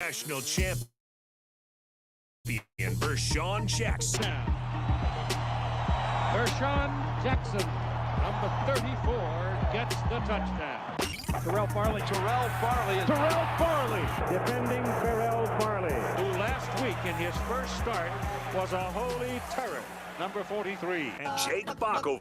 national champion Vershawn Jackson. Vershawn Jackson, number 34, gets the touchdown. Terrell Farley, defending Terrell Farley, who last week in his first start was a holy terror, number 43. And Jake Bakoven.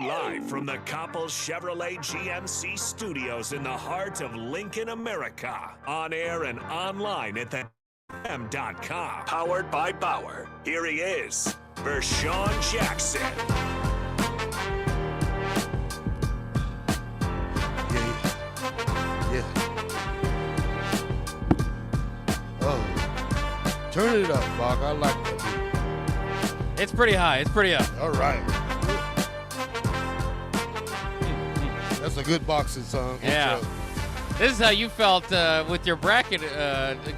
Live from the Coppel Chevrolet GMC studios in the heart of Lincoln, America. On air and online at the.com. Powered by Bauer. Here he is, Vershawn Jackson. Yeah. Oh. Turn it up, Bach. I like that beat. It's pretty high. It's pretty up. All right. That's a good boxing song. Yeah. This is how you felt with your bracket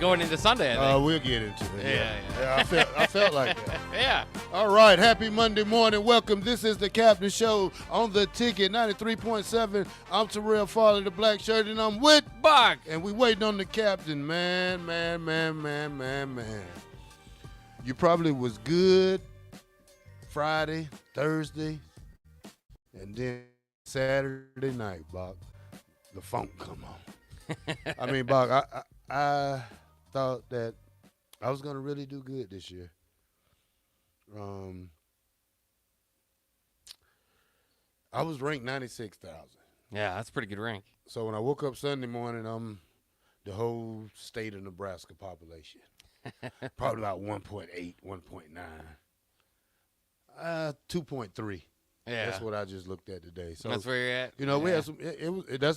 going into Sunday, I think. We'll get into it. Yeah. I felt like that. Yeah. All right. Happy Monday morning. Welcome. This is the Captain Show on the Ticket 93.7. I'm Terrell Farley, the black shirt, and I'm with Bach. And we waiting on the captain. Man. You probably was good Friday, Thursday, and then Saturday night, Bach. The funk come on. I mean, Bach, I thought that I was going to really do good this year. I was ranked 96,000. Yeah, that's a pretty good rank. So when I woke up Sunday morning, I'm the whole state of Nebraska population. Probably about 1.8, 1.9. 2.3. Yeah. That's what I just looked at today. So that's where you're at. You know, we had some.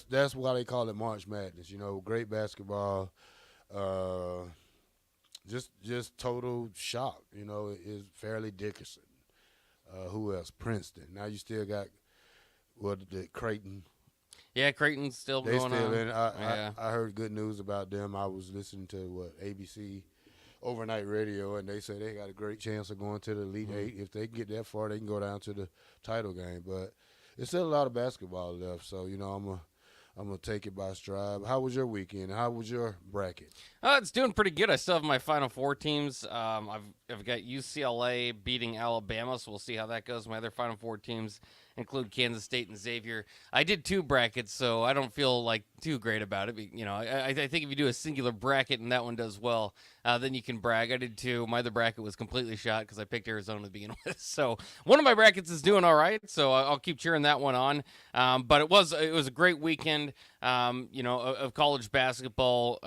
That's why they call it March Madness. You know, great basketball. Just total shock. You know, is Fairleigh Dickinson. Who else? Princeton. Now you still got the Creighton. Yeah, Creighton's still They going still on. in. I heard good news about them. I was listening to ABC overnight radio, and they say they got a great chance of going to the Elite Eight. If they get that far, they can go down to the title game. But there's still a lot of basketball left, so you know I'm gonna take it by stride. How was your weekend? How was your bracket? It's doing pretty good. I still have my Final Four teams. I've got UCLA beating Alabama, so we'll see how that goes. My other Final Four teams include Kansas State and Xavier. I did 2 brackets, so I don't feel like too great about it. You know, I think if you do a singular bracket and that one does well, then you can brag. I did 2. My other bracket was completely shot because I picked Arizona to begin with. So one of my brackets is doing all right, so I'll keep cheering that one on. But it was a great weekend, you know, of college basketball.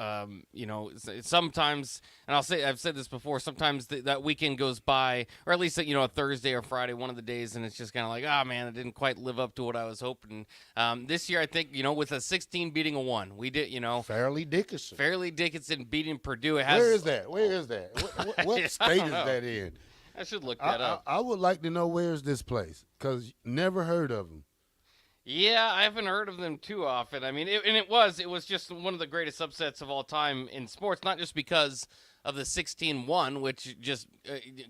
You know, sometimes, and I've said this before, sometimes that weekend goes by, or at least, you know, a Thursday or Friday, one of the days, and it's just kind of like, oh, man, it didn't quite live up to what I was hoping. This year, I think, you know, with a 16 beating a 1, we did, you know. Fairleigh Dickinson beating Purdue. Where is that? What state is that in? I should look that up. I would like to know where's this place, because never heard of them. Yeah, I haven't heard of them too often. I mean, it was just one of the greatest upsets of all time in sports, not just because of the 16-1, which just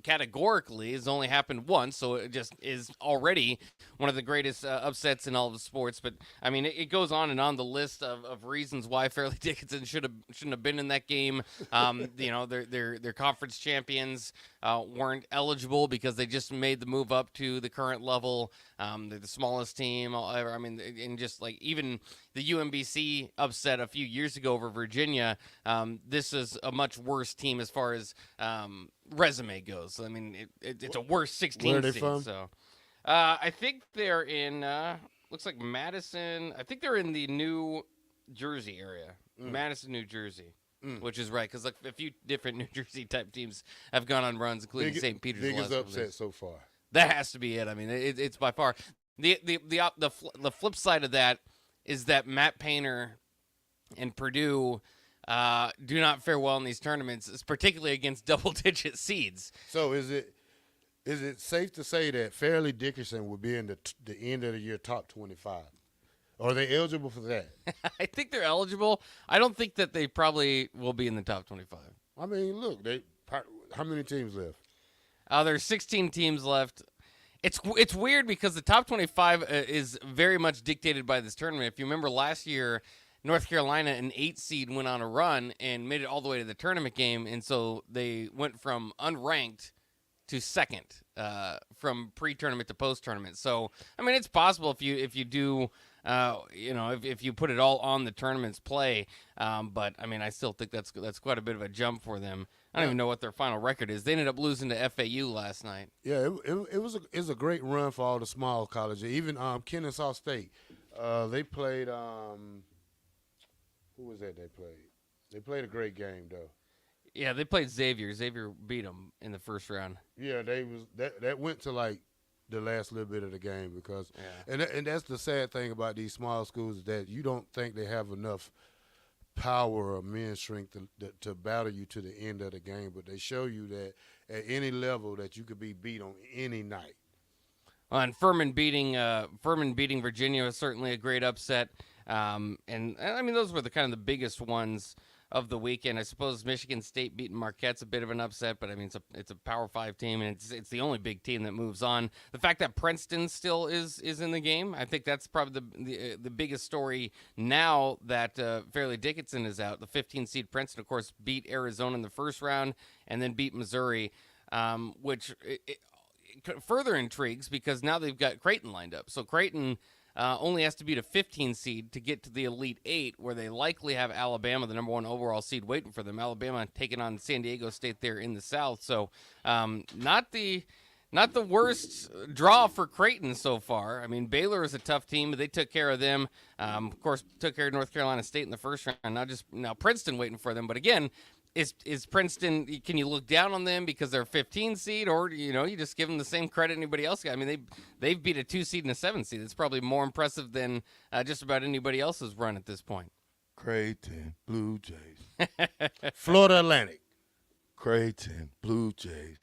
categorically has only happened once, so it just is already one of the greatest upsets in all of sports. But, I mean, it goes on and on the list of reasons why Fairleigh Dickinson shouldn't have been in that game. You know, their conference champions weren't eligible because they just made the move up to the current level. They're the smallest team ever. I mean, and just like even the UMBC upset a few years ago over Virginia, this is a much worse team as far as resume goes. I mean, it's a worse 16 Where are they seed. from? So, I think they're in. Looks like Madison. I think they're in the New Jersey area, Madison, New Jersey. Which is right, because like a few different New Jersey type teams have gone on runs, including St. Peter's. Biggest upset so far. That has to be it. I mean, it's by far the flip side of that is that Matt Painter and Purdue do not fare well in these tournaments, particularly against double-digit seeds. So is it safe to say that Fairleigh Dickinson will be in the end of the year top 25? Are they eligible for that? I think they're eligible. I don't think that they probably will be in the top 25. I mean, look, how many teams left? There's 16 teams left. It's weird because the top 25 is very much dictated by this tournament. If you remember last year, North Carolina, an 8 seed, went on a run and made it all the way to the tournament game, and so they went from unranked to second from pre-tournament to post-tournament. So, I mean, it's possible if you do, if you put it all on the tournament's play. But I mean, I still think that's quite a bit of a jump for them. I don't even know what their final record is. They ended up losing to FAU last night. Yeah, it was a great run for all the small colleges. Even Kennesaw State, they played. Who was that they played? They played a great game though. Yeah, they played Xavier. Xavier beat them in the first round. Yeah, that went to like the last little bit of the game because, and that's the sad thing about these small schools is that you don't think they have enough power or men's strength to battle you to the end of the game, but they show you that at any level that you could be beat on any night. And Furman beating Virginia was certainly a great upset. And I mean, those were the kind of the biggest ones of the weekend. I suppose Michigan State beating Marquette's a bit of an upset, but I mean, it's a Power 5 team, and it's the only big team that moves on. The fact that Princeton still is in the game, I think that's probably the biggest story now that Fairleigh Dickinson is out. The 15 seed Princeton, of course, beat Arizona in the first round and then beat Missouri, which it further intrigues because now they've got Creighton lined up. So Creighton only has to beat a 15 seed to get to the Elite Eight, where they likely have Alabama, the number 1 overall seed, waiting for them. Alabama taking on San Diego State there in the South. So not the worst draw for Creighton so far. I mean, Baylor is a tough team, but they took care of them. Of course, took care of North Carolina State in the first round. Now Princeton waiting for them. But again, is Princeton, can you look down on them because they're a 15 seed, or you just give them the same credit anybody else got? I mean, they've beat a 2 seed and a 7 seed. It's probably more impressive than just about anybody else's run at this point. Creighton Blue Jays. Florida Atlantic. Creighton Blue Jays.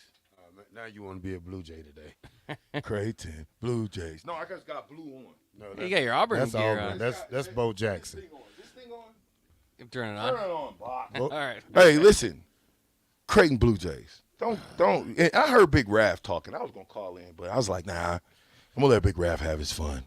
Now you want to be a Blue Jay today. Creighton Blue Jays. No, I just got blue on. No, You got your Auburn that's gear Auburn. on. That's Bo Jackson. This thing on? Turn it on. Turn it on, Bob. All right. Hey, listen. Creighton Blue Jays. Don't. And I heard Big Raph talking. I was going to call in, but I was like, nah, I'm going to let Big Raph have his fun.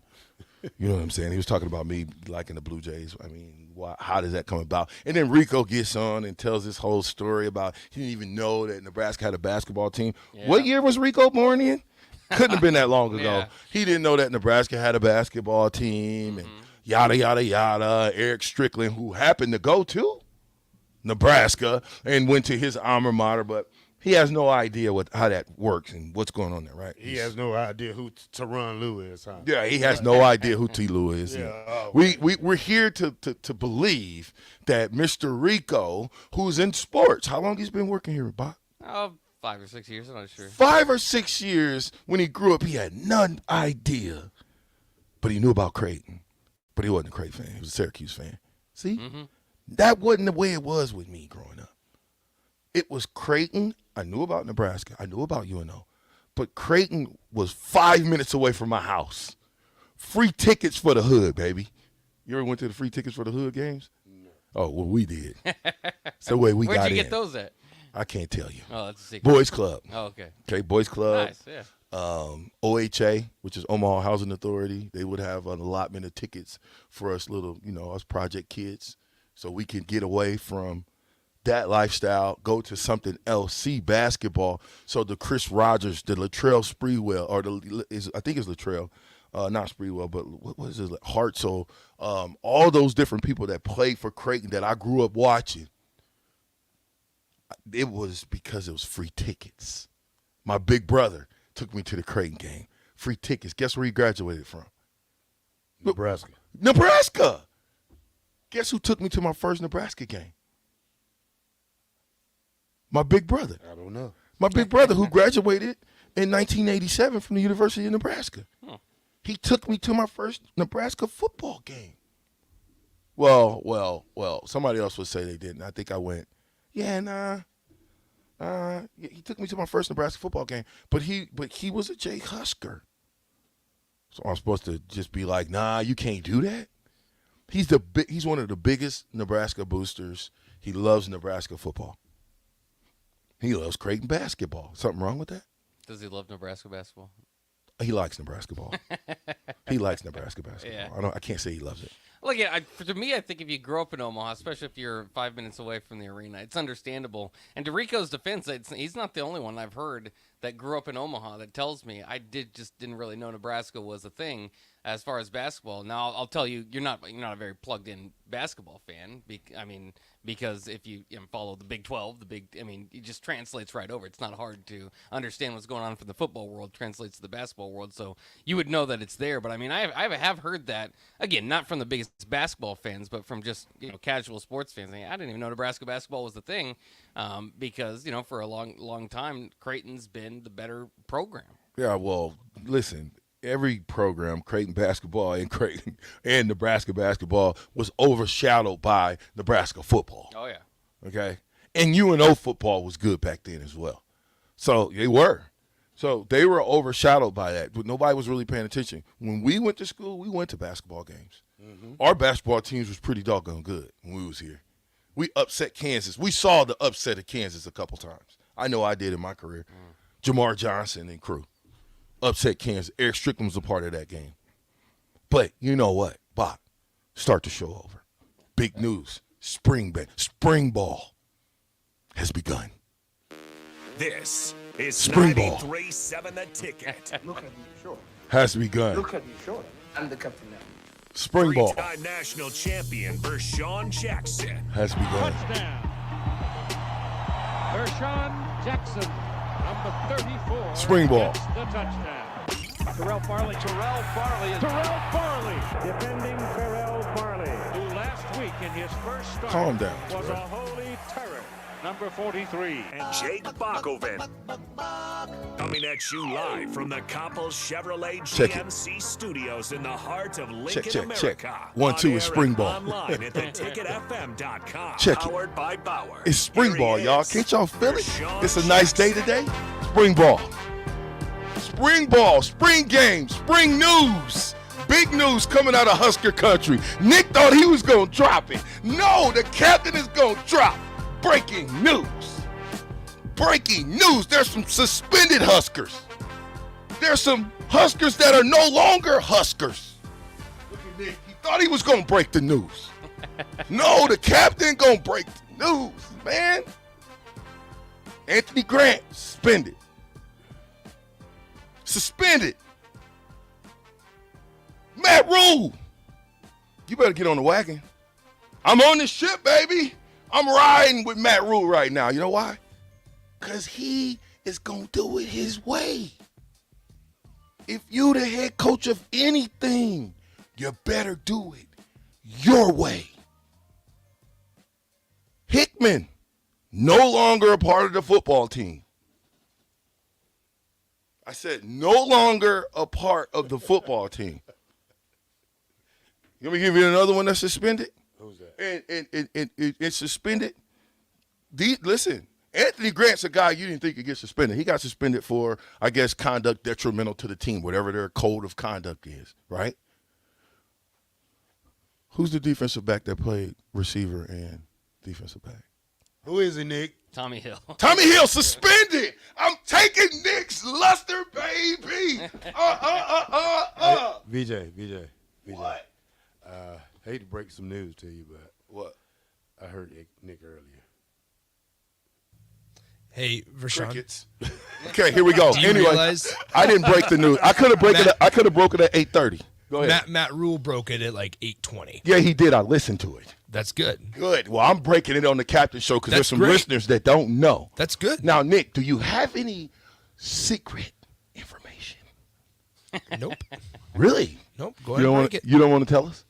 You know what I'm saying? He was talking about me liking the Blue Jays. I mean, how does that come about? And then Rico gets on and tells this whole story about he didn't even know that Nebraska had a basketball team. Yeah. What year was Rico born in? Couldn't have been that long ago. Yeah. He didn't know that Nebraska had a basketball team and yada, yada, yada. Eric Strickland, who happened to go to Nebraska and went to his alma mater, but he has no idea how that works and what's going on there, right? He has no idea who Teron Lou is, huh? Yeah, he has no idea who T. Lou is. Yeah. We're here to believe that Mr. Rico, who's in sports, how long he's been working here, Bob? 5 or 6 years, I'm not sure. 5 or 6 years. When he grew up, he had none idea, but he knew about Creighton. But he wasn't a Creighton fan. He was a Syracuse fan. See? That wasn't the way it was with me growing up. It was Creighton. I knew about Nebraska. I knew about UNO. But Creighton was 5 minutes away from my house. Free tickets for the hood, baby. You ever went to the free tickets for the hood games? No. Oh, well, we did. So the way we got in. Where'd you get those at? I can't tell you. Oh, that's a secret. Boys Club. Oh, okay. Okay, Boys Club. Nice, yeah. OHA, which is Omaha Housing Authority, they would have an allotment of tickets for us us project kids, so we can get away from that lifestyle, go to something else, see basketball. So the Chris Rogers, the Latrell Sprewell, I think it's Latrell, not Sprewell, but what is it, Hartzell, all those different people that played for Creighton that I grew up watching. It was because it was free tickets. My big brother took me to the Creighton game. Free tickets. Guess where he graduated from? Nebraska. Nebraska. Guess who took me to my first Nebraska game? My big brother. I don't know. My big brother who graduated in 1987 from the University of Nebraska. He took me to my first Nebraska football game. Well, somebody else would say they didn't. I think I went, he took me to my first Nebraska football game, but he was a Jay Husker. So I'm supposed to just be like, nah, you can't do that? He's one of the biggest Nebraska boosters. He loves Nebraska football. He loves Creighton basketball. Something wrong with that? Does he love Nebraska basketball? He likes Nebraska ball. He likes Nebraska basketball. Yeah. I can't say he loves it. Look, to me, I think if you grow up in Omaha, especially if you're 5 minutes away from the arena, it's understandable. And to Rico's defense, he's not the only one I've heard that grew up in Omaha that tells me just didn't really know Nebraska was a thing as far as basketball. Now, I'll tell you, you're not a very plugged-in basketball fan. Because if you follow the Big 12, it just translates right over. It's not hard to understand what's going on from the football world translates to the basketball world. So you would know that it's there. But I have heard that, again, not from the biggest basketball fans, but from just casual sports fans. I didn't even know Nebraska basketball was the thing, because for a long time Creighton's been the better program. Yeah, well, listen. Every program, Creighton basketball and Nebraska basketball, was overshadowed by Nebraska football. Oh, yeah. Okay? And UNO football was good back then as well. So they were. So they were overshadowed by that. But nobody was really paying attention. When we went to school, we went to basketball games. Mm-hmm. Our basketball teams was pretty doggone good when we was here. We upset Kansas. We saw the upset of Kansas a couple times. I know I did in my career. Jamar Johnson and crew. Upset Kansas. Eric Strickland was a part of that game. But you know what, Bob? Start the show over. Big news. Spring ball has begun. This is Spring ball 93.7 The Ticket. Look at you, sure. Has begun. Look at you, sure. I'm the captain now. Spring ball Three-time national champion Vershawn Jackson has begun. Touchdown. Vershawn Jackson, number 34. Spring ball. Gets the touchdown. Terrell Farley, defending Terrell Farley, who last week in his first start Calm down, was Terrell. a holy terror. Number 43. and Jake Bakoven. Coming at you live from the Coppel Chevrolet Check it. GMC studios in the heart of Lincoln, check. America. 1, 2 On is air spring and ball. Online at theticketfm.com. Check it. Powered by Bauer. It's spring Here he ball, y'all. is, Can't y'all feel it? Vershawn It's a nice day Jackson. today. Spring ball. Spring ball, spring games, spring news. Big news coming out of Husker country. Nick thought he was going to drop it. No, the captain is going to drop. Breaking news. Breaking news. There's some suspended Huskers. There's some Huskers that are no longer Huskers. Look at Nick. He thought he was going to break the news. No, the captain going to break the news, man. Anthony Grant, suspended. Suspended. Matt Rule, you better get on the wagon. I'm on this ship, baby. I'm riding with Matt Rule right now. You know why? Because he is going to do it his way. If you the head coach of anything, you better do it your way. Hickman, no longer a part of the football team. I said no longer a part of the football team. You want me to give you another one that's suspended? Who's that? And it's suspended. Listen, Anthony Grant's a guy you didn't think could get suspended. He got suspended for, I guess, conduct detrimental to the team, whatever their code of conduct is, right? Who's the defensive back that played receiver and defensive back? Who is he, Nick? Tommy Hill. Tommy Hill suspended. I'm taking Nick's luster, baby. VJ. What? Hate to break some news to you, but What? I heard Nick earlier. Hey, Vershawn. Crickets. Okay, here we go. Do you Anyway, realize I didn't break the news. I could have broken it. I could have broken it at 8:30. Go ahead. Matt Rule broke it at like 8:20. Yeah, he did. I listened to it. That's good. Good. Well, I'm breaking it on the Captain Show because there's That's some great. listeners that don't know. That's good. Now, Nick, do you have any secret information? Nope. Really? Nope. Go You ahead don't and want break it. you don't want to tell us?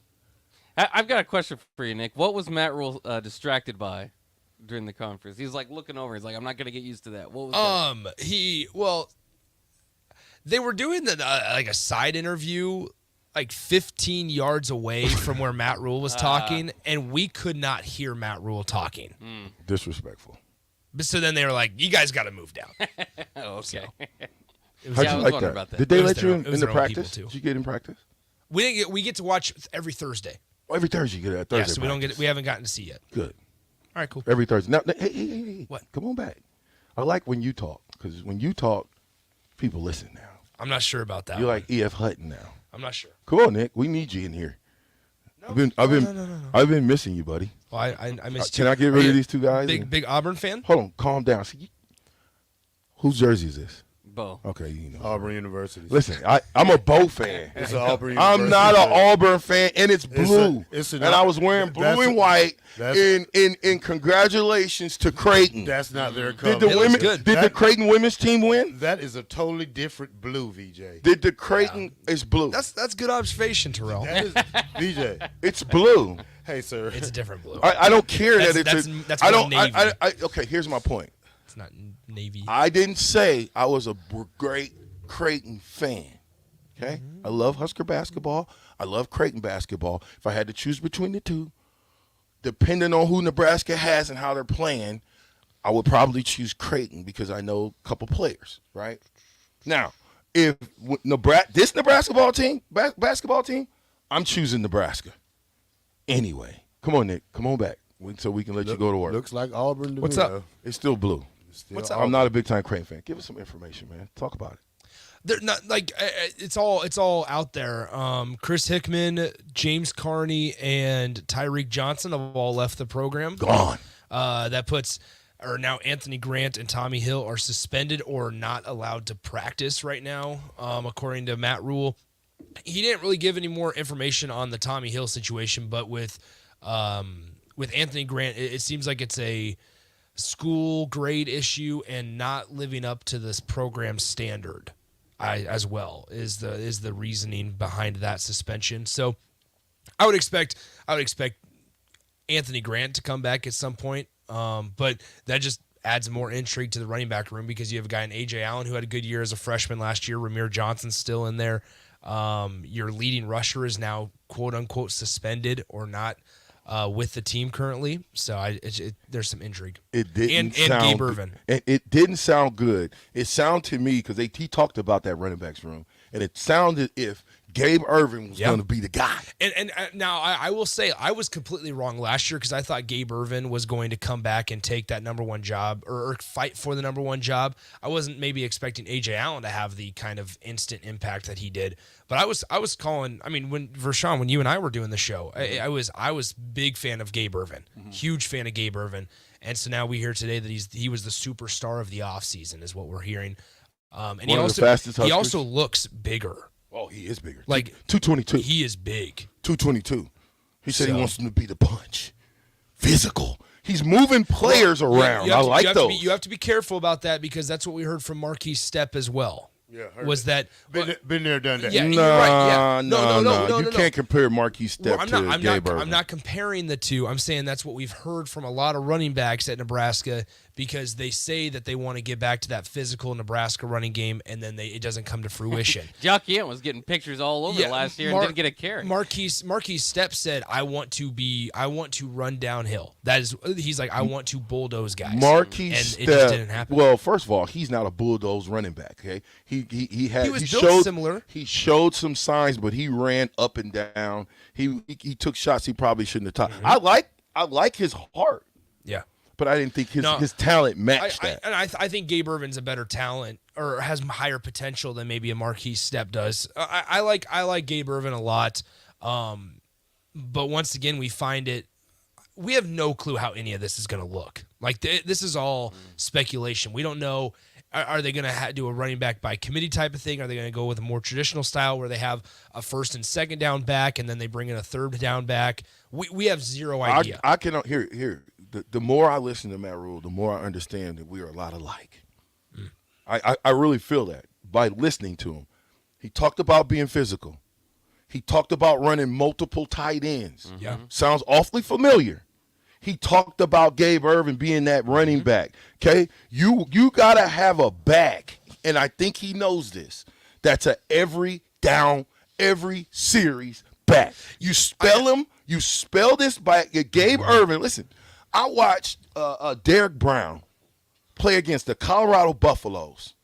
I've got a question for you, Nick. What was Matt Rule distracted by during the conference? He was like looking over. He's like, I'm not going to get used to that. What was that? They were doing like a side interview like 15 yards away from where Matt Rule was talking, and we could not hear Matt Rule talking. Disrespectful. But so then they were like, you guys got to move down. Oh, okay. It was How'd Yeah, I you was like wondering that? about that. Did they It was let you their- in it was the their own people, practice? too. Did you get in practice? we get to watch every Thursday. Oh, every Thursday you get a Thursday. Yeah, so we haven't gotten to see yet. Good. All right, cool. Every Thursday. Now, hey. What? Come on back. I like when you talk because when you talk, people listen now. I'm not sure about that. You're one. like E.F. Hutton now. I'm not sure. Come on, Nick. We need you in here. No, I've been missing you, buddy. Well, I missed Can you. I get rid of these two guys? Big Auburn fan? Hold on, calm down. See, whose jersey is this? Bo. Okay, you know. Auburn University. Listen, I'm a Bo fan. It's an Auburn I'm University. not an Auburn fan, and it's blue. And I was wearing blue and white. In congratulations to Creighton. That's not their color. Did the Creighton women's team win? That is a totally different blue, VJ. Did the Creighton is blue? That's good observation, Terrell. That is VJ. It's blue. Hey, sir. It's a different blue. I don't care that it's. That's I don't. Navy. Okay, here's my point. It's not Navy. I didn't say I was a great Creighton fan. Okay, I love Husker basketball. I love Creighton basketball. If I had to choose between the two, depending on who Nebraska has and how they're playing, I would probably choose Creighton because I know a couple players. Right now, if this Nebraska basketball team, I'm choosing Nebraska. Anyway, come on, Nick. Come on back so we can let you go to work. Looks like Auburn to What's me, up? though. It's still blue. What's up? I'm not a big time Creighton fan. Give us some information, man. Talk about it. They're not like it's all out there. Chris Hickman, James Carney, and Tyreek Johnson have all left the program. Gone. Now Anthony Grant and Tommy Hill are suspended or not allowed to practice right now, according to Matt Rule. He didn't really give any more information on the Tommy Hill situation, but with Anthony Grant, it seems like it's a school grade issue and not living up to this program standard. As well is the reasoning behind that suspension. So I would expect Anthony Grant to come back at some point, but that just adds more intrigue to the running back room because you have a guy in A.J. Allen who had a good year as a freshman last year. Ramir Johnson's still in there. Your leading rusher is now quote unquote suspended or not with the team currently. So there's some intrigue. It didn't and sound Gabe Ervin. It didn't sound good. It sounded to me because he talked about that running backs room, and it sounded if Gabe Ervin was going to be the guy. And now I will say I was completely wrong last year because I thought Gabe Ervin was going to come back and take that number one job or fight for the number one job. I wasn't maybe expecting A.J. Allen to have the kind of instant impact that he did. But I was calling. I mean, when you and I were doing the show, I was big fan of Gabe Ervin, huge fan of Gabe Ervin, and so now we hear today that he was the superstar of the offseason is what we're hearing. And he also looks bigger. Oh, he is bigger. Like 222. He is big. 222. He said he wants him to be the punch. Physical. He's moving players around. I like those. You have to be careful about that because that's what we heard from Marquise Stepp as well. Yeah, was that been there, done that? Yeah, you're right. Yeah. No. You can't compare Marquise Stepp to Gabe Ervin. I'm not comparing the two. I'm saying that's what we've heard from a lot of running backs at Nebraska because they say that they want to get back to that physical Nebraska running game, and then it doesn't come to fruition. Jock Yant was getting pictures all over last year and didn't get a carry. Marquise Stepp said, "I want to run downhill." He's like, "I want to bulldoze guys." Marquise Stepp, it just didn't happen. Well, first of all, he's not a bulldoze running back. Okay, he built similar. He showed some signs, but he ran up and down. He took shots he probably shouldn't have taken. I like his heart. Yeah. But I didn't think his talent matched that. I think Gabe Ervin's a better talent or has higher potential than maybe a Marquise Stepp does. I like Gabe Ervin a lot, but once again we have no clue how any of this is going to look. Like this is all speculation. We don't know. Are they going to do a running back by committee type of thing? Are they going to go with a more traditional style where they have a first and second down back and then they bring in a third down back? We have zero idea. I cannot hear. The more I listen to Matt Rule, the more I understand that we are a lot alike. I really feel that by listening to him. He talked about being physical. He talked about running multiple tight ends. Yeah. Sounds awfully familiar. He talked about Gabe Ervin being that running back. Okay? You got to have a back, and I think he knows this. That's a every down, every series back. You spell this by Gabe Ervin. Listen, I watched Derek Brown play against the Colorado Buffaloes.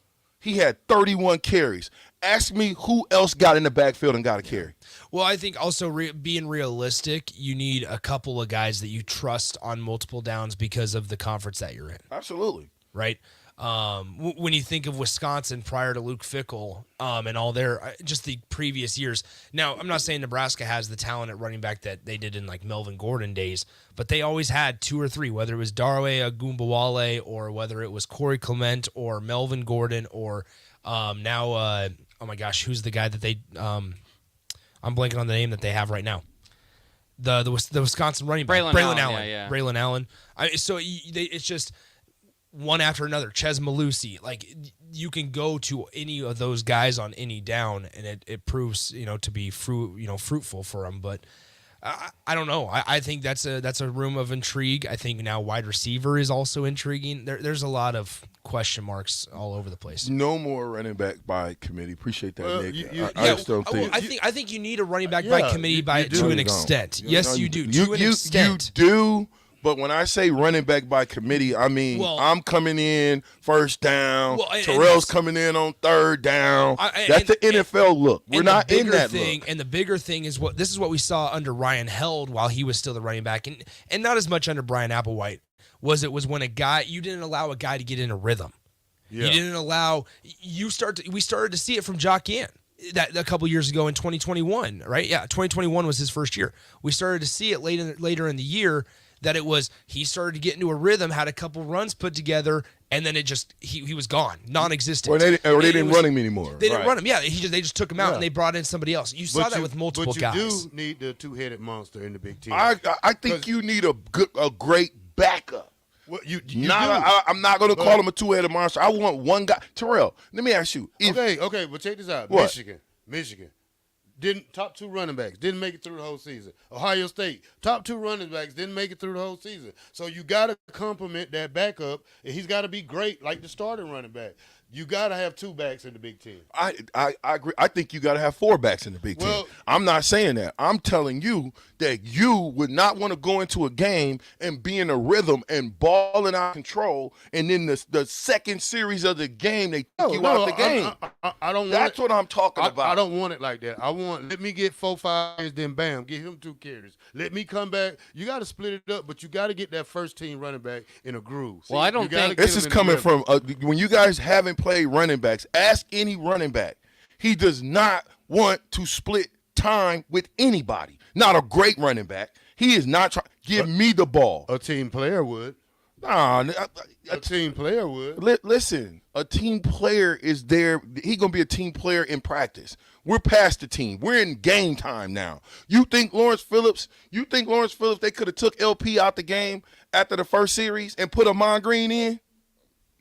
He had 31 carries. Ask me who else got in the backfield and got a carry. Well, I think also being realistic, you need a couple of guys that you trust on multiple downs because of the conference that you're in. Absolutely. Right? When you think of Wisconsin prior to Luke Fickell and all their just the previous years. Now, I'm not saying Nebraska has the talent at running back that they did in like Melvin Gordon days, but they always had 2 or 3, whether it was Darwe Agumbawale or whether it was Corey Clement or Melvin Gordon or now, oh my gosh, who's the guy that they I'm blanking on the name that they have right now. The Wisconsin running back, Braylon Allen. Yeah. Braylon Allen. It's just one after another. Ches Malusi, like you can go to any of those guys on any down, and it proves to be fruitful for them. But I don't know. I think that's a room of intrigue. I think now wide receiver is also intriguing. There's a lot of question marks all over the place. No more running back by committee. Appreciate that, Nick. I just don't think. I think you need a running back by committee to an extent. Yes, you do. To an extent. You do. But when I say running back by committee, I mean I'm coming in first down. Terrell's coming in on third down. That's the NFL look. We're not in that look. And the bigger thing is this is what we saw under Ryan Held while he was still the running back, and not as much under Brian Applewhite. Was when you didn't allow a guy to get in a rhythm. Yeah. You didn't allow we started to see it from Jock Gant that a couple years ago in 2021, right? Yeah, 2021 was his first year. We started to see it later in the year. That it was he started to get into a rhythm, had a couple runs put together, and then it just he was gone, non-existent. Or they didn't run him anymore. They didn't run him. Yeah, they just took him out and they brought in somebody else. You saw that with multiple guys. But you do need the 2-headed monster in the Big Ten. I think you need a great backup. Well, I'm not going to call him a 2-headed monster. I want one guy. Terrell, let me ask you. Okay, but check this out. What? Michigan. Top 2 running backs didn't make it through the whole season. Ohio State, top 2 running backs didn't make it through the whole season. So you got to compliment that backup, and he's got to be great like the starting running back. You got to have 2 backs in the Big Ten. I agree. I think you got to have 4 backs in the Big Ten. I'm not saying that. I'm telling you that you would not want to go into a game and be in a rhythm and balling out of control, and then the second series of the game they take you out the game. I don't. That's what I'm talking about. I don't want it like that. Let me get 4-5 years, then bam, give him 2 carries. Let me come back. You got to split it up, but you got to get that first team running back in a groove. Well, I don't think this is coming from when you guys haven't played running backs. Ask any running back. He does not want to split time with anybody. Not a great running back. He is not trying. Give me the ball. A team player would. Nah, a team player would. Listen, a team player is there. He's going to be a team player in practice. We're past the team. We're in game time now. You think Lawrence Phillips, they could have took LP out the game after the first series and put Amon Green in?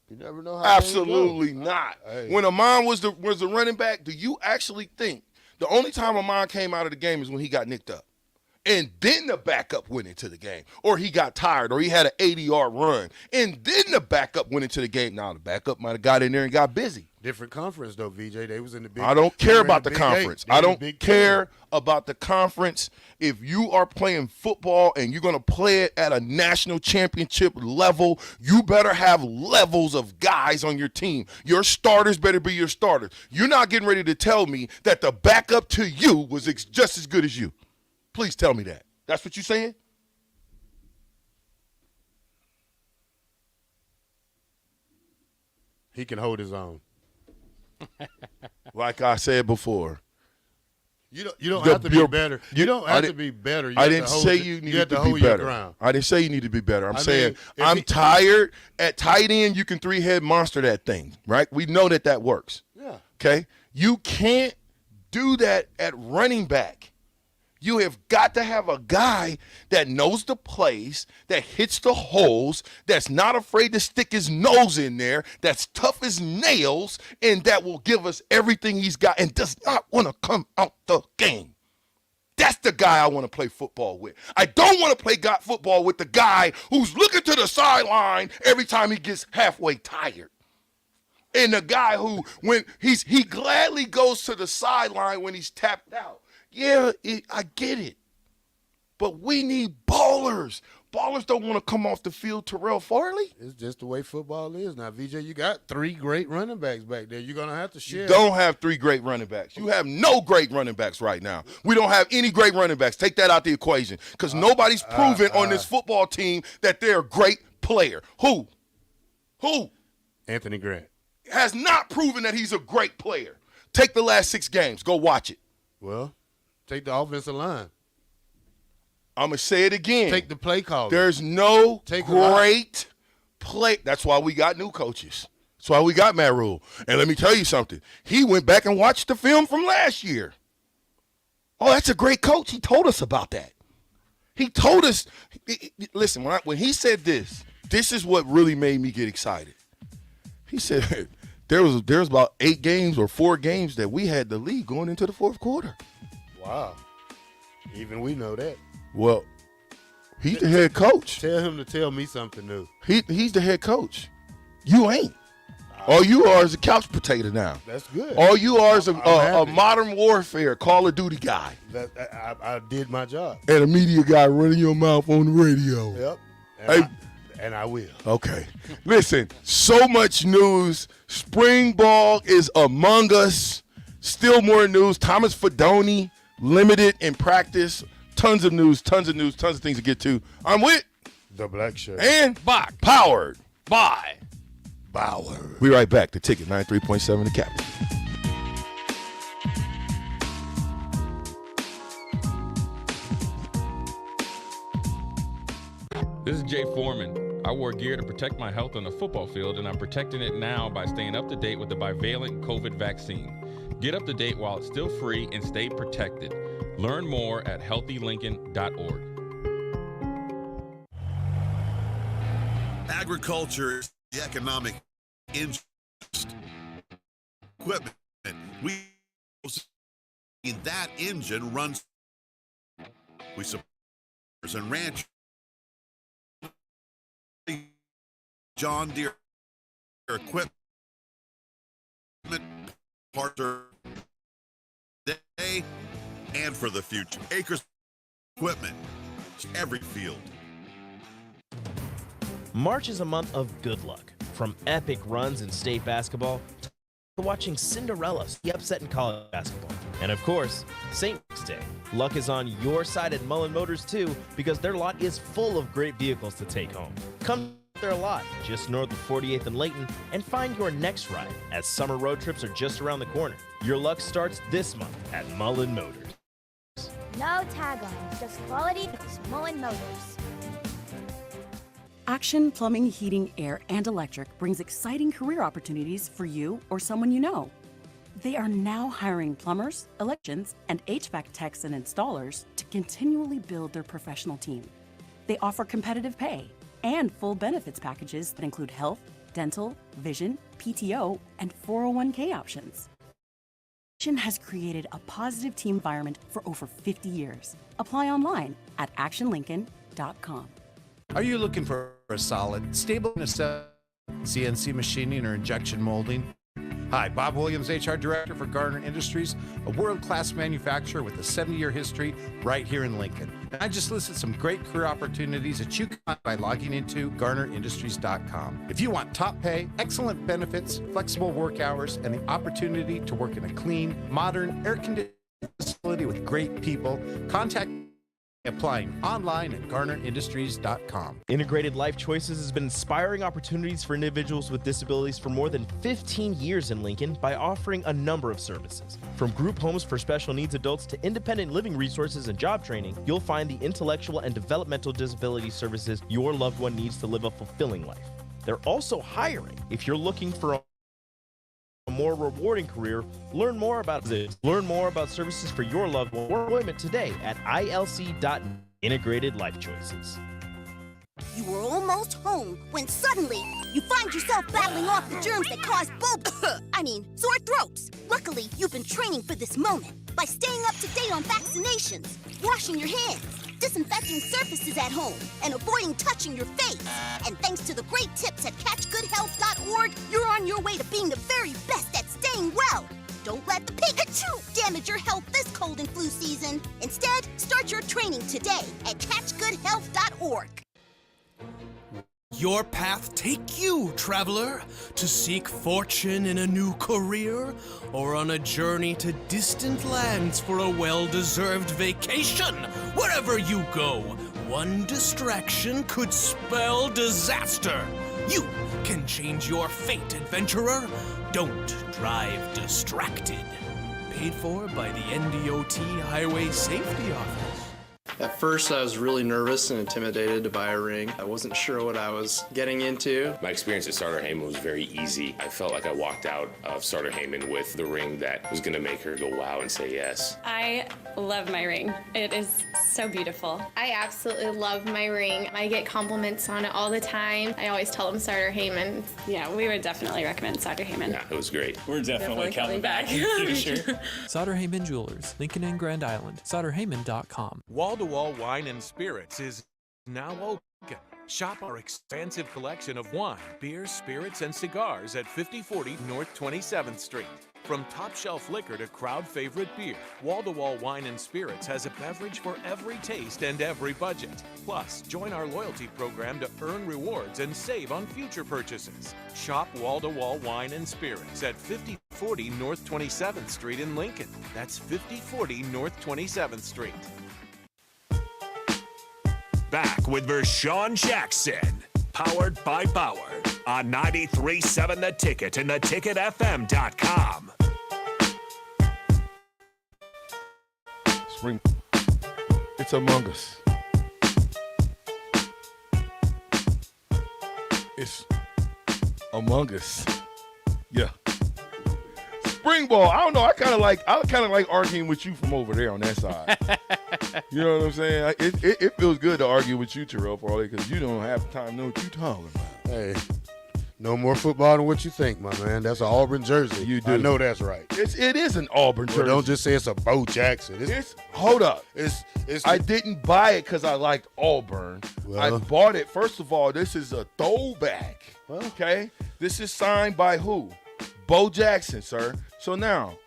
You never know how. Absolutely not. Hey. When Amon was the running back, do you actually think the only time Amon came out of the game is when he got nicked up? And then the backup went into the game. Or he got tired, or he had an 80-yard run. And then the backup went into the game. Now, the backup might have got in there and got busy. Different conference, though, VJ. They was in the big. I don't care about the conference. I don't care about the conference. If you are playing football and you're going to play it at a national championship level, you better have levels of guys on your team. Your starters better be your starters. You're not getting ready to tell me that the backup to you was just as good as you. Please tell me that. That's what you're saying? He can hold his own. Like I said before. You don't have to be better. You don't have to be better. I didn't say you needed to be better. I didn't say you need to be better. I'm saying I'm tired. At tight end, you can 3-head monster that thing, right? We know that works. Yeah. Okay? You can't do that at running back. You have got to have a guy that knows the plays, that hits the holes, that's not afraid to stick his nose in there, that's tough as nails, and that will give us everything he's got and does not want to come out the game. That's the guy I want to play football with. I don't want to play football with the guy who's looking to the sideline every time he gets halfway tired. And the guy who, when he gladly goes to the sideline when he's tapped out. Yeah, I get it. But we need ballers. Ballers don't want to come off the field, Terrell Farley. It's just the way football is. Now, VJ, you got 3 great running backs back there. You're going to have to share. You don't have 3 great running backs. You have no great running backs right now. We don't have any great running backs. Take that out the equation because nobody's proven on this football team that they're a great player. Who? Anthony Grant. Has not proven that he's a great player. Take the last 6 games. Go watch it. Well, take the offensive line. I'm going to say it again. Take the play call. There's no Take great play. That's why we got new coaches. That's why we got Matt Rule. And let me tell you something. He went back and watched the film from last year. Oh, that's a great coach. He told us about that. He told us. Listen, when he said this is what really made me get excited. He said there was about 8 games or 4 games that we had the lead going into the fourth quarter. Wow. Even we know that. Well, he's the head coach. Tell him to tell me something new. He's the head coach. You ain't. All you are is a couch potato now. That's good. All you are is a modern warfare Call of Duty guy. I did my job. And a media guy running your mouth on the radio. Yep. And I will. Okay. Listen, so much news. Spring ball is among us. Still more news. Thomas Fedoni limited in practice. Tons of news, tons of things to get to. I'm with the Black Shirt. And Bach. Powered Bye. Bauer. We right back. The Ticket 93.7 The Captain. This is Jay Foreman. I wore gear to protect my health on the football field, and I'm protecting it now by staying up to date with the bivalent COVID vaccine. Get up to date while it's still free and stay protected. Learn more at healthylincoln.org. Agriculture is the economic interest. Equipment. That engine runs. We support and ranch. John Deere equipment parts are today and for the future. Acres equipment, every field. March is a month of good luck, from epic runs in state basketball to watching Cinderella the upset in college basketball. And of course, St. Nick's Day. Luck is on your side at Mullen Motors too, because their lot is full of great vehicles to take home. Come to their lot just north of 48th and Layton and find your next ride, as summer road trips are just around the corner. Your luck starts this month at Mullen Motors. No taglines, just quality. It's Mullen Motors. Action Plumbing, Heating, Air, and Electric brings exciting career opportunities for you or someone you know. They are now hiring plumbers, electricians, and HVAC techs and installers to continually build their professional team. They offer competitive pay and full benefits packages that include health, dental, vision, PTO, and 401k options. Action has created a positive team environment for over 50 years. Apply online at actionlincoln.com. Are you looking for a solid, stable CNC machining or injection molding? Hi, Bob Williams, HR Director for Garner Industries, a world-class manufacturer with a 70-year history right here in Lincoln. And I just listed some great career opportunities that you can find by logging into GarnerIndustries.com. If you want top pay, excellent benefits, flexible work hours, and the opportunity to work in a clean, modern, air-conditioned facility with great people, contact applying online at GarnerIndustries.com. Integrated Life Choices has been inspiring opportunities for individuals with disabilities for more than 15 years in Lincoln by offering a number of services. From group homes for special needs adults to independent living resources and job training, you'll find the intellectual and developmental disability services your loved one needs to live a fulfilling life. They're also hiring. If you're looking for a more rewarding career, learn more about services for your loved one or employment today at ilc.net. Integrated Life Choices. You were almost home when suddenly you find yourself battling off the germs that cause sore throats. Luckily, you've been training for this moment by staying up to date on vaccinations, washing your hands, disinfecting surfaces at home, and avoiding touching your face. And thanks to the great tips at catchgoodhealth.org, you're on your way to being the very best at staying well. Don't let the Pikachu damage your health this cold and flu season. Instead, start your training today at catchgoodhealth.org. Your path take you, traveler, to seek fortune in a new career or on a journey to distant lands for a well-deserved vacation. Wherever you go, one distraction could spell disaster. You can change your fate, adventurer. Don't drive distracted. Paid for by the NDOT Highway Safety Office. At first, I was really nervous and intimidated to buy a ring. I wasn't sure what I was getting into. My experience at Starter Heyman was very easy. I felt like I walked out of Starter Heyman with the ring that was going to make her go wow and say yes. I love my ring. It is so beautiful. I absolutely love my ring. I get compliments on it all the time. I always tell them Starter Heyman. Yeah, we would definitely recommend Starter Heyman. Yeah, it was great. We're definitely coming back in the future. Sauter Heyman Jewelers, Lincoln and Grand Island. SauterHeyman.com. Wall-to-Wall Wine and Spirits is now open. Shop our expansive collection of wine, beer, spirits, and cigars at 5040 North 27th Street. From top-shelf liquor to crowd-favorite beer, Wall-to-Wall Wine and Spirits has a beverage for every taste and every budget. Plus, join our loyalty program to earn rewards and save on future purchases. Shop Wall-to-Wall Wine and Spirits at 5040 North 27th Street in Lincoln. That's 5040 North 27th Street. Back with Vershawn Jackson, powered by Bauer, on 93.7 The Ticket and theticketfm.com. Spring, it's Among Us. It's Among Us. Yeah. Spring ball. I don't know. I kind of like arguing with you from over there on that side. You know what I'm saying? It feels good to argue with you, Terrell, for all that, because you don't have time to know what you're talking about. Hey, no more football than what you think, my man. That's an Auburn jersey. You do. I know that's right. It is an Auburn jersey. Well, don't just say it's a Bo Jackson. Hold up. It's I didn't buy it because I liked Auburn. Well, I bought it. First of all, this is a throwback. Okay? This is signed by who? Bo Jackson, sir. So now,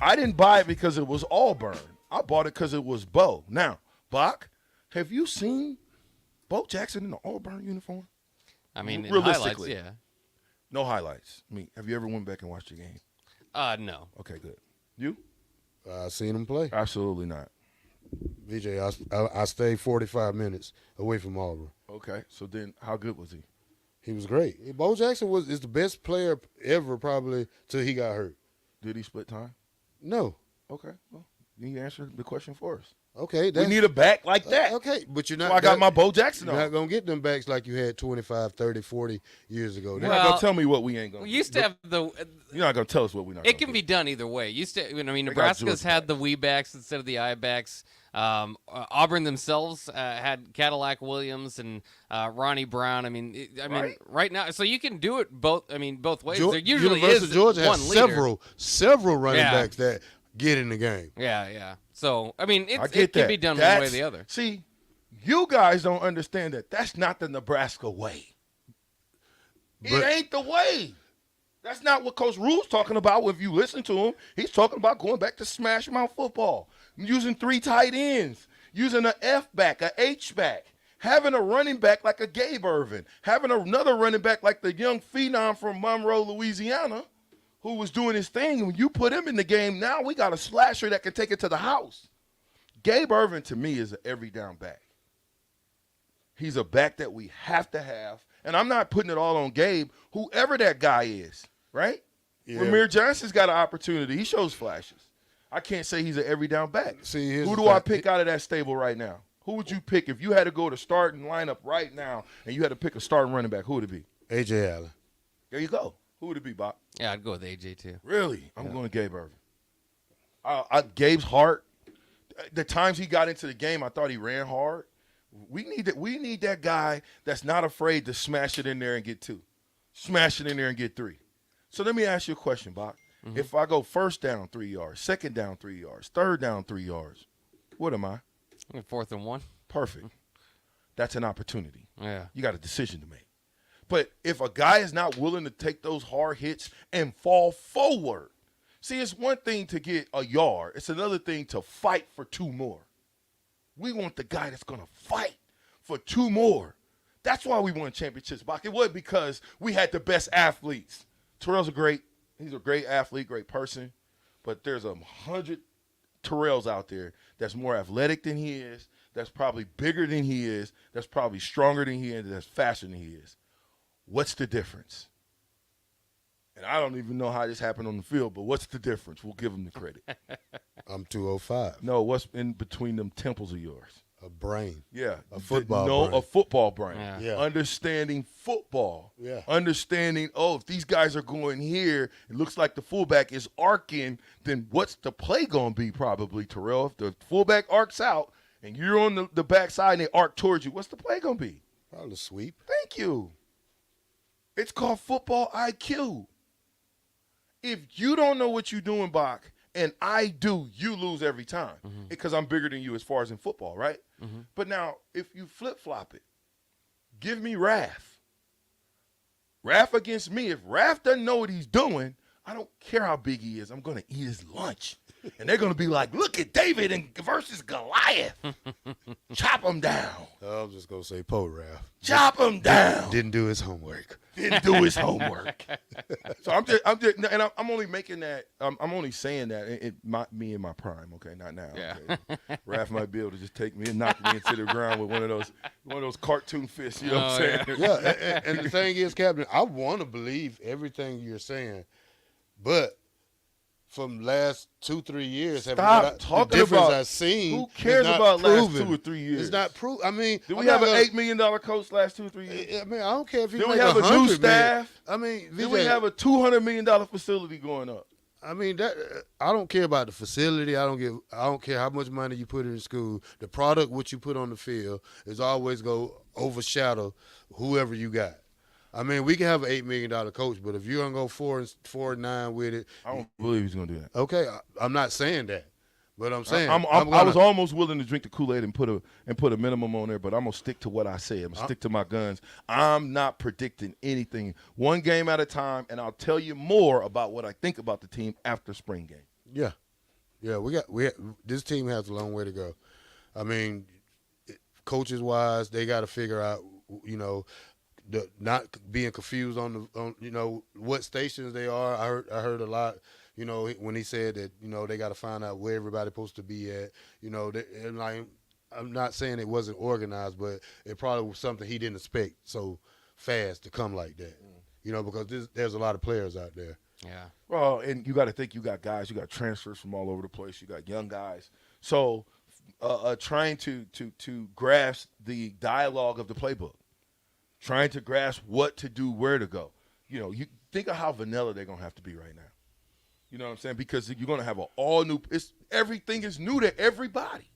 I didn't buy it because it was Auburn. I bought it because it was Bo. Now, Bach, have you seen Bo Jackson in the Auburn uniform? I mean, in realistically, highlights, yeah. No highlights. I mean, have you ever went back and watched the game? No. Okay, good. You? I seen him play. Absolutely not. VJ, I stayed 45 minutes away from Auburn. Okay, so then how good was he? He was great. Bo Jackson is the best player ever probably till he got hurt. Did he split time? No. Okay, well, you answered the question for us. Okay. We need a back like that. Okay, but you're not. So I got my Bo Jackson on. You're not going to get them backs like you had 25, 30, 40 years ago. You're not going to tell me what we ain't going to do. We used to have the. You're not going to tell us what we're not It can be done either way. Nebraska's had the wee backs instead of the I backs. Auburn themselves had Cadillac Williams and Ronnie Brown. Right now, so you can do it both. Both ways. There usually University is of Georgia one has leader. several running backs that get in the game. Yeah. So it get can that. be done one way or the other. See, you guys don't understand that. That's not the Nebraska way. It ain't the way. That's not what Coach Rule's talking about. If you listen to him, he's talking about going back to smash mouth football, using 3 tight ends, using an F back, an H back, having a running back like a Gabe Irvin, having another running back like the young phenom from Monroe, Louisiana, who was doing his thing. When you put him in the game, now we got a slasher that can take it to the house. Gabe Irvin, to me, is an every down back. He's a back that we have to have. And I'm not putting it all on Gabe, whoever that guy is, right? Yeah. Ramir Johnson's got an opportunity. He shows flashes. I can't say he's an every down back. See, who do I pick out of that stable right now? Who would you pick if you had to go to starting lineup right now and you had to pick a starting running back? Who would it be? A.J. Allen. There you go. Who would it be, Bob? Yeah, I'd go with A.J. too. Really? I'm going to Gabe Irvin. Gabe's heart, the times he got into the game, I thought he ran hard. We need that guy that's not afraid to smash it in there and get 2. Smash it in there and get 3. So let me ask you a question, Bob. Mm-hmm. If I go first down 3 yards, second down 3 yards, third down 3 yards, what am I? 4th and 1. Perfect. That's an opportunity. Yeah. You got a decision to make. But if a guy is not willing to take those hard hits and fall forward, see, it's one thing to get a yard. It's another thing to fight for 2 more. We want the guy that's going to fight for 2 more. That's why we won championships, Bach. It wasn't because we had the best athletes. Terrell's he's a great athlete, great person, but there's 100 Terrells out there that's more athletic than he is, that's probably bigger than he is, that's probably stronger than he is, that's faster than he is. What's the difference? And I don't even know how this happened on the field, but what's the difference? We'll give him the credit. I'm 205. No, what's in between them temples of yours? A brain. Yeah. A football brain. A football brain. Yeah. Understanding football. Yeah. Understanding, if these guys are going here, it looks like the fullback is arcing, then what's the play going to be probably, Terrell? If the fullback arcs out and you're on the backside and they arc towards you, what's the play going to be? Probably sweep. Thank you. It's called football IQ. If you don't know what you're doing, Bach, and I do, you lose every time because I'm bigger than you as far as in football, right? But now, if you flip-flop it, give me Raph. Raph against me. If Raph doesn't know what he's doing, I don't care how big he is. I'm going to eat his lunch. And they're going to be like, look at David versus Goliath. Chop him down. I was just going to say Raph. Chop him down. Didn't do his homework. Didn't do his homework. So I'm only making that. I'm only saying that me in my prime. Okay, not now. Yeah. Okay? Raph might be able to just take me and knock me into the ground with one of those cartoon fists. You know what I'm saying? Yeah. And the thing is, Captain, I want to believe everything you're saying, but from last 2-3 years, Stop the talking difference about. I've seen. Who cares about last 2 or 3 years? It's not proven. I mean, did we have an $8 million coach last 2 or 3 years? I mean, I don't care if he. Did we have a new staff? I mean, did we have a $200 million facility going up? I mean, that I don't care about the facility. I don't care how much money you put in school. The product, what you put on the field, is always go overshadow whoever you got. I mean, we can have an $8 million coach, but if you're gonna go 4-9 with it, I don't believe he's gonna do that. Okay, I'm not saying that, but I'm saying I was almost willing to drink the Kool-Aid and put a minimum on there, but I'm gonna stick to what I said. I'm gonna stick to my guns. I'm not predicting anything. One game at a time, and I'll tell you more about what I think about the team after spring game. Yeah, this team has a long way to go. I mean, coaches wise, they got to figure out, not being confused on what stations they are. I heard a lot, when he said that, they got to find out where everybody's supposed to be at. And like, I'm not saying it wasn't organized, but it probably was something he didn't expect so fast to come like that. Because there's a lot of players out there. Yeah. Well, and you got to think you got guys, you got transfers from all over the place. You got young guys. So trying to grasp the dialogue of the playbook. Trying to grasp what to do, where to go. You think of how vanilla they're going to have to be right now. You know what I'm saying? Because you're going to have everything is new to everybody.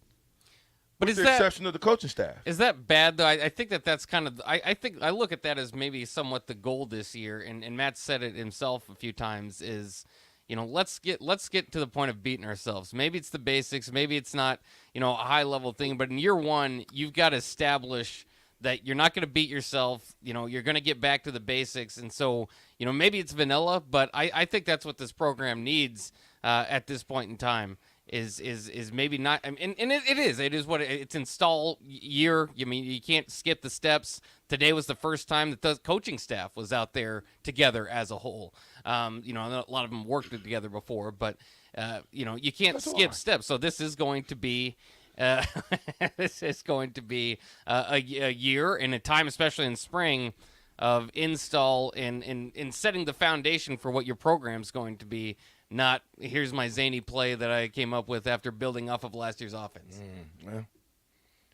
But with the exception of the coaching staff. Is that bad, though? I think that's kind of – I think I look at that as maybe somewhat the goal this year, and Matt said it himself a few times, is – let's get to the point of beating ourselves. Maybe it's the basics. Maybe it's not, a high-level thing. But in year one, you've got to establish – that you're not going to beat yourself, you're going to get back to the basics. And so, maybe it's vanilla, but I think that's what this program needs at this point in time is maybe not. And it is what it's install year. I mean, you can't skip the steps. Today was the first time that the coaching staff was out there together as a whole. A lot of them worked together before, but, you can't skip steps. So this is going to be this is going to be a year and a time, especially in spring, of install and setting the foundation for what your program's going to be. Not here's my zany play that I came up with after building off of last year's offense.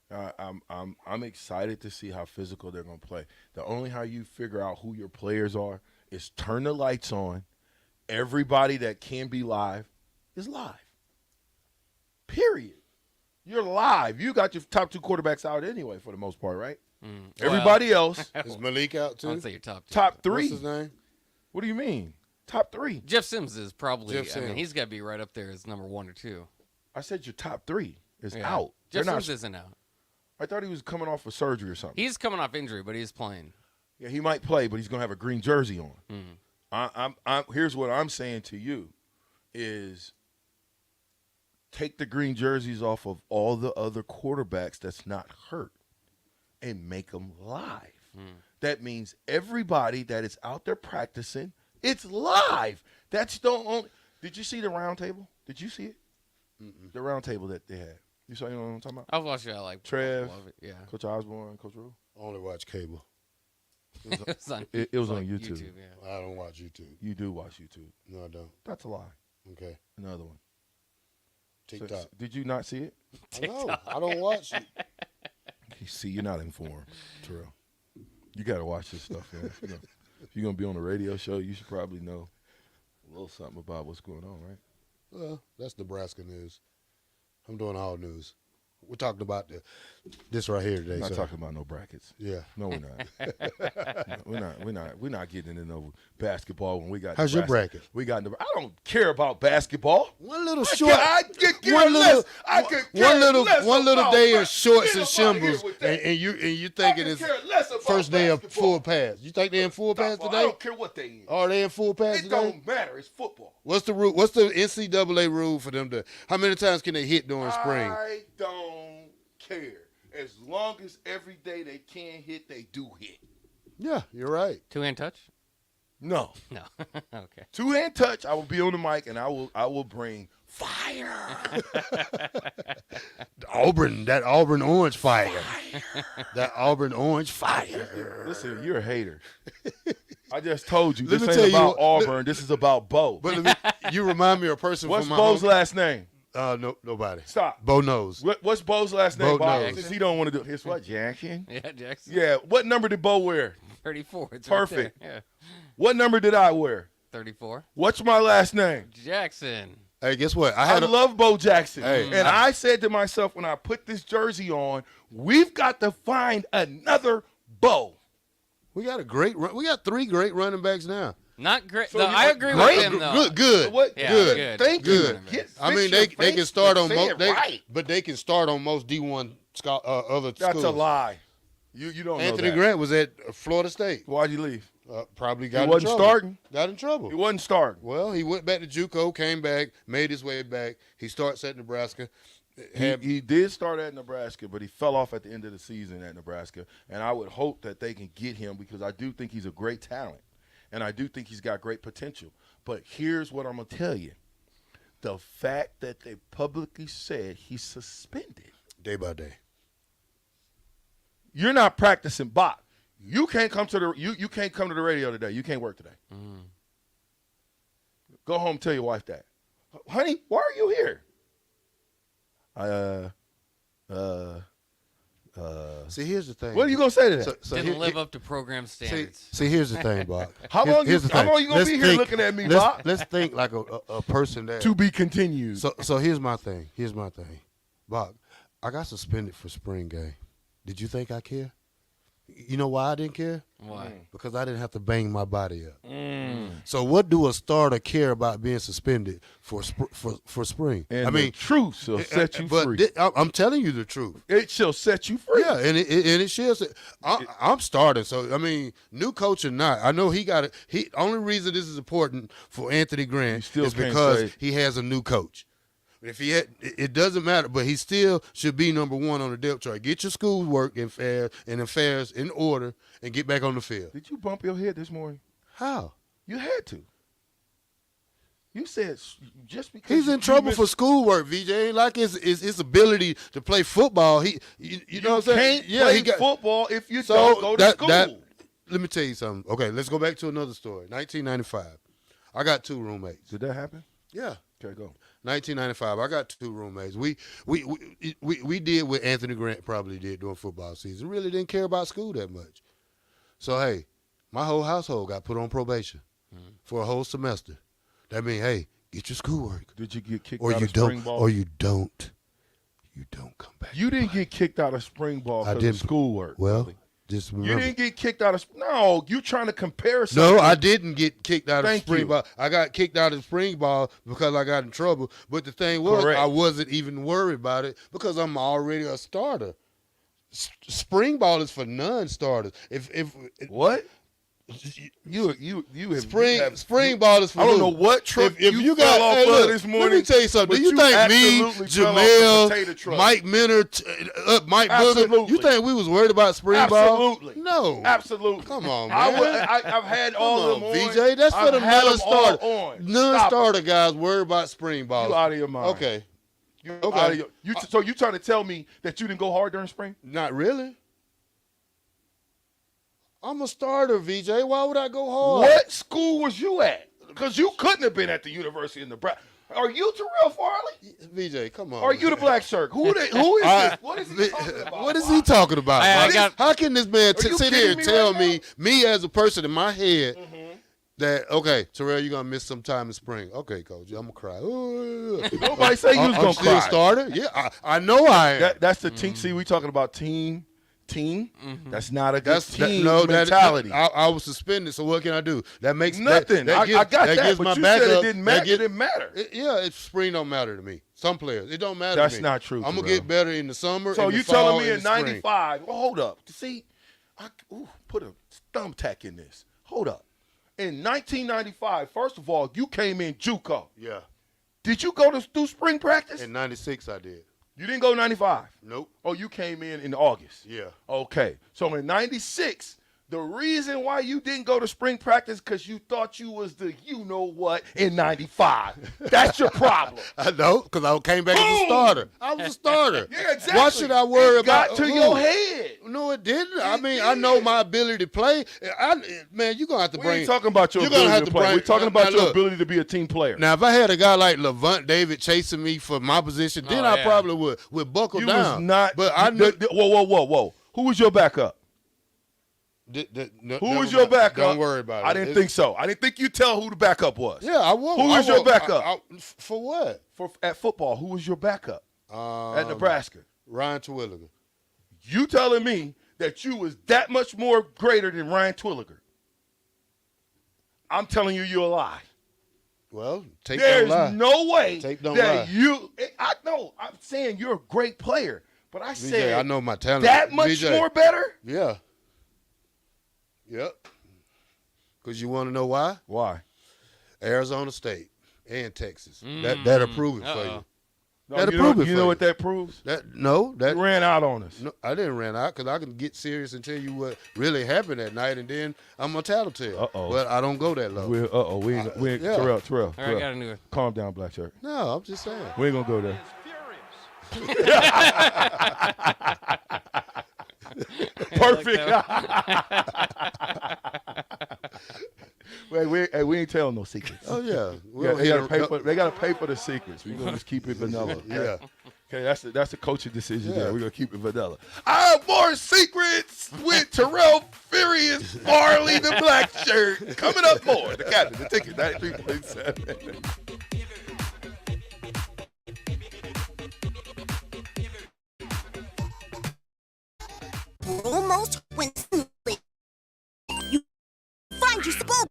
I'm excited to see how physical they're going to play. The only how you figure out who your players are is turn the lights on. Everybody that can be live is live. Period. You're live. You got your top 2 quarterbacks out anyway for the most part, right? Everybody else. Is Malik out too? I'd say your top 2. Top 3. What's his name? What do you mean? Top 3. Jeff Sims is probably. Jeff Sims. I mean, he's got to be right up there as number 1 or 2. I said your top 3 is out. Jeff Sims isn't out. I thought he was coming off of surgery or something. He's coming off injury, but he's playing. Yeah, he might play, but he's going to have a green jersey on. Here's what I'm saying to you is take the green jerseys off of all the other quarterbacks that's not hurt and make them live. That means everybody that is out there practicing, it's live. That's the only – did you see the round table? Did you see it? The round table that they had. You saw, what I'm talking about? I've watched it. I like Trev, love it. Yeah. Coach Osborne, Coach Rule. I only watch cable. It was on YouTube. Yeah. I don't watch YouTube. You do watch YouTube. No, I don't. That's a lie. Okay. Another one. TikTok. So, did you not see it? No, I don't watch it. You see, you're not informed, Terrell. You got to watch this stuff, man. If you're going to be on a radio show, you should probably know a little something about what's going on, right? Well, that's Nebraska news. I'm doing all news. We're talking about this right here today. We're not talking about no brackets. Yeah. No, we're not. We're not getting into no basketball when we got. How's your bracket? We got. I don't care about basketball. One little short. One little day of shorts and symbols, and you thinking it's first day of full pass. You think they're in full pass today? I don't care what they in. Are they in full pass today? It don't matter. It's football. What's the rule? What's the NCAA rule for them to? How many times can they hit during spring? I don't care. As long as every day they can hit, they do hit. Yeah, you're right. Two-hand touch? No. No. Okay. Two-hand touch. I will be on the mic and I will bring fire. That Auburn orange fire. That Auburn orange fire. Listen, you're a hater. I just told you. Let This me ain't tell about Auburn. This is about Bo. But you remind me of a person What's from my Bo's home. last name? Nobody. Stop. Bo knows. What's Bo's last name? Bo knows. Since he don't want to do his what? Jackson? Yeah, Jackson. Yeah. What number did Bo wear? 34. It's Perfect. Right there. Yeah. What number did I wear? 34. What's my last name? Jackson. Hey, guess what? I love Bo Jackson. Hey. And I said to myself when I put this jersey on, we've got to find another Bo. We got three great running backs now. Not great. So No, I agree with him, though. Good. What? Yeah, good. Thank good. you. I mean, they can start on most, but they can start on most D1 other schools. That's a lie. You don't know Anthony that. Grant was at Florida State. Why'd you leave? Probably got He wasn't in trouble. starting. Got in trouble. He wasn't starting. Well, he went back to JUCO, came back, made his way back. He starts at Nebraska. He did start at Nebraska, but he fell off at the end of the season at Nebraska. And I would hope that they can get him because I do think he's a great talent. And I do think he's got great potential. But here's what I'm going to tell you. The fact that they publicly said he's suspended. Day by day. You're not practicing Bach. You can't come to the you can't come to the radio today. You can't work today. Go home and tell your wife that. Honey, why are you here? See, here's the thing. What are you gonna say to that? Didn't live up to program standards. See, here's the thing, Bob. How long you gonna be here looking at me, Bob? Let's think like a person that To be continued. So here's my thing. Bob, I got suspended for spring game. Did you think I care? You know why I didn't care? Why? Because I didn't have to bang my body up. So what do a starter care about being suspended for spring? And I mean, the truth shall set you free. I'm telling you the truth. It shall set you free. Yeah, and it shall. I'm starting. So I mean, new coach or not, I know he got it. Only reason this is important for Anthony Grant is because he has a new coach. If he had, it doesn't matter, but he still should be number one on the depth chart. Get your schoolwork and affairs in order and get back on the field. Did you bump your head this morning? How? You had to. You said just because he's in trouble for schoolwork, VJ. Ain't like his ability to play football. You know what I'm saying? Yeah, he got football if you don't go to school. Let me tell you something. Okay, let's go back to another story. 1995. I got two roommates. Did that happen? Yeah. Okay, go. 1995. I got two roommates. We did what Anthony Grant probably did during football season. Really didn't care about school that much. So hey, my whole household got put on probation for a whole semester. That means hey, get your schoolwork. Did you get kicked or out you of spring ball? Or you don't come back. You didn't get kicked out of spring ball because of schoolwork. Well. Really. Just remember. You didn't get kicked out of – no, you're trying to compare something. No, I didn't get kicked out of spring you. ball. I got kicked out of spring ball because I got in trouble. But the thing was, Correct. I wasn't even worried about it because I'm already a starter. Spring ball is for non-starters. What? You have spring ball is for I don't know what truck if you fell got off look, of this morning. Let me tell you something. Do you think me, Jamel, Mike Minner, Mike Booger, you think we was worried about spring ball? Absolutely. No. Absolutely. Come on, man. I've had all of them on. VJ, that's for the non-starter. Non-starter Stop guys worry about spring ball. You out of your mind. Okay. Okay. So you trying to tell me that you didn't go hard during spring? Not really. I'm a starter, VJ. Why would I go hard? What school was you at? Because you couldn't have been at the University of Nebraska. Are you Terrell Farley? VJ, come on. Are you the black shirt? Who is this? What is he talking about? What is he talking about? How can this man you sit here and kidding me tell right me as a person in my head, that, okay, Terrell, you're going to miss some time in spring. Okay, coach, I'm going to cry. Nobody say you was going to cry. I'm still starter? Yeah, I know I am. That's the team. See, we talking about team. That's not a good team mentality. I was suspended, so what can I do? That makes nothing. I got that, gives but my you backup. said it didn't matter. It didn't matter. Spring don't matter to me. Some players, it don't matter That's to me. not true, I'm going to Terrell. get better in the summer, So in the you fall, telling me in in the spring. 95, well, hold up. See, put a thumbtack in this. Hold up. In 1995, first of all, you came in JUCO. Yeah. Did you go do spring practice? In 96, I did. You didn't go 95? Nope. Oh, you came in August? Yeah. Okay. So in 96, the reason why you didn't go to spring practice because you thought you was the you-know-what in 95. That's your problem. I know, because I came back as a starter. I was a starter. Yeah, exactly. Why should I worry about Got to your head. No, it didn't. I mean, I know my ability to play. Man, you're going to have to We bring. ain't talking about your ability to play. We're talking about your ability to be a team player. Now, if I had a guy like Levant David chasing me for my position, then I probably would buckle down. You was not. But I know. Whoa. Who was your backup? Who was your backup? Don't worry about it. I didn't think so. I didn't think you'd tell who the backup was. Yeah, I will. Who was your backup? For what? At football, who was your backup? At Nebraska. Ryan Terwilliger. You telling me that you was that much more greater than Ryan Terwilliger? I'm telling you, you're a lie. Well, tape There's don't lie. no way Tape don't that lie. you. I know. I'm saying you're a great player, but I said I know my talent. that much more better. Yeah. Yep. Because you want to know why? Why? Arizona State and Texas. That'll prove it for you. No, That'll prove it for you know what that proves? That You ran out on us. No, I didn't run out because I can get serious and tell you what really happened that night, and then I'm a tattletale. Uh-oh. But I don't go that low. We ain't yeah. Terrell. All right, got a new one. Calm down, black shirt. No, I'm just saying. We ain't gonna go there. Perfect. Wait, we ain't telling no secrets. Oh yeah, they gotta pay for the secrets. We're gonna just keep it vanilla. Yeah. Okay, that's the coaching decision there. We're gonna keep it vanilla. I have more secrets with Terrell Furious Farley, the black shirt. Coming up more. The captain, the ticket, 93.7. Almost when you find yourself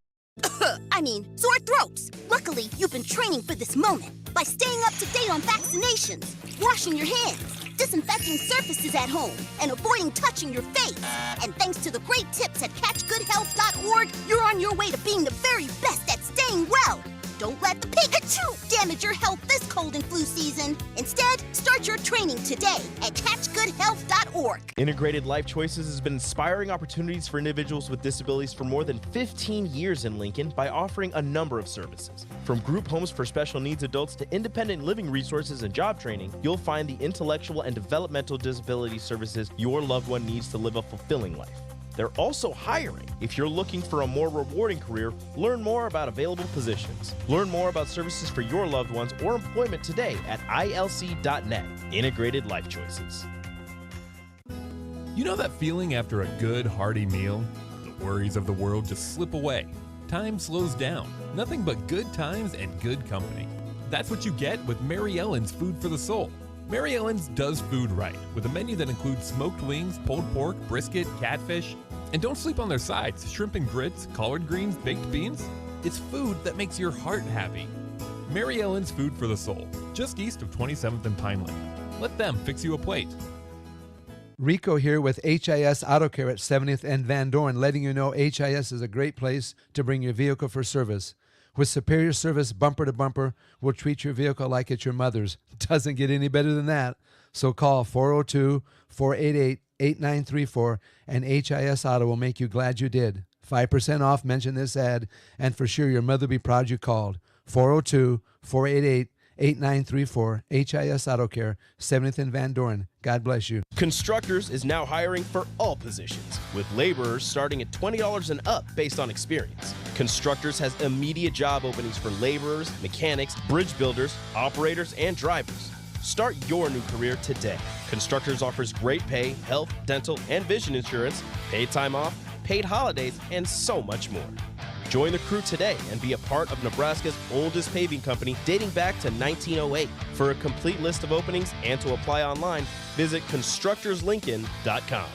sore throats. Luckily, you've been training for this moment by staying up to date on vaccinations, washing your hands, disinfecting surfaces at home, and avoiding touching your face. And thanks to the great tips at catchgoodhealth.org, you're on your way to being the very best at staying well. Don't let the Pikachu damage your health this cold and flu season. Instead, start your training today at catchgoodhealth.org. Integrated Life Choices has been inspiring opportunities for individuals with disabilities for more than 15 years in Lincoln by offering a number of services. From group homes for special needs adults to independent living resources and job training, you'll find the intellectual and developmental disability services your loved one needs to live a fulfilling life. They're also hiring. If you're looking for a more rewarding career, learn more about available positions. Learn more about services for your loved ones or employment today at ilc.net. Integrated Life Choices. You know that feeling after a good, hearty meal? The worries of the world just slip away. Time slows down. Nothing but good times and good company. That's what you get with Mary Ellen's Food for the Soul. Mary Ellen's does food right, with a menu that includes smoked wings, pulled pork, brisket, catfish. And don't sleep on their sides, shrimp and grits, collard greens, baked beans. It's food that makes your heart happy. Mary Ellen's Food for the Soul, just east of 27th and Pineland. Let them fix you a plate. Rico here with HIS Auto Care at 70th and Van Dorn, letting you know HIS is a great place to bring your vehicle for service. With superior service bumper to bumper, we'll treat your vehicle like it's your mother's. Doesn't get any better than that. So call 402-488-8934 and HIS Auto will make you glad you did. 5% off, mention this ad, and for sure your mother will be proud you called. 402-488-8934. 8934 HIS Auto Care, 70th and Van Doren. God bless you. Constructors is now hiring for all positions, with laborers starting at $20 and up based on experience. Constructors has immediate job openings for laborers, mechanics, bridge builders, operators, and drivers. Start your new career today. Constructors offers great pay, health, dental, and vision insurance, paid time off, paid holidays, and so much more. Join the crew today and be a part of Nebraska's oldest paving company dating back to 1908. For a complete list of openings and to apply online, visit constructorslincoln.com.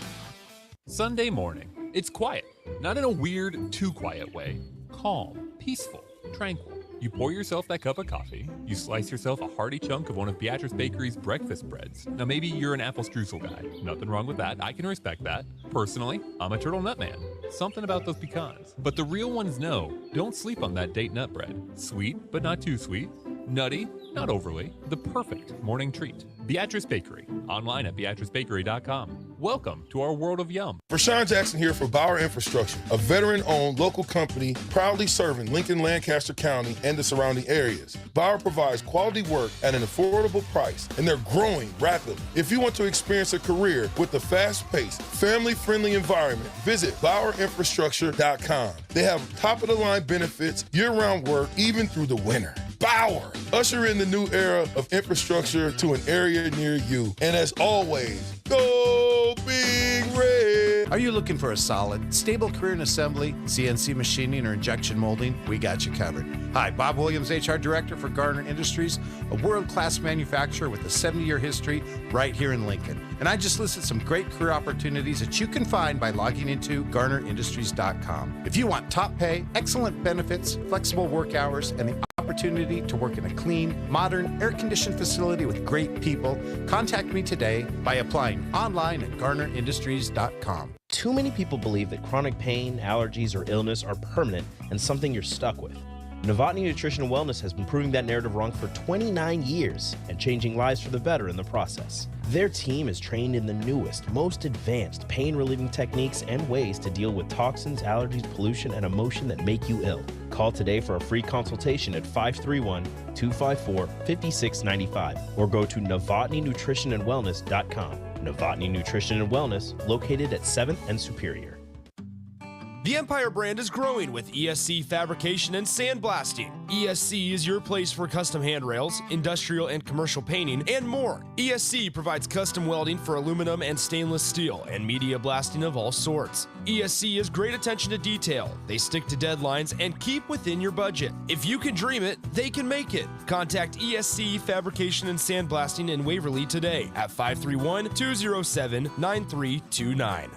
Sunday morning. It's quiet. Not in a weird, too quiet way. Calm, peaceful, tranquil. You pour yourself that cup of coffee. You slice yourself a hearty chunk of one of Beatrice Bakery's breakfast breads. Now, maybe you're an apple streusel guy. Nothing wrong with that. I can respect that. Personally, I'm a turtle nut man. Something about those pecans. But the real ones know, don't sleep on that date nut bread. Sweet, but not too sweet. Nutty, not overly. The perfect morning treat. Beatrice Bakery. Online at beatricebakery.com. Welcome to our world of yum. Rashawn Jackson here for Bauer Infrastructure, a veteran-owned local company proudly serving Lincoln, Lancaster County, and the surrounding areas. Bauer provides quality work at an affordable price, and they're growing rapidly. If you want to experience a career with a fast-paced, family-friendly environment, visit BauerInfrastructure.com. They have top-of-the-line benefits, year-round work, even through the winter. Bauer, usher in the new era of infrastructure to an area near you. And as always, go Big Red! Are you looking for a solid, stable career in assembly, CNC machining, or injection molding? We got you covered. Hi, Bob Williams, HR Director for Garner Industries, a world-class manufacturer with a 70-year history right here in Lincoln. And I just listed some great career opportunities that you can find by logging into GarnerIndustries.com. If you want top pay, excellent benefits, flexible work hours, and the opportunity to work in a clean, modern, air-conditioned facility with great people, contact me today by applying online at GarnerIndustries.com. Too many people believe that chronic pain, allergies, or illness are permanent and something you're stuck with. Novotny Nutrition and Wellness has been proving that narrative wrong for 29 years and changing lives for the better in the process. Their team is trained in the newest, most advanced pain-relieving techniques and ways to deal with toxins, allergies, pollution, and emotion that make you ill. Call today for a free consultation at 531-254-5695 or go to NovotnyNutritionandWellness.com. Novotny Nutrition and Wellness, located at 7th and Superior. The Empire brand is growing with ESC Fabrication and Sandblasting. ESC is your place for custom handrails, industrial and commercial painting, and more. ESC provides custom welding for aluminum and stainless steel and media blasting of all sorts. ESC has great attention to detail. They stick to deadlines and keep within your budget. If you can dream it, they can make it. Contact ESC Fabrication and Sandblasting in Waverly today at 531-207-9329.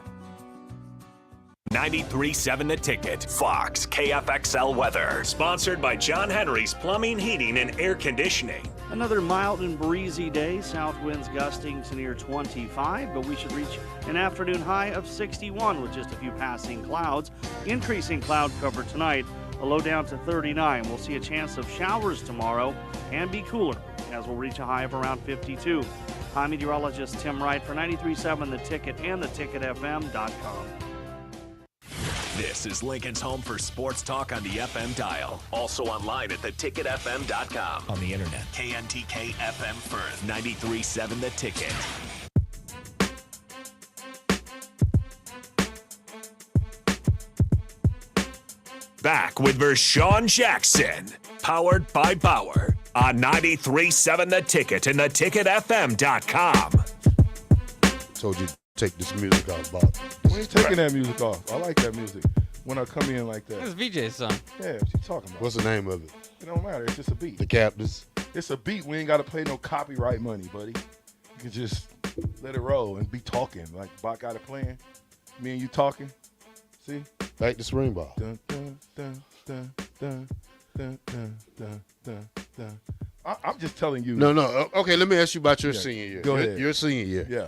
93.7 The Ticket, Fox, KFXL weather. Sponsored by John Henry's Plumbing, Heating, and Air Conditioning. Another mild and breezy day. South winds gusting to near 25, but we should reach an afternoon high of 61 with just a few passing clouds. Increasing cloud cover tonight, a low down to 39. We'll see a chance of showers tomorrow and be cooler as we'll reach a high of around 52. I'm meteorologist Tim Wright for 93.7 The Ticket and theticketfm.com. This is Lincoln's home for sports talk on the FM dial. Also online at theticketfm.com. On the internet. KNTK FM Firth. 93.7 The Ticket. Back with Vershawn Jackson. Powered by Bauer. On 93.7 The Ticket and theticketfm.com. Told you to take this music off, Bob. We ain't taking that music off. I like that music when I come in like that. This is VJ's song. Yeah, what you talking about? What's the name of it? It don't matter. It's just a beat. The Captains. It's a beat. We ain't got to pay no copyright money, buddy. You can just let it roll and be talking. Like Bach got it playing. Me and you talking. See? Back to spring ball. Dun, dun, dun, dun, dun, dun, dun, dun, dun, dun. I'm just telling you. No. Okay, let me ask you about your senior year. Go ahead. Your senior year. Yeah.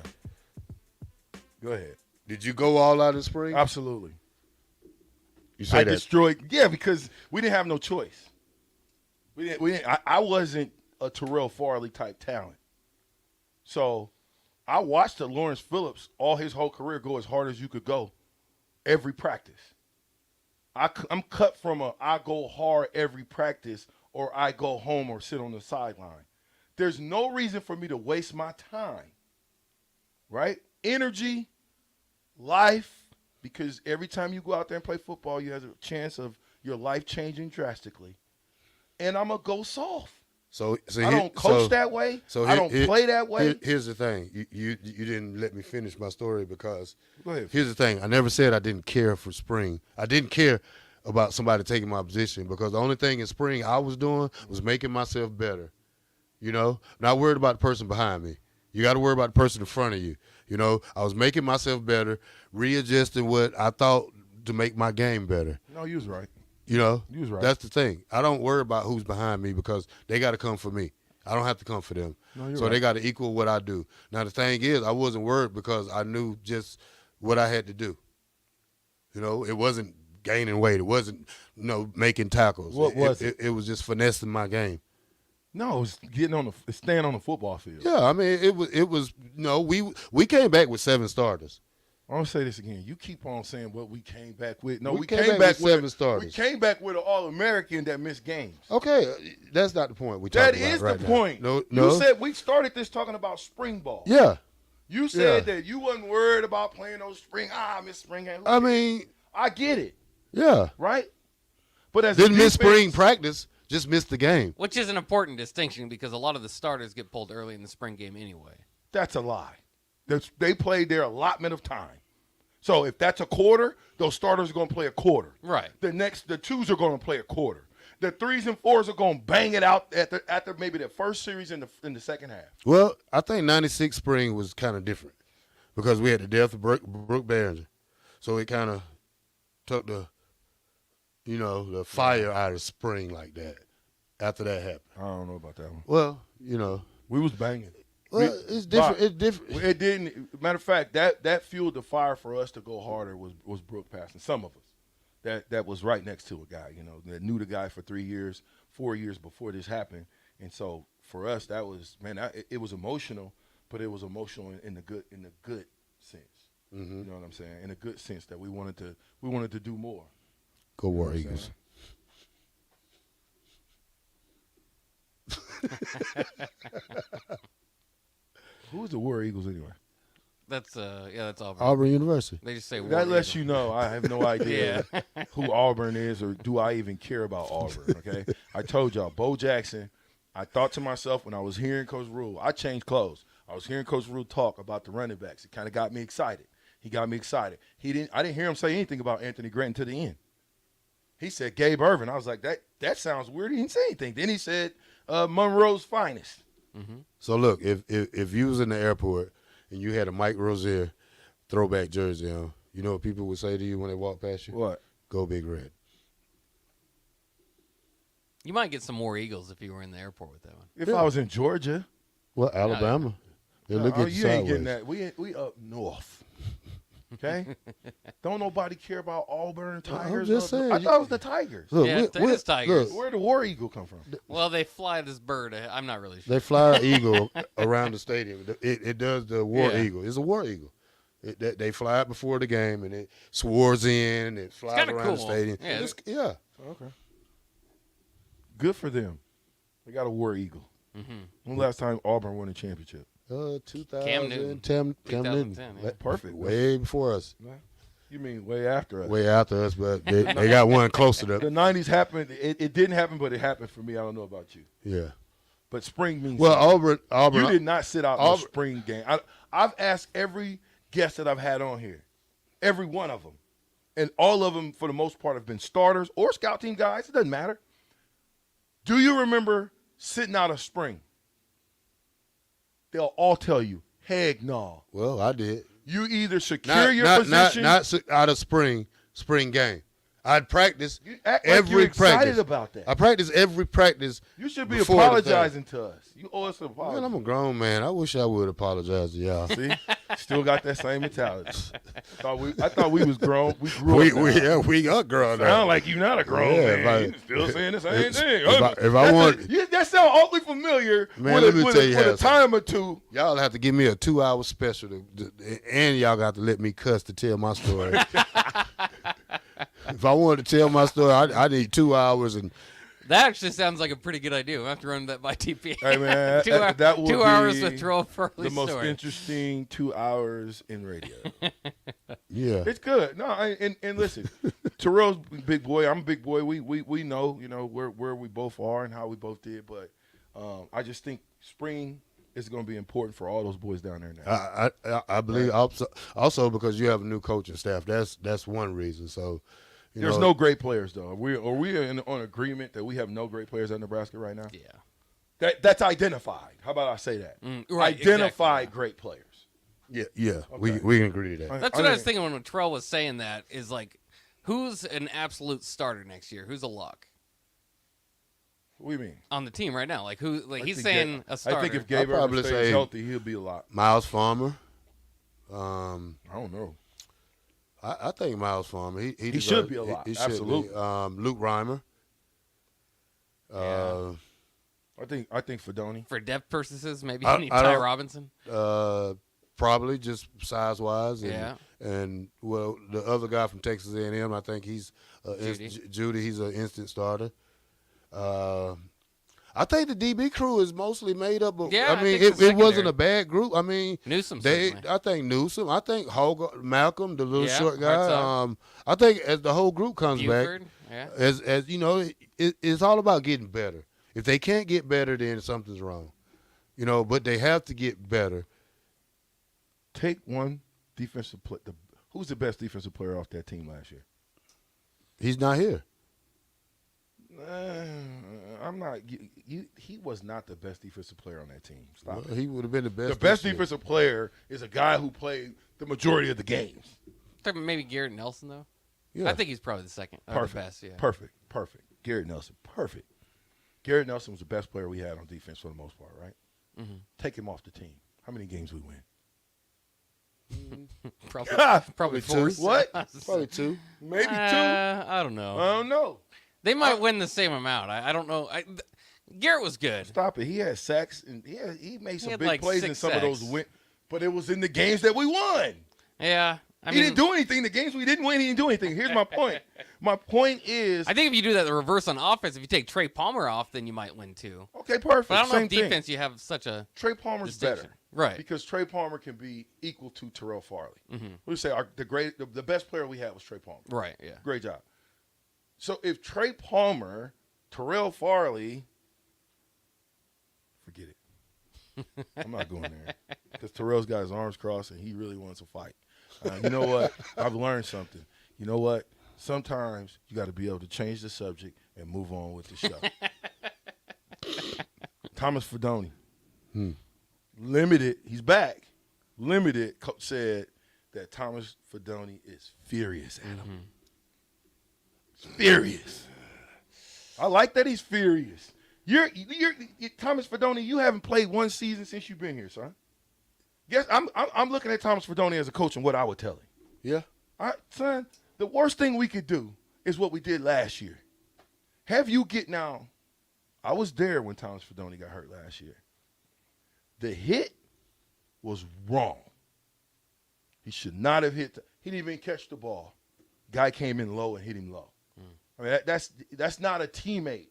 Go ahead. Did you go all out in spring? Absolutely. You say that? Destroyed. Yeah, because we didn't have no choice. We didn't. I wasn't a Terrell Farley type talent. So I watched Lawrence Phillips all his whole career go as hard as you could go every practice. I'm cut from I go hard every practice or I go home or sit on the sideline. there's no reason for me to waste my time, right? Energy, life, because every time you go out there and play football, you have a chance of your life changing drastically. And I'm going to go soft. So I don't coach that way. I don't play that way. Here's the thing. You didn't let me finish my story because Go ahead. here's the thing. I never said I didn't care for spring. I didn't care about somebody taking my position because the only thing in spring I was doing was making myself better. You know, not worried about the person behind me. You got to worry about the person in front of you. You know, I was making myself better, readjusting what I thought to make my game better. No, you was right. You know, You was right. That's the thing. I don't worry about who's behind me because they got to come for me. I don't have to come for them. No, you're so right. they got to equal what I do. Now, the thing is, I wasn't worried because I knew just what I had to do. You know, it wasn't gaining weight. It wasn't, making tackles. What was it? It was just finessing my game. No, it's staying on the football field. Yeah, I mean, it was. We came back with 7 starters. I'm going to say this again. You keep on saying what we came back with. No, We we came came back back with 7 starters. We came back with an All-American that missed games. Okay, that's not the point we That talking about is right the now. point. No. You said we started this talking about spring ball. Yeah. You said that you wasn't worried about playing those spring. I miss spring games. I mean, I get it. Yeah. Right? But as Didn't miss defense- spring practice, just missed the game. Which is an important distinction because a lot of the starters get pulled early in the spring game anyway. That's a lie. They played their allotment of time. So if that's a quarter, those starters are going to play a quarter. Right. The twos are going to play a quarter. The 3s and 4s are going to bang it out after maybe the first series in the second half. Well, I think 96 spring was kind of different because we had the death of Brooke Behringer. So it kind of took the fire out of spring like that after that happened. I don't know about that one. Well, we was banging. Well, it's different. It's different. It didn't. Matter of fact, that fueled the fire for us to go harder was Brooke passing. Some of us that was right next to a guy, that knew the guy for 3 years, 4 years before this happened, and so for us that was it was emotional, but it was emotional in the good sense. Mm-hmm. You know what I'm saying? In a good sense that we wanted to do more. Go War Eagles. Who's the War Eagles anyway? That's Auburn. Auburn University. They just say War That lets Eagle. you know I have no idea who Auburn is or do I even care about Auburn, okay? I told y'all, Bo Jackson, I thought to myself when I was hearing Coach Rule, I changed clothes. I was hearing Coach Rule talk about the running backs. It kind of got me excited. He got me excited. I didn't hear him say anything about Anthony Grant to the end. He said Gabe Irvin. I was like, that sounds weird. He didn't say anything. Then he said Monroe's finest. Mm-hmm. So look, if you was in the airport and you had a Mike Rozier throwback jersey on, you know what people would say to you when they walk past you? What? Go Big Red. You might get some War Eagles if you were in the airport with that one. If I was in Georgia. Well, Alabama. They look at you ain't sideways. getting that. We up north. Okay? Don't nobody care about Auburn Tigers. I'm just saying. I thought it was the Tigers. Look, Yeah, it is Tigers. Where'd the War Eagle come from? Well, they fly this bird. I'm not really sure. They fly an eagle around the stadium. It does the War Yeah. Eagle. It's a War Eagle. They fly it before the game, and it soars in. It flies kinda around the cool. stadium. Yeah. Yeah. Okay. Good for them. They got a War Eagle. Mm-hmm. When the last time Auburn won a championship? 2010. Cam Newton. Cam 2010, Newton. yeah. Perfect. Way before us. You mean way after us? Way after us, but they got one closer to. The 90s happened. It didn't happen, but it happened for me. I don't know about you. Yeah. But spring means Well, something. Auburn. You did not sit out in the Auburn- spring game. I've asked every guest that I've had on here, every one of them, and all of them, for the most part, have been starters or scout team guys. It doesn't matter. Do you remember sitting out of spring? They'll all tell you, heck no. Well, I did. You either secure your position. Not out of spring game. I'd practice You act like every you're excited practice. about that. I practice every practice. You should be before the thing. apologizing to us. You owe us an apology. Man, I'm a grown man. I wish I would apologize to y'all. See, still got that same mentality. I thought we was grown. We grew up. We are grown. Sound like you're not a grown man. You still saying the same thing. If I want, that sound awfully familiar. man, let me tell you with how a time or two. Y'all have to give me a 2-hour special, and y'all got to let me cuss to tell my story. If I wanted to tell my story, I need 2 hours and That actually sounds like a pretty good idea. We'll have to run that by TP. Hey, man, that would 2 be hours with Terrell Farley the most story. interesting 2 hours in radio. Yeah. It's good. No, and listen, Terrell's big boy. I'm a big boy. We know, where we both are and how we both did. But I just think spring is going to be important for all those boys down there now. I believe also because you have a new coaching staff. That's one reason. So there's no great players though. Are we on agreement that we have no great players at Nebraska right now? Yeah. That's identified. How about I say that? Right, identified exactly. great players. Yeah. Okay. We can agree to that. That's what I was thinking when Terrell was saying that, is like, who's an absolute starter next year? Who's a lock? What do you mean? On the team right now. Like, who? Like, he's saying a starter. I think if Gabriel stays healthy, he'll be a lot. Miles Farmer. I don't know. I think Miles Farmer. He should be a lot. He Absolutely. Luke Reimer. I think Fedoni. For depth purposes, maybe you need Ty Robinson. Probably just size wise. Yeah. And well, the other guy from Texas A&M, I think he's Judy. He's an instant starter. I think the DB crew is mostly made up of. Yeah, I mean, it wasn't a bad group. I mean, Newsom. I think Newsom. I think Malcolm, the little short guy. Hartzog. I think as the whole group comes Buford, back, as you know, it's all about getting better. If they can't get better, then something's wrong. But they have to get better. Take one defensive player. Who's the best defensive player off that team last year? He's not here. I'm not. He was not the best defensive player on that team. Stop it. He would have been the best. The best defensive player is a guy who played the majority of the games. Maybe Garrett Nelson, though. Yeah. I think he's probably the second. Perfect. The best, yeah. Perfect. Garrett Nelson. Perfect. Garrett Nelson was the best player we had on defense for the most part, right? Mm-hmm. Take him off the team. How many games we win? Probably 4. What? Probably 2. Maybe 2. I don't know. I don't know. They might win the same amount. I don't know. Garrett was good. Stop it. He had sacks, and he made some had big like plays in 6 some of those sacks. win. But it was in the games that we won. Yeah. He didn't do anything. The games we didn't win, he didn't do anything. Here's my point. My point is, I think if you do that the reverse on offense, if you take Trey Palmer off, then you might win too. okay, perfect. But I don't know Same if thing. defense you have such a Trey Palmer's distinction. better, Right? Because Trey Palmer can be equal to Terrell Farley. Mm-hmm. We say the best player we had was Trey Palmer. Right. Yeah. Great job. So if Trey Palmer, Terrell Farley, forget it. I'm not going there because Terrell's got his arms crossed and he really wants to fight. You know what? I've learned something. You know what? Sometimes you got to be able to change the subject and move on with the show. Thomas Fedoni. Limited. He's back. Limited said that Thomas Fedoni is furious at him. Furious. I like that he's furious. You're Thomas Fedoni. You haven't played one season since you've been here, son. Yes, I'm looking at Thomas Fedoni as a coach and what I would tell him. Yeah. Son, the worst thing we could do is what we did last year. Have you get now? I was there when Thomas Fedoni got hurt last year. The hit was wrong. He should not have hit. He didn't even catch the ball. Guy came in low and hit him low. I mean, that's not a teammate,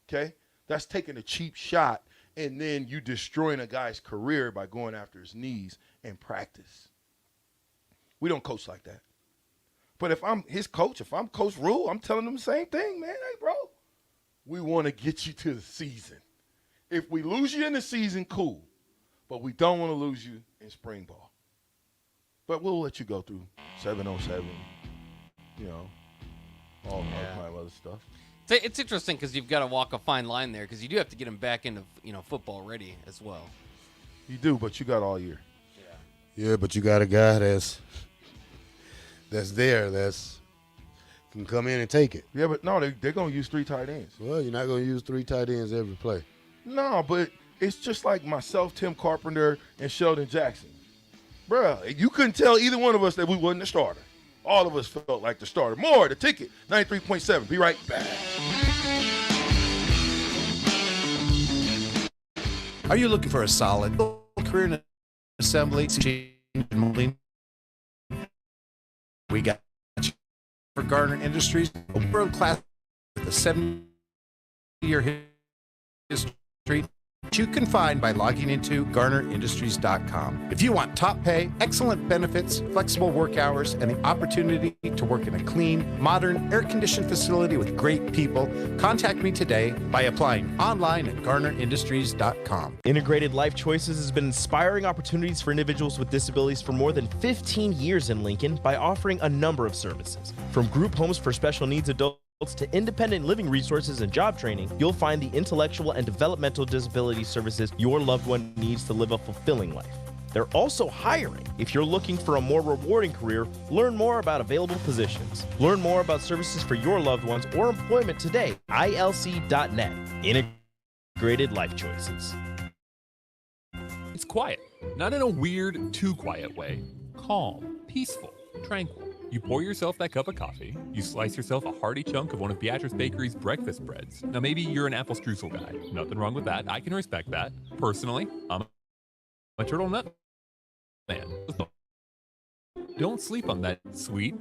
okay? That's taking a cheap shot, and then you destroying a guy's career by going after his knees in practice. We don't coach like that. But if I'm his coach, if I'm Coach Rule, I'm telling him the same thing, man. Hey, bro, we want to get you to the season. If we lose you in the season, cool. But we don't want to lose you in spring ball. But we'll let you go through 707, all kind of other stuff. It's interesting because you've got to walk a fine line there because you do have to get him back into football ready as well. You do, but you got all year. Yeah, but you got a guy that's there that's can come in and take it. Yeah, but no, they're going to use 3 tight ends. Well, you're not going to use 3 tight ends every play. No, but it's just like myself, Tim Carpenter, and Sheldon Jackson. Bruh, you couldn't tell either one of us that we wasn't a starter. All of us felt like the starter. More, the ticket, 93.7. Be right back. Are you looking for a solid career in assembly, and molding? We got you. For Gardner Industries, a world-class with a 7 your history you can find by logging into GarnerIndustries.com. If you want top pay, excellent benefits, flexible work hours, and the opportunity to work in a clean, modern, air-conditioned facility with great people, contact me today by applying online at GarnerIndustries.com. Integrated Life Choices has been inspiring opportunities for individuals with disabilities for more than 15 years in Lincoln by offering a number of services. From group homes for special needs adults to independent living resources and job training, you'll find the intellectual and developmental disability services your loved one needs to live a fulfilling life. They're also hiring. If you're looking for a more rewarding career, learn more about available positions. Learn more about services for your loved ones or employment today. ILC.net. Integrated Life Choices. It's quiet, not in a weird, too quiet way. Calm, peaceful, tranquil. You pour yourself that cup of coffee, you slice yourself a hearty chunk of one of Beatrice Bakery's breakfast breads. Now maybe you're an apple streusel guy. Nothing wrong with that. I can respect that. Personally, I'm a turtle nut man. Don't sleep on that sweet,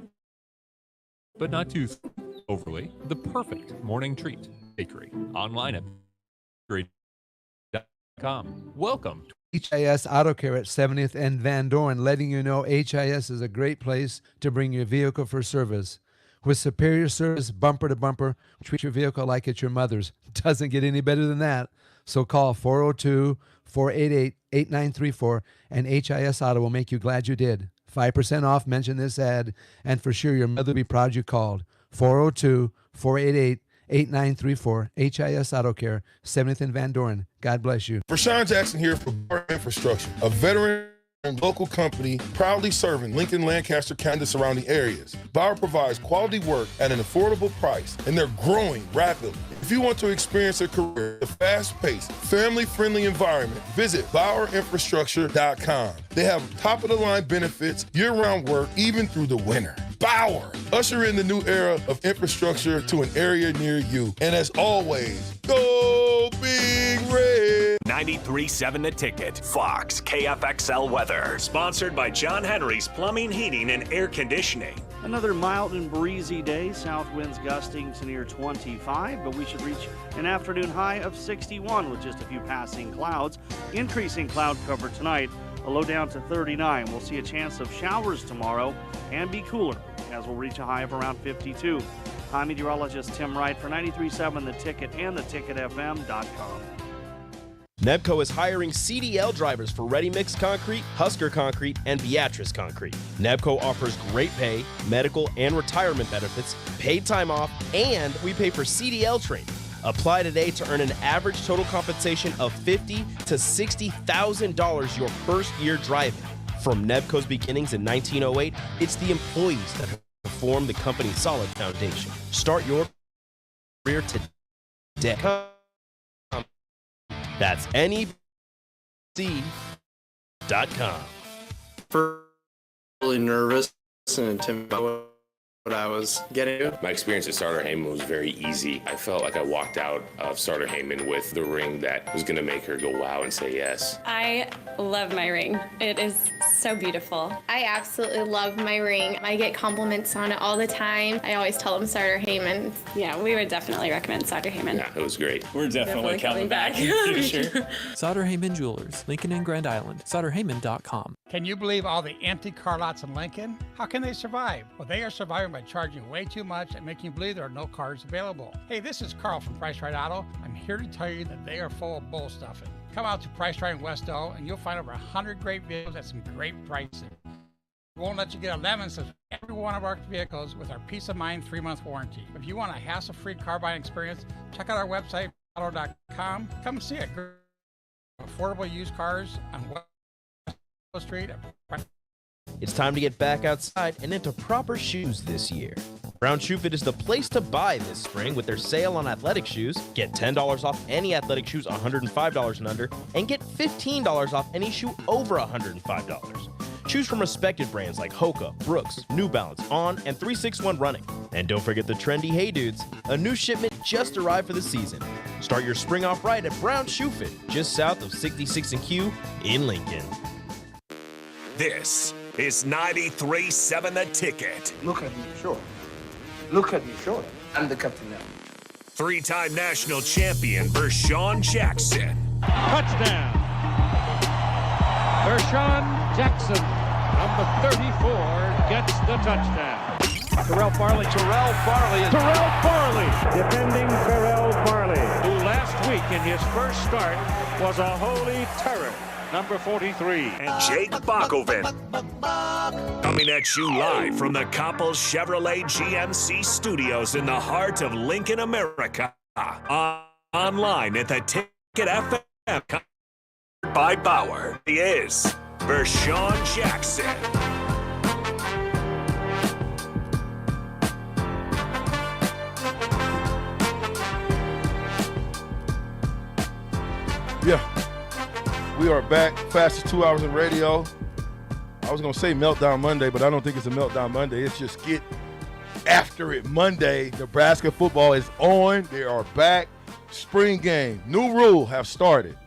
but not too overly, the perfect morning treat. Bakery. Online at bakery.com. Welcome. HIS Auto Care at 70th and Van Dorn, letting you know HIS is a great place to bring your vehicle for service. With superior service, bumper to bumper, treat your vehicle like it's your mother's. Doesn't get any better than that. So call 402-488-8934 and HIS Auto will make you glad you did. 5% off, mention this ad, and for sure your mother will be proud you called. 402-488-8934, HIS Auto Care, 70th and Van Dorn. God bless you. Rashawn Jackson here for Bauer Infrastructure, a veteran and local company proudly serving Lincoln, Lancaster County, and surrounding areas. Bauer provides quality work at an affordable price, and they're growing rapidly. If you want to experience a career in a fast-paced, family-friendly environment, visit BauerInfrastructure.com. They have top-of-the-line benefits, year-round work, even through the winter. Bauer, usher in the new era of infrastructure to an area near you. And as always, go Big Red! 93.7 The Ticket, Fox, KFXL weather. Sponsored by John Henry's Plumbing, Heating, and Air Conditioning. Another mild and breezy day. South winds gusting to near 25, but we should reach an afternoon high of 61 with just a few passing clouds. Increasing cloud cover tonight, a low down to 39. We'll see a chance of showers tomorrow and be cooler as we'll reach a high of around 52. I'm meteorologist Tim Wright for 93.7 The Ticket and theticketfm.com. Nebco is hiring CDL drivers for Ready Mix Concrete, Husker Concrete, and Beatrice Concrete. Nebco offers great pay, medical, and retirement benefits, paid time off, and we pay for CDL training. Apply today to earn an average total compensation of $50,000 to $60,000 your first year driving. From Nebco's beginnings in 1908, it's the employees that have formed the company's solid foundation. Start your career today. That's NEC.com. Really nervous and intimidated what I was getting. My experience at Starter Heyman was very easy. I felt like I walked out of Starter Heyman with the ring that was going to make her go wow and say yes. I love my ring. It is so beautiful. I absolutely love my ring. I get compliments on it all the time. I always tell them Starter Heyman. Yeah, we would definitely recommend Starter Heyman. Yeah, it was great. We're definitely coming back in the future. Sauter Heyman Jewelers, Lincoln and Grand Island. SauterHeyman.com. Can you believe all the empty car lots in Lincoln? How can they survive? Well, they are surviving by charging way too much and making you believe there are no cars available. Hey, this is Carl from Price Right Auto. I'm here to tell you that they are full of bull stuffing. Come out to Price Right in West O and you'll find over 100 great vehicles at some great prices. We won't let you get a lemon since every one of our vehicles with our Peace of Mind 3-month warranty. If you want a hassle-free car buying experience, check out our website, auto.com. Come see it. Affordable used cars on West Street. It's time to get back outside and into proper shoes this year. Brown Shoe Fit is the place to buy this spring with their sale on athletic shoes. Get $10 off any athletic shoes $105 and under, and get $15 off any shoe over $105. Choose from respected brands like Hoka, Brooks, New Balance, On, and 361 Running. And don't forget the trendy Hey Dudes. A new shipment just arrived for the season. Start your spring off right at Brown Shoe Fit, just south of 66 and Q in Lincoln. This is 93.7 The Ticket. Look at me, sure. Look at me, sure. I'm the captain now. Three-time national champion Vershawn Jackson. Touchdown. Vershawn Jackson, number 34, gets the touchdown. Terrell Farley. Defending Terrell Farley, who last week in his first start was a holy terror. Number 43. And Jake Bakoven. Coming at you live from the Coppel Chevrolet GMC studios in the heart of Lincoln, America. Online at the Ticket FM. By Bauer. He is Vershawn Jackson. Yeah, we are back. Fastest 2 hours in radio. I was going to say Meltdown Monday, but I don't think it's a Meltdown Monday. It's just get after it Monday. Nebraska football is on. They are back. Spring game. New rule have started.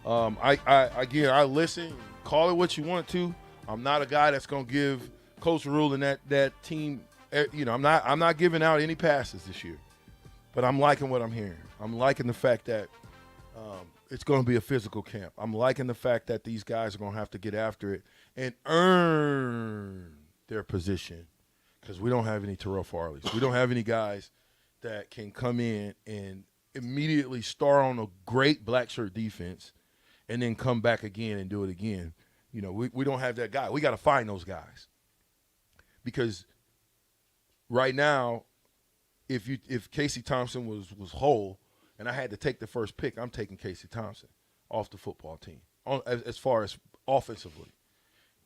I listen. Call it what you want to. I'm not a guy that's going to give Coach Rule and that team, I'm not giving out any passes this year. But I'm liking what I'm hearing. I'm liking the fact that it's going to be a physical camp. I'm liking the fact that these guys are going to have to get after it and earn their position because we don't have any Terrell Farleys. We don't have any guys that can come in and immediately start on a great black shirt defense and then come back again and do it again. We don't have that guy. We got to find those guys because right now, if Casey Thompson was whole, and I had to take the first pick, I'm taking Casey Thompson off the football team as far as offensively.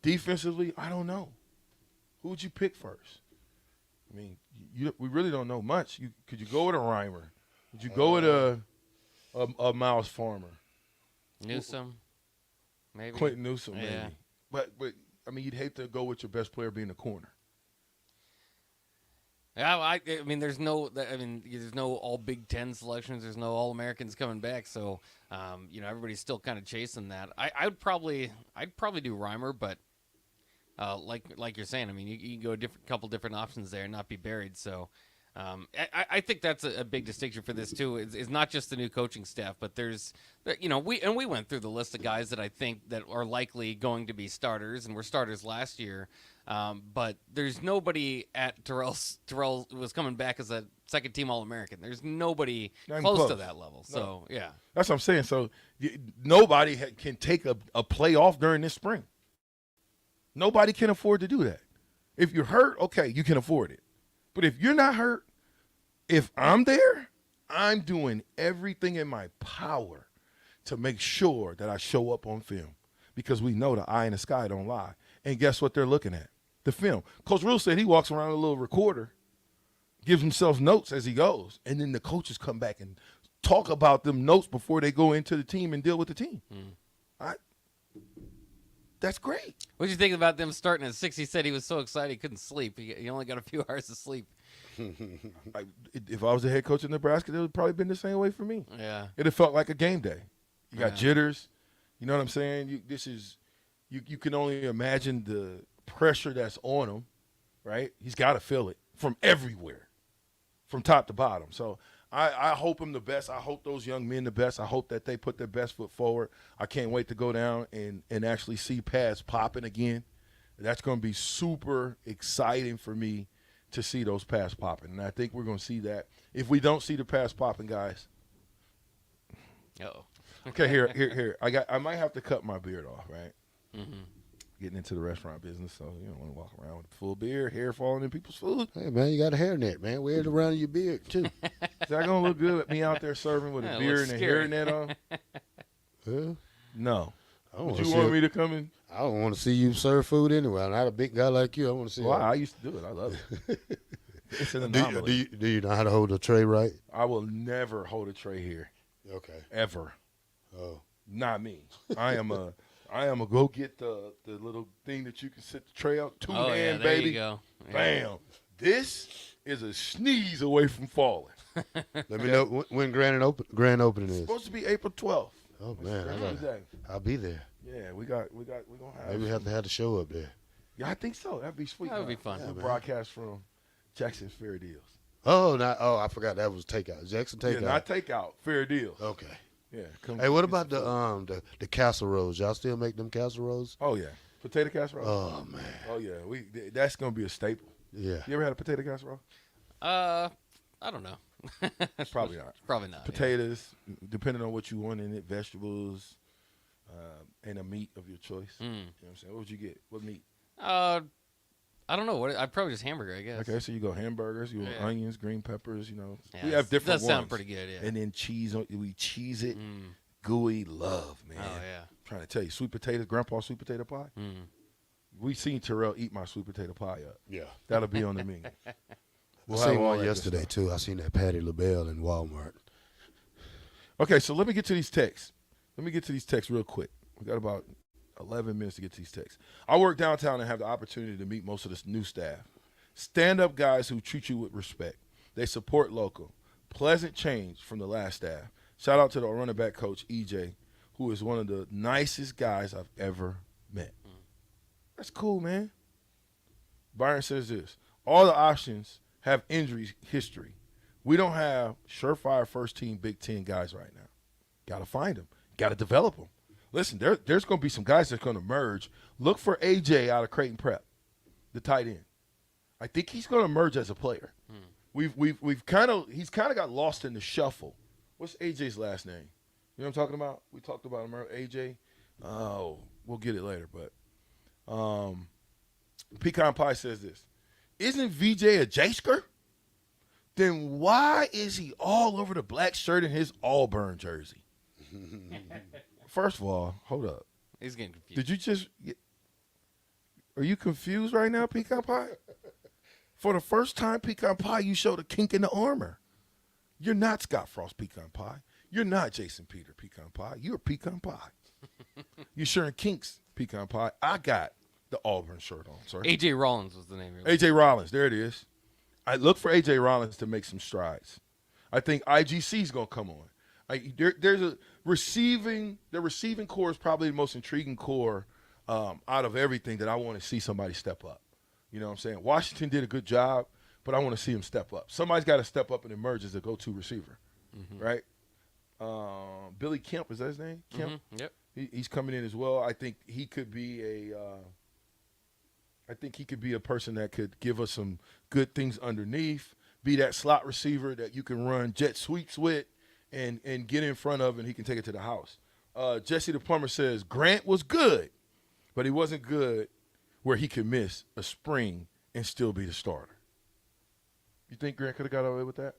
Defensively, I don't know. Who would you pick first? I mean, we really don't know much. Could you go with a Reimer? Would you go with a Miles Farmer? Newsome, maybe. Quentin Newsome, maybe. Yeah. But I mean, you'd hate to go with your best player being the corner. Yeah, I mean, there's no all Big Ten selections. There's no All Americans coming back, so everybody's still kind of chasing that. I'd probably do Reimer, but like you're saying, I mean, you can go couple different options there and not be buried. So I think that's a big distinction for this too. Is not just the new coaching staff, but there's we went through the list of guys that I think that are likely going to be starters and were starters last year. But there's nobody at Terrell was coming back as a second-team All-American. There's nobody close to that level. No. So, yeah. That's what I'm saying. So, nobody can take a playoff during this spring. Nobody can afford to do that. If you're hurt, okay, you can afford it. But if you're not hurt, if I'm there, I'm doing everything in my power to make sure that I show up on film because we know the eye in the sky don't lie. And guess what they're looking at? The film. Coach Rule said he walks around with a little recorder, gives himself notes as he goes, and then the coaches come back and talk about them notes before they go into the team and deal with the team. That's great. What did you think about them starting at 6? He said he was so excited he couldn't sleep. He only got a few hours of sleep. If I was the head coach of Nebraska, it would have probably been the same way for me. Yeah. It have felt like a game day. You got jitters. You know what I'm saying? You can only imagine the pressure that's on him, right? He's got to feel it from everywhere, from top to bottom. So I hope him the best. I hope those young men the best. I hope that they put their best foot forward. I can't wait to go down and actually see pads popping again. That's going to be super exciting for me to see those pads popping. And I think we're going to see that. If we don't see the pads popping, guys. Uh-oh. Okay, here. I might have to cut my beard off, right? Mm-hmm. Getting into the restaurant business, so you don't want to walk around with full beard, hair falling in people's food. Hey, man, you got a hairnet, man. Wear it around your beard, too. Is that going to look good with me out there serving with a beard and a hairnet on? No. Would you want me to come in? I don't want to see you serve food anyway. I'm not a big guy like you. I want to see. Well, I used to do it. I love it. It's an anomaly. Do you know how to hold a tray right? I will never hold a tray here. Okay. Ever. Oh. Not me. I am a go get the little thing that you can sit the tray out. Two-hand, there baby. You go. Yeah. Bam. This is a sneeze away from falling. Let me know when grand opening is. It's supposed to be April 12th. Oh man, I'll be there. Yeah, we're gonna have. Maybe we have to have the show up there. Yeah, I think so. That'd be sweet. That would be fun. We'll broadcast from Jackson Fair Deals. I forgot that was takeout. Jackson takeout. Yeah, not takeout. Fair deal. Okay. Yeah. Hey, what about the casseroles? Y'all still make them casseroles? Oh yeah, potato casserole. Oh man. Oh yeah, that's gonna be a staple. Yeah. You ever had a potato casserole? I don't know. Probably not. Probably not. Potatoes, depending on what you want in it, vegetables, and a meat of your choice. You know what I'm saying? What would you get? What meat? I don't know. What I'd probably just hamburger, I guess. Okay, so you go hamburgers, you go onions, green peppers. You know, Yeah, we have different does ones. sound pretty good, yeah. And then cheese. We cheese it. Gooey love, man. Oh yeah. I'm trying to tell you, sweet potatoes, Grandpa's sweet potato pie. We seen Terrell eat my sweet potato pie up. Yeah. That'll be on the menu. I seen one yesterday too. I seen that Patty LaBelle in Walmart. Okay, so let me get to these texts. Real quick. We got about 11 minutes to get to these texts. I work downtown and have the opportunity to meet most of this new staff. Stand-up guys who treat you with respect. They support local. Pleasant change from the last staff. Shout out to the running back coach, EJ, who is one of the nicest guys I've ever met. That's cool, man. Byron says this. All the options have injury history. We don't have surefire first-team Big Ten guys right now. Got to find them. Got to develop them. Listen, there's going to be some guys that's going to merge. Look for AJ out of Creighton Prep, the tight end. I think he's going to emerge as a player. He's kind of got lost in the shuffle. What's AJ's last name? You know what I'm talking about? We talked about him earlier. AJ. Oh, we'll get it later. But Pecan Pie says this. Isn't VJ a J-sker? Then why is he all over the black shirt in his Auburn jersey? First of all, hold up. He's getting confused. Did you just are you confused right now, Pecan Pie? For the first time, Pecan Pie, you showed a kink in the armor. You're not Scott Frost Pecan Pie. You're not Jason Peter Pecan Pie. You're Pecan Pie. You're sharing kinks, Pecan Pie. I got the Auburn shirt on, sir. AJ Rollins was the name. AJ Rollins, there it is. I look for AJ Rollins to make some strides. I think IGC is going to come on. There's a receiving. The receiving core is probably the most intriguing core out of everything that I want to see somebody step up. You know what I'm saying? Washington did a good job, but I want to see him step up. Somebody's got to step up and emerge as a go-to receiver, right? Billy Kemp, is that his name? Kemp? Yep. He's coming in as well. I think he could be a person that could give us some good things underneath, be that slot receiver that you can run jet sweeps with and get in front of, and he can take it to the house. Jesse the Plumber says Grant was good, but he wasn't good where he could miss a spring and still be the starter. You think Grant could have got away with that?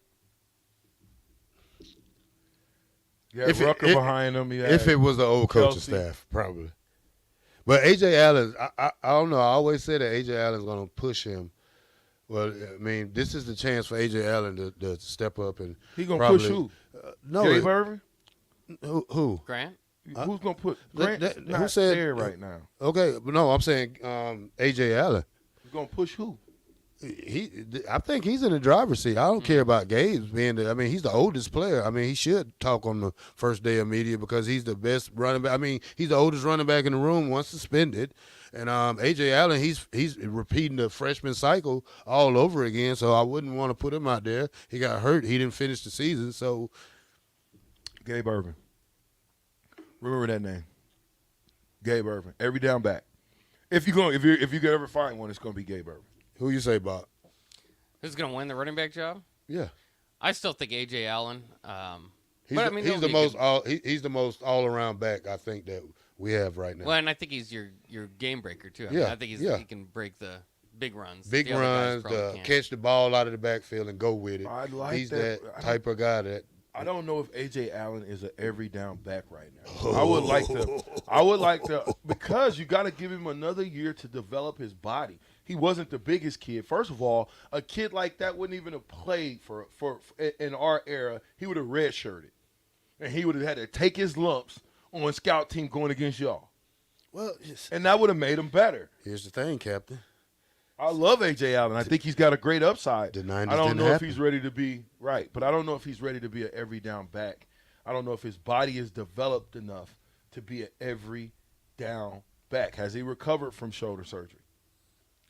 Yeah, Rucker behind him. If it was the old coaching staff, probably. But A.J. Allen, I don't know. I always say that A.J. Allen's going to push him. Well, I mean, this is the chance for A.J. Allen to step up and he going to push who? No, Gabe Irvin? Who? Grant? Who's going to put Grant? Who said there right now? Okay, but no, I'm saying A.J. Allen. He's going to push who? I think he's in the driver's seat. I don't care about Gabe's being he's the oldest player. I mean, he should talk on the first day of media because he's the best running back. I mean, he's the oldest running back in the room once suspended. And A.J. Allen, he's repeating the freshman cycle all over again, so I wouldn't want to put him out there. He got hurt. He didn't finish the season, so. Gabe Irvin. Remember that name. Gabe Irvin. Every down back. If you could ever find one, it's going to be Gabe Irvin. Who you say, Bob? Who's going to win the running back job? Yeah. I still think A.J. Allen. He's the most all-around back I think that we have right now. Well, and I think he's your game breaker, too. I think he can break the big runs. Big runs, catch the ball out of the backfield and go with it. He's that type of guy that. I don't know if A.J. Allen is an every down back right now. I would like to, because you got to give him another year to develop his body. He wasn't the biggest kid. First of all, a kid like that wouldn't even have played for in our era. He would have redshirted, and he would have had to take his lumps on scout team going against y'all. Well, and that would have made him better. Here's the thing, Captain. I love A.J. Allen. I think he's got a great upside. The 90s I don't know if happen. he's ready to be right, but I don't know if he's ready to be an every down back. I don't know if his body is developed enough to be an every down back. Has he recovered from shoulder surgery?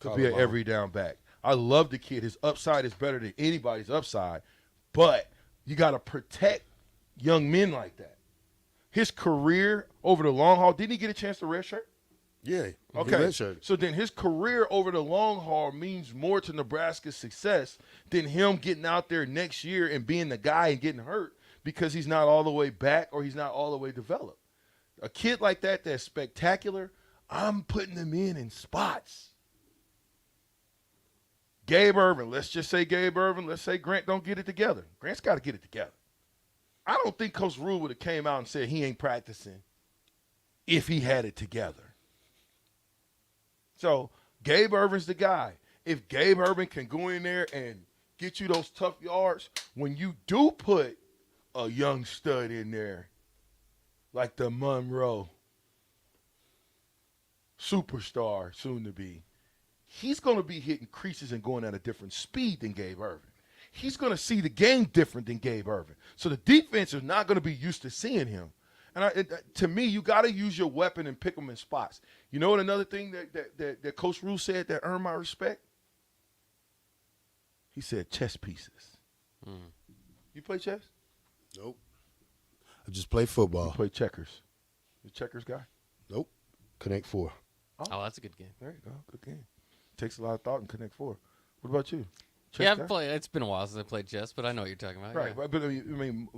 To be an every down back. I love the kid. His upside is better than anybody's upside. But you got to protect young men like that. His career over the long haul, didn't he get a chance to redshirt? Yeah. Okay. So then his career over the long haul means more to Nebraska's success than him getting out there next year and being the guy and getting hurt because he's not all the way back or he's not all the way developed. A kid like that that's spectacular, I'm putting them in spots. Gabe Ervin, let's just say Gabe Ervin. Let's say Grant don't get it together. Grant's got to get it together. I don't think Coach Rule would have came out and said he ain't practicing if he had it together. So Gabe Ervin's the guy. If Gabe Ervin can go in there and get you those tough yards, when you do put a young stud in there, like the Monroe superstar soon to be, he's going to be hitting creases and going at a different speed than Gabe Ervin. He's going to see the game different than Gabe Ervin. So the defense is not going to be used to seeing him. And to me, you got to use your weapon and pick them in spots. You know what another thing that Coach Rule said that earned my respect? He said chess pieces. You play chess? Nope. I just play football. You play checkers. You a checkers guy? Nope. Connect 4. Oh, that's a good game. There you go. Good game. Takes a lot of thought in Connect 4. What about you? Chess I've played. It's been a while since I played chess, but I know what you're talking about. Right, yeah. but I mean,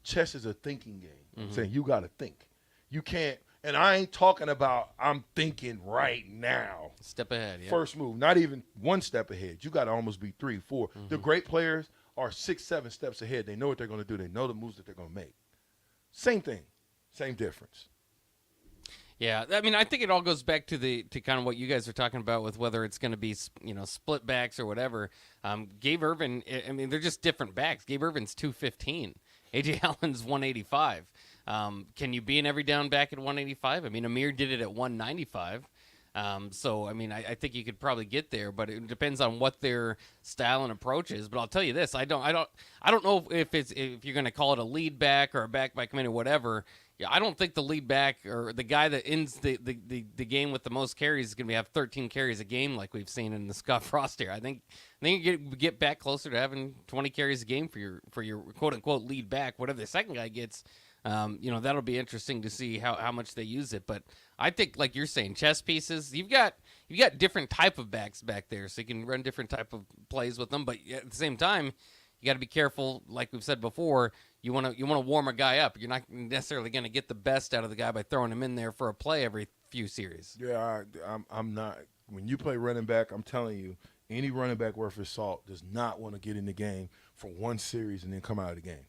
chess is a thinking game. Mm-hmm. I'm saying you got to think. You can't, and I ain't talking about I'm thinking right now. Step ahead, yeah. First move, not even one step ahead. You got to almost be 3, 4. Mm-hmm. The great players are 6, 7 steps ahead. They know what they're going to do. They know the moves that they're going to make. Same thing, same difference. Yeah, I mean, I think it all goes back to kind of what you guys are talking about with whether it's going to be, split backs or whatever. Gabe Ervin, I mean, they're just different backs. Gabe Ervin's 215. A.J. Allen's 185. Can you be an every down back at 185? I mean, Amir did it at 195. So, I mean, I think you could probably get there, but it depends on what their style and approach is. But I'll tell you this: I don't know if you're going to call it a lead back or a back by committee or whatever. Yeah, I don't think the lead back or the guy that ends the game with the most carries is going to have 13 carries a game like we've seen in the Scott Frost era. I think you get back closer to having 20 carries a game for your quote unquote lead back. Whatever the second guy gets, that'll be interesting to see how much they use it. But I think, like you're saying, chess pieces. You've got different type of backs back there, so you can run different type of plays with them. But at the same time, you got to be careful. Like we've said before, you want to warm a guy up. You're not necessarily going to get the best out of the guy by throwing him in there for a play every few series. Yeah, I'm not. When you play running back, I'm telling you, any running back worth his salt does not want to get in the game for one series and then come out of the game.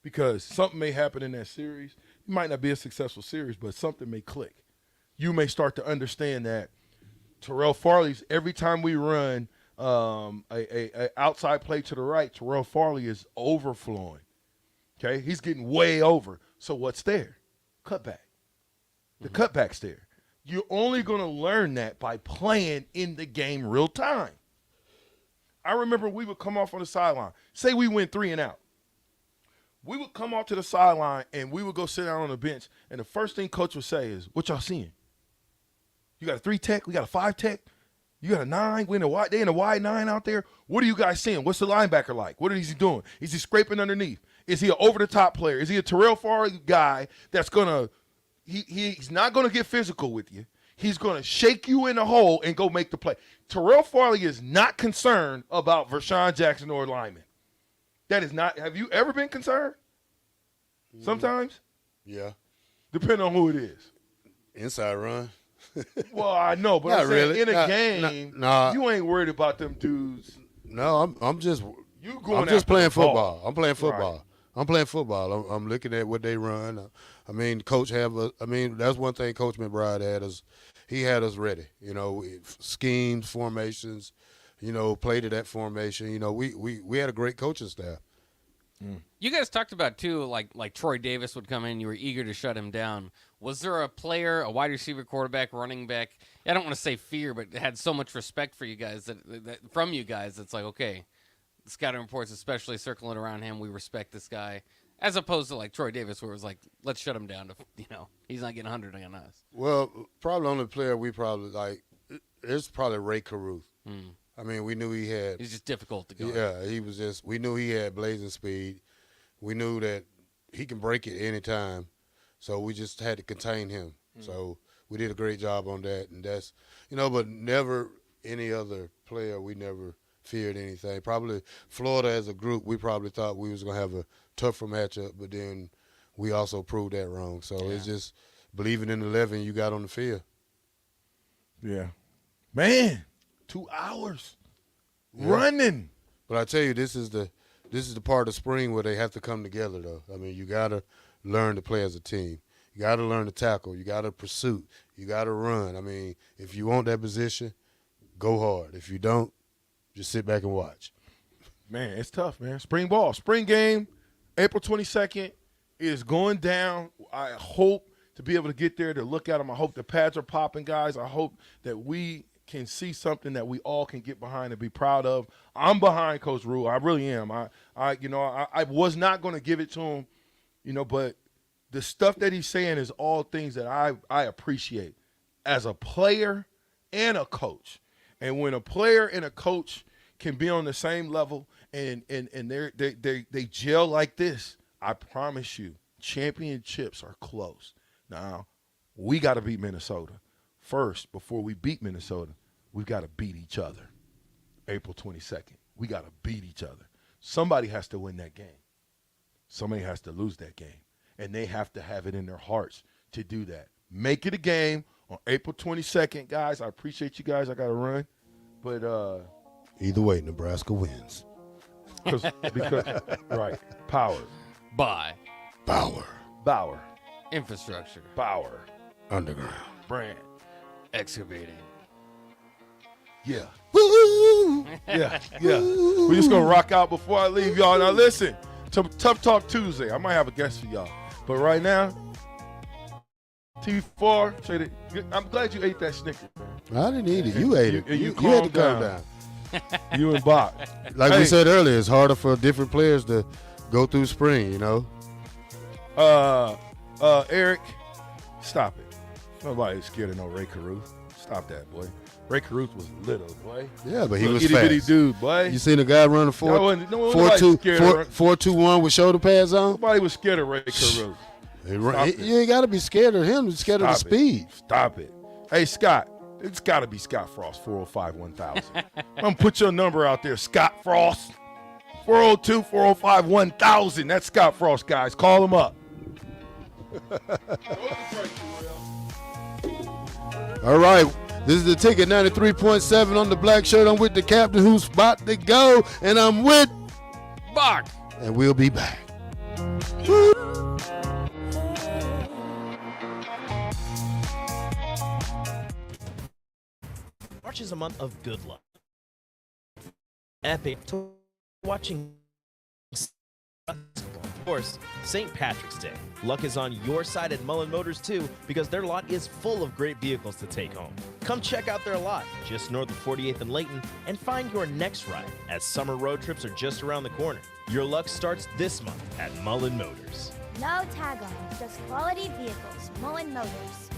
Because something may happen in that series. It might not be a successful series, but something may click. You may start to understand that Terrell Farley's, every time we run a outside play to the right, Terrell Farley is overflowing. Okay? He's getting way over. So what's there? Cutback. The cutback's there. You're only going to learn that by playing in the game real time. I remember we would come off on the sideline. Say we went 3 and out. We would come off to the sideline, and we would go sit down on the bench, and the first thing coach would say is, what y'all seeing? You got a 3 tech? We got a 5 tech? You got a 9? They in a wide 9 out there? What are you guys seeing? What's the linebacker like? What is he doing? Is he scraping underneath? Is he an over-the-top player? Is he a Terrell Farley guy that's going to he's not going to get physical with you. He's going to shake you in the hole and go make the play. Terrell Farley is not concerned about Vershawn Jackson or lineman. That is not – have you ever been concerned? Sometimes? Yeah. Depending on who it is. Inside run. Well, I know, but I'm saying in a game, you ain't worried about them dudes. No, I'm just the playing football. ball. I'm playing football. Right. I'm playing football. I'm looking at what they run. I mean, coach that's one thing Coach McBride had us. He had us ready. Schemes, formations. Played to that formation. We had a great coaching staff. You guys talked about, too, like Troy Davis would come in. You were eager to shut him down. Was there a player, a wide receiver, quarterback, running back, I don't want to say fear, but had so much respect for you guys, that from you guys, it's like, okay, the scouting reports especially circling around him, we respect this guy, as opposed to like Troy Davis, where it was like, let's shut him down. He's not getting 100 on us. Well, probably the only player we probably like is probably Ray Caruth. I mean, we knew he had. He's just difficult to guard. Yeah, he was just. We knew he had blazing speed. We knew that he can break it any time, so we just had to contain him. So we did a great job on that, and that's, but never any other player. We never feared anything. Probably Florida as a group, we probably thought we was gonna have a tougher matchup, but then we also proved that wrong. So it's just believing in the 11 you got on the field. Yeah, man, 2 hours running. But I tell you, this is the part of spring where they have to come together, though. I mean, you gotta learn to play as a team. You gotta learn to tackle. You gotta pursue. You gotta run. I mean, if you want that position, go hard. If you don't, just sit back and watch. Man, it's tough, man. Spring ball, spring game, April 22nd is going down. I hope to be able to get there to look at them. I hope the pads are popping, guys. I hope that we can see something that we all can get behind and be proud of. I'm behind Coach Rule. I really am. I was not going to give it to him, but the stuff that he's saying is all things that I appreciate as a player and a coach. And when a player and a coach can be on the same level and they gel like this, I promise you, championships are close. Now, we got to beat Minnesota. First, before we beat Minnesota, we've got to beat each other. April 22nd, we got to beat each other. Somebody has to win that game. Somebody has to lose that game. And they have to have it in their hearts to do that. Make it a game on April 22nd, guys. I appreciate you guys. I got to run. But either way, Nebraska wins. Because right, powered by Bauer. Infrastructure. Bauer. Underground. Brand. Excavating. Yeah. Woo! Yeah. We're just going to rock out before I leave y'all. Now, listen, Tough Talk Tuesday. I might have a guest for y'all. But right now, TV4, I'm glad you ate that Snickers. I didn't eat it. You ate it. You had to calm down. You and Bach. Like we said earlier, it's harder for different players to go through spring, Eric, stop it. Nobody's scared of no Ray Caruth. Stop that, boy. Ray Caruth was little, boy. Yeah, but he was itty fast. Bitty dude, boy. You seen a guy running 4-2-1 with shoulder pads on? Nobody was scared of Ray Caruth. You ain't got to be scared of him. You're scared of the speed. Stop it. Hey, Scott. It's got to be Scott Frost, 405-1000. I'm going to put your number out there, Scott Frost. 402-405-1000. That's Scott Frost, guys. Call him up. All right. This is the ticket, 93.7 on the black shirt. I'm with the captain who's about to go, and I'm with Bach. And we'll be back. March is a month of good luck. Epic to watching. Of course, St. Patrick's Day. Luck is on your side at Mullen Motors too, because their lot is full of great vehicles to take home. Come check out their lot just north of 48th and Layton and find your next ride, as summer road trips are just around the corner. Your luck starts this month at Mullen Motors. No taglines, just quality vehicles. Mullen Motors.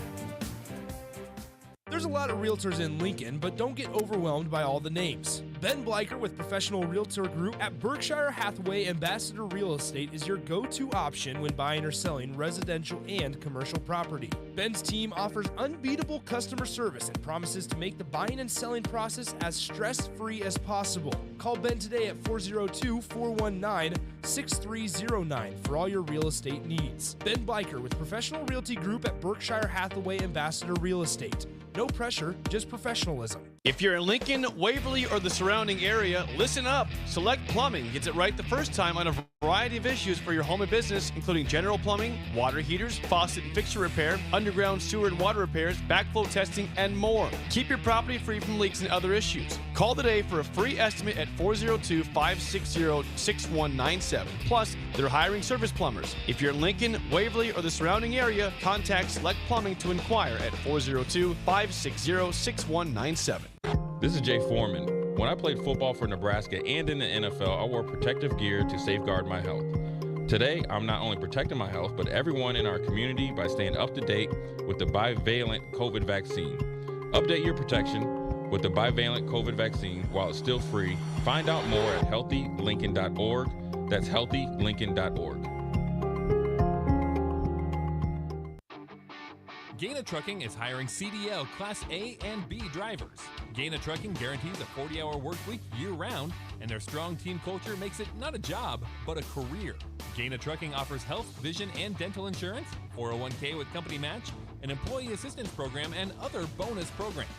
There's a lot of realtors in Lincoln, but don't get overwhelmed by all the names. Ben Bleicher with Professional Realtor Group at Berkshire Hathaway Ambassador Real Estate is your go-to option when buying or selling residential and commercial property. Ben's team offers unbeatable customer service and promises to make the buying and selling process as stress-free as possible. Call Ben today at 402-419-6309 for all your real estate needs. Ben Bleicher with Professional Realty Group at Berkshire Hathaway Ambassador Real Estate. No pressure, just professionalism. If you're in Lincoln, Waverly, or the surrounding area, listen up. Select Plumbing gets it right the first time on a variety of issues for your home and business, including general plumbing, water heaters, faucet and fixture repair, underground sewer and water repairs, backflow testing, and more. Keep your property free from leaks and other issues. Call today for a free estimate at 402-560-6197. Plus, they're hiring service plumbers. If you're in Lincoln, Waverly, or the surrounding area, contact Select Plumbing to inquire at 402-560-6197. This is Jay Foreman. When I played football for Nebraska and in the NFL, I wore protective gear to safeguard my health. Today, I'm not only protecting my health, but everyone in our community by staying up to date with the bivalent COVID vaccine. Update your protection. with the bivalent COVID vaccine while it's still free. Find out more at healthylincoln.org. That's healthylincoln.org. Gaina Trucking is hiring CDL Class A and B drivers. Gaina Trucking guarantees a 40-hour work week year-round, and their strong team culture makes it not a job, but a career. Gaina Trucking offers health, vision, and dental insurance, 401k with company match, an employee assistance program, and other bonus programs.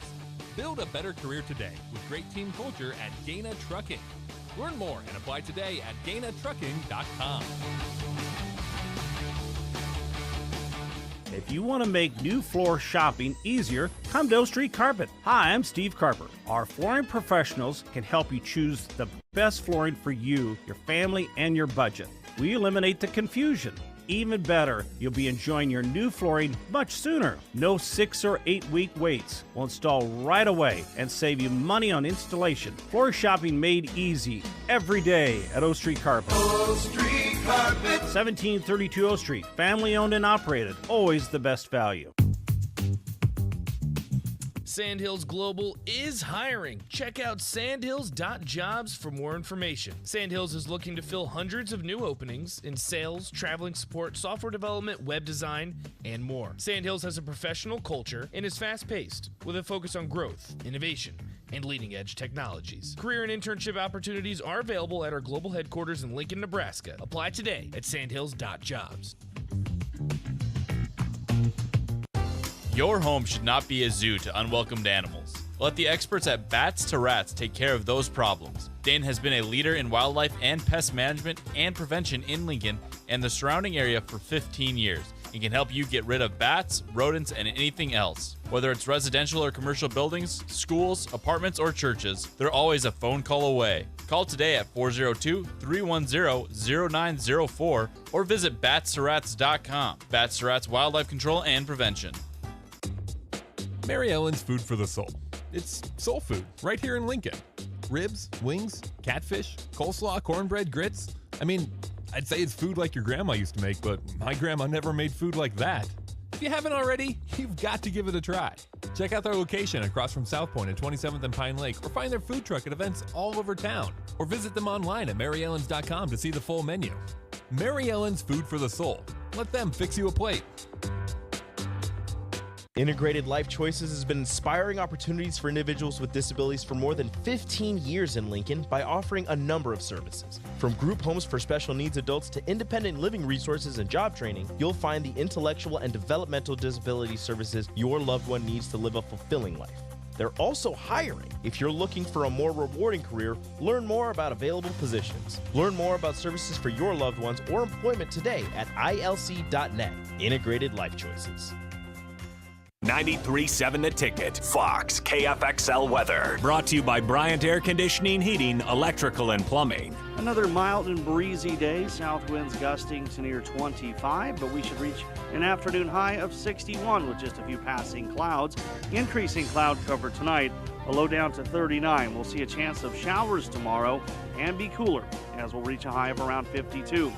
Build a better career today with great team culture at Gaina Trucking. Learn more and apply today at GainaTrucking.com. If you want to make new floor shopping easier, come to O Street Carpet. Hi, I'm Steve Carper. Our flooring professionals can help you choose the best flooring for you, your family, and your budget. We eliminate the confusion. Even better, you'll be enjoying your new flooring much sooner. No 6 or 8 week waits. We'll install right away and save you money on installation. Floor shopping made easy every day at O Street Carpet. O Street Carpet. 1732 O Street. Family owned and operated. Always the best value. Sandhills Global is hiring. Check out sandhills.jobs for more information. Sandhills is looking to fill hundreds of new openings in sales, traveling support, software development, web design, and more. Sandhills has a professional culture and is fast-paced with a focus on growth, innovation, and leading-edge technologies. Career and internship opportunities are available at our global headquarters in Lincoln, Nebraska. Apply today at sandhills.jobs. Your home should not be a zoo to unwelcomed animals. Let the experts at Bats to Rats take care of those problems. Dane has been a leader in wildlife and pest management and prevention in Lincoln and the surrounding area for 15 years and can help you get rid of bats, rodents, and anything else. Whether it's residential or commercial buildings, schools, apartments, or churches, they're always a phone call away. Call today at 402-310-0904 or visit batstoRats.com. Bats to Rats Wildlife Control and Prevention. Mary Ellen's Food for the Soul. It's soul food right here in Lincoln. Ribs, wings, catfish, coleslaw, cornbread, grits. I mean, I'd say it's food like your grandma used to make, but my grandma never made food like that. If you haven't already, you've got to give it a try. Check out their location across from South Point at 27th and Pine Lake, or find their food truck at events all over town, or visit them online at maryellens.com to see the full menu. Mary Ellen's Food for the Soul. Let them fix you a plate. Integrated Life Choices has been inspiring opportunities for individuals with disabilities for more than 15 years in Lincoln by offering a number of services. From group homes for special needs adults to independent living resources and job training, you'll find the intellectual and developmental disability services your loved one needs to live a fulfilling life. They're also hiring. If you're looking for a more rewarding career, learn more about available positions. Learn more about services for your loved ones or employment today at ilc.net. Integrated Life Choices. 93.7 The Ticket, Fox, KFXL weather. Brought to you by Bryant Air Conditioning, Heating, Electrical, and Plumbing. Another mild and breezy day. South winds gusting to near 25, but we should reach an afternoon high of 61 with just a few passing clouds. Increasing cloud cover tonight, a low down to 39. We'll see a chance of showers tomorrow and be cooler as we'll reach a high of around 52.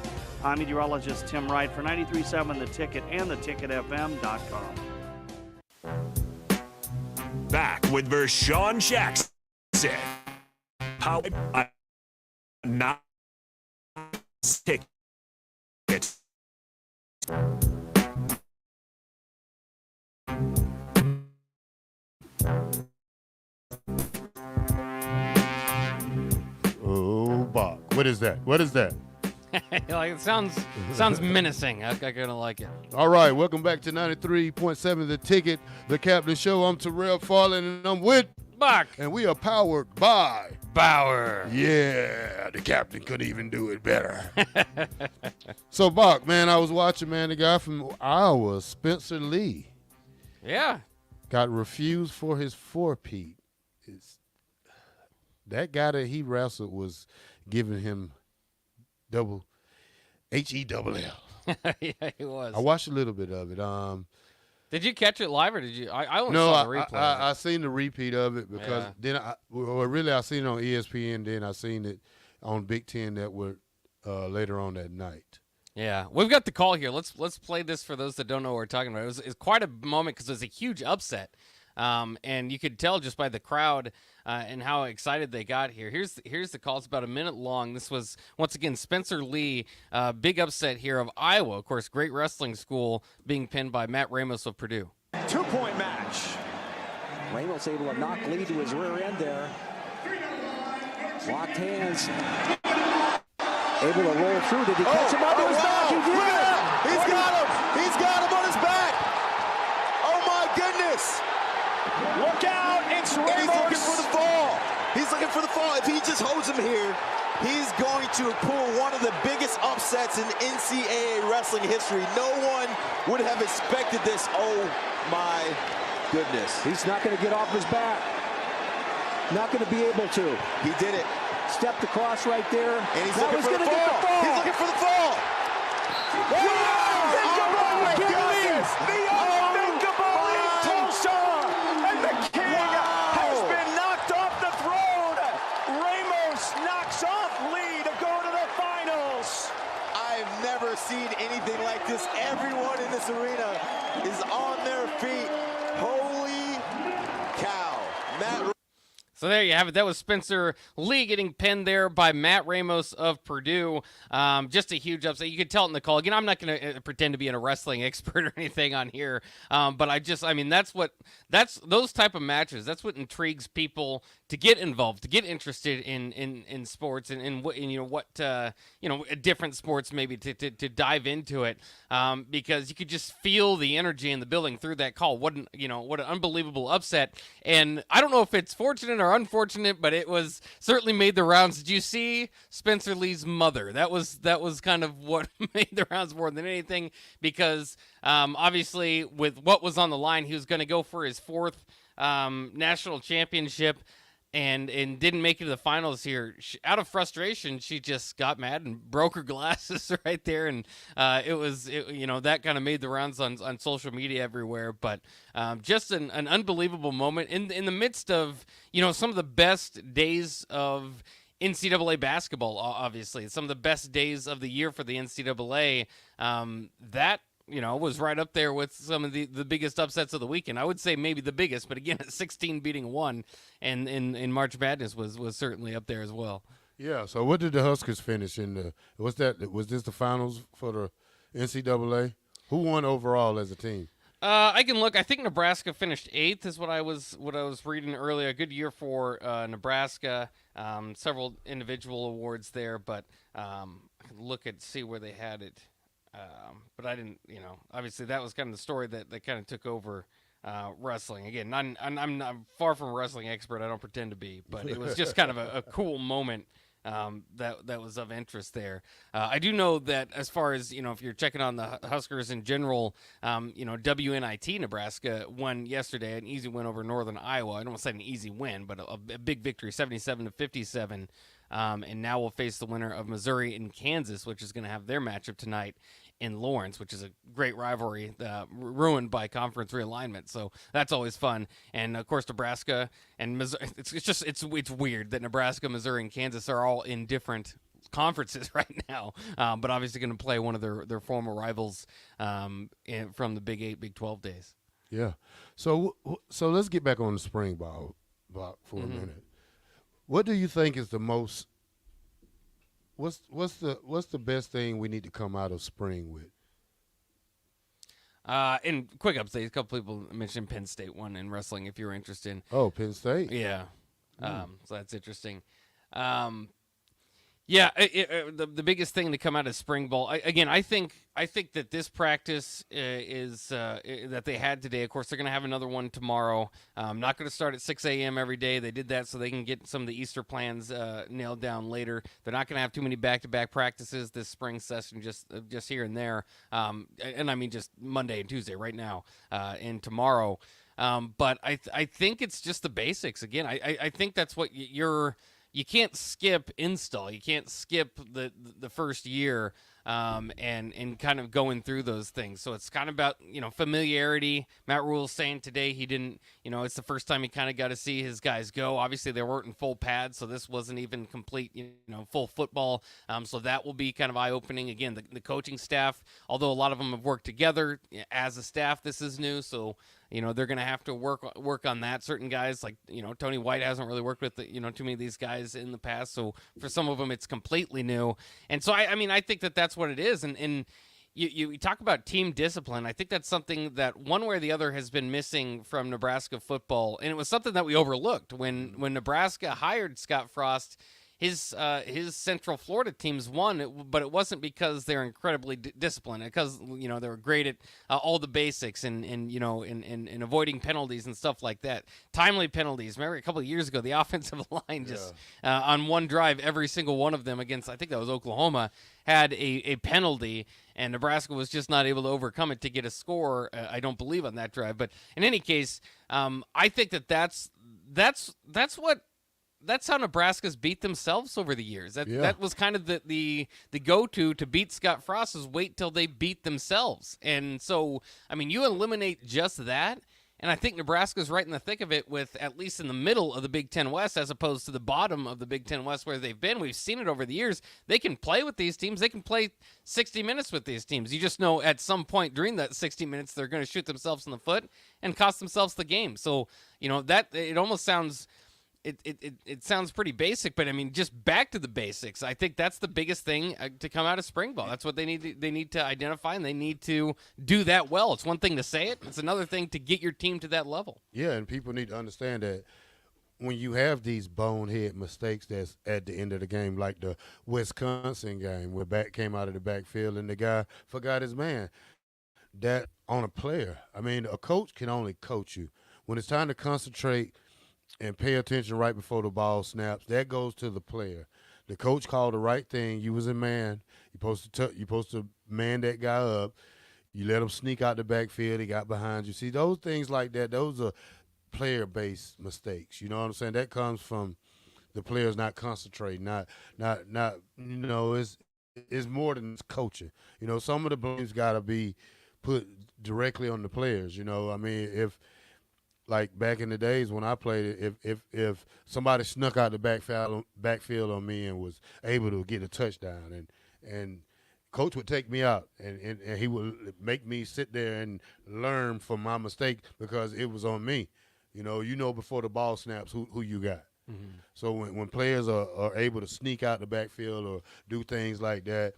I'm meteorologist Tim Wright for 93.7 The Ticket and theticketfm.com. Back with Vershawn Jackson. Powered by not ticket. Oh, Bob. What is that? What is that? Like it sounds menacing. I kind of like it. All right, welcome back to 93.7 The Ticket, the Captain Show. I'm Terrell Farland, and I'm with Bach. And we are powered by Bauer. Yeah, the captain couldn't even do it better. So, Bach, man, I was watching, man, the guy from Iowa, Spencer Lee. Yeah. Got refused for his four-peat. That guy that he wrestled was giving him double H-E-double-L. Yeah, he was. I watched a little bit of it. Did you catch it live or did you? I only No, saw the replay. I seen the repeat of it because then I seen it on ESPN. Then I seen it on Big Ten Network later on that night. Yeah, we've got the call here. Let's play this for those that don't know what we're talking about. It's quite a moment because it was a huge upset. And you could tell just by the crowd and how excited they got here. Here's the call. It's about a minute long. This was, once again, Spencer Lee, big upset here of Iowa. Of course, great wrestling school, being pinned by Matt Ramos of Purdue. 2-point match. Ramos able to knock Lee to his rear end there. Locked hands. Able to roll through. Did he catch him under his back? He did. He's got him. He's got him on his back. Oh my goodness. Look out. It's Ramos. And he's looking for the fall. He's looking for the fall. If he just holds him here, he's going to pull one of the biggest upsets in NCAA wrestling history. No one would have expected this. Oh my goodness. He's not going to get off his back. Not going to be able to. He did it. Stepped across right there. And he's looking for the fall. He's looking for the fall. Oh my goodness. The unthinkable in Tulsa. And the king has been knocked off the throne. Ramos knocks off Lee to go to the finals. I've never seen anything like this. Everyone in this arena is on their feet. Holy cow. Matt. So there you have it. That was Spencer Lee getting pinned there by Matt Ramos of Purdue. Just a huge upset. You could tell it in the call. Again, I'm not going to pretend to be a wrestling expert or anything on here, but that's those type of matches. That's what intrigues people to get involved, to get interested in sports and different sports maybe to dive into it, because you could just feel the energy in the building through that call. What an unbelievable upset. And I don't know if it's fortunate or unfortunate, but it was certainly made the rounds. Did you see Spencer Lee's mother? That was kind of what made the rounds more than anything, because obviously with what was on the line, he was going to go for his fourth national championship. And didn't make it to the finals here. Out of frustration, she just got mad and broke her glasses right there. And that kind of made the rounds on social media everywhere. But just an unbelievable moment in the midst of, some of the best days of NCAA basketball, obviously. Some of the best days of the year for the NCAA. That was right up there with some of the biggest upsets of the weekend. I would say maybe the biggest, but again, 16 beating 1 and in March Madness was certainly up there as well. Yeah, so what did the Huskers finish in was this the finals for the NCAA? Who won overall as a team? I can look. I think Nebraska finished 8th is what I was reading earlier. A good year for Nebraska. Several individual awards there, but I can look and see where they had it. But I didn't, obviously that was kind of the story that kind of took over wrestling. Again, I'm far from a wrestling expert. I don't pretend to be, but it was just kind of a cool moment that was of interest there. I do know that as far as, if you're checking on the Huskers in general, WNIT Nebraska won yesterday, an easy win over Northern Iowa. I don't want to say an easy win, but a big victory, 77-57. And now we'll face the winner of Missouri and Kansas, which is going to have their matchup tonight in Lawrence, which is a great rivalry ruined by conference realignment. So that's always fun. And of course, Nebraska and Missouri. It's weird that Nebraska, Missouri, and Kansas are all in different conferences right now, but obviously going to play one of their former rivals from the Big 8, Big 12 days. Yeah. So let's get back on the spring ball for a minute. What do you think is the most? What's the best thing we need to come out of spring with? And quick update, a couple people mentioned Penn State won in wrestling. If you're interested. Oh, Penn State. Yeah. So that's interesting. The biggest thing to come out of spring ball, I think that this practice is that they had today. Of course, they're going to have another one tomorrow. Not going to start at 6 a.m. every day. They did that so they can get some of the Easter plans nailed down later. They're not going to have too many back-to-back practices this spring session, just here and there. And I mean just Monday and Tuesday right now and tomorrow. But I think it's just the basics. Again, I think that's what you can't skip install. You can't skip the first year and kind of going through those things. So it's kind of about, familiarity. Matt Rule's saying today he didn't, it's the first time he kind of got to see his guys go. Obviously, they weren't in full pads, so this wasn't even complete, full football. So that will be kind of eye-opening. Again, the coaching staff, although a lot of them have worked together as a staff, this is new. So they're going to have to work on that. Certain guys like, Tony White hasn't really worked with, too many of these guys in the past. So for some of them, it's completely new. And so, I think that's what it is. And you talk about team discipline. I think that's something that one way or the other has been missing from Nebraska football. And it was something that we overlooked when Nebraska hired Scott Frost. His Central Florida teams won, but it wasn't because they're incredibly disciplined. Because they were great at all the basics and in avoiding penalties and stuff like that. Timely penalties. Remember a couple of years ago, the offensive line just on one drive, every single one of them against, I think that was Oklahoma, had a penalty, and Nebraska was just not able to overcome it to get a score. I don't believe on that drive, but in any case, I think that's how Nebraska's beat themselves over the years. That was kind of the go-to beat Scott Frost is wait till they beat themselves. And so, you eliminate just that, and I think Nebraska's right in the thick of it with at least in the middle of the Big Ten West as opposed to the bottom of the Big Ten West where they've been. We've seen it over the years. They can play with these teams. They can play 60 minutes with these teams. You just know at some point during that 60 minutes they're going to shoot themselves in the foot and cost themselves the game. So, that it almost sounds... It sounds pretty basic, but just back to the basics. I think that's the biggest thing to come out of spring ball. That's what they need to identify, and they need to do that well. It's one thing to say it; it's another thing to get your team to that level. Yeah, and people need to understand that when you have these bonehead mistakes that's at the end of the game, like the Wisconsin game where back came out of the backfield and the guy forgot his man, that on a player. A coach can only coach you. When it's time to concentrate and pay attention right before the ball snaps, that goes to the player. The coach called the right thing. You was a man. You're supposed to man that guy up. You let him sneak out the backfield. He got behind you. See, those things like that, those are player-based mistakes. You know what I'm saying? That comes from the players not concentrating, not it's more than coaching. Some of the blame's got to be put directly on the players. If like back in the days when I played it, if somebody snuck out the backfield on me and was able to get a touchdown, and coach would take me out and he would make me sit there and learn from my mistake because it was on me. Before the ball snaps who you got. Mm-hmm. So when players are able to sneak out the backfield or do things like that,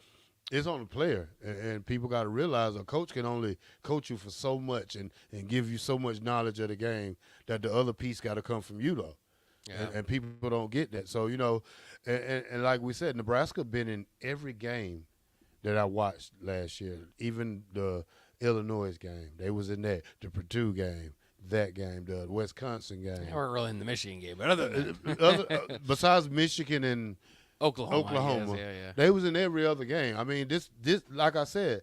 it's on the player, and people got to realize a coach can only coach you for so much and give you so much knowledge of the game that the other piece got to come from you, though. Yeah. And people don't get that. So, and like we said, Nebraska been in every game that I watched last year, even the Illinois game. They was in that, the Purdue game, that game, the Wisconsin game. They weren't really in the Michigan game, but other besides Michigan and Oklahoma. Yes, They was in every other game. This like I said,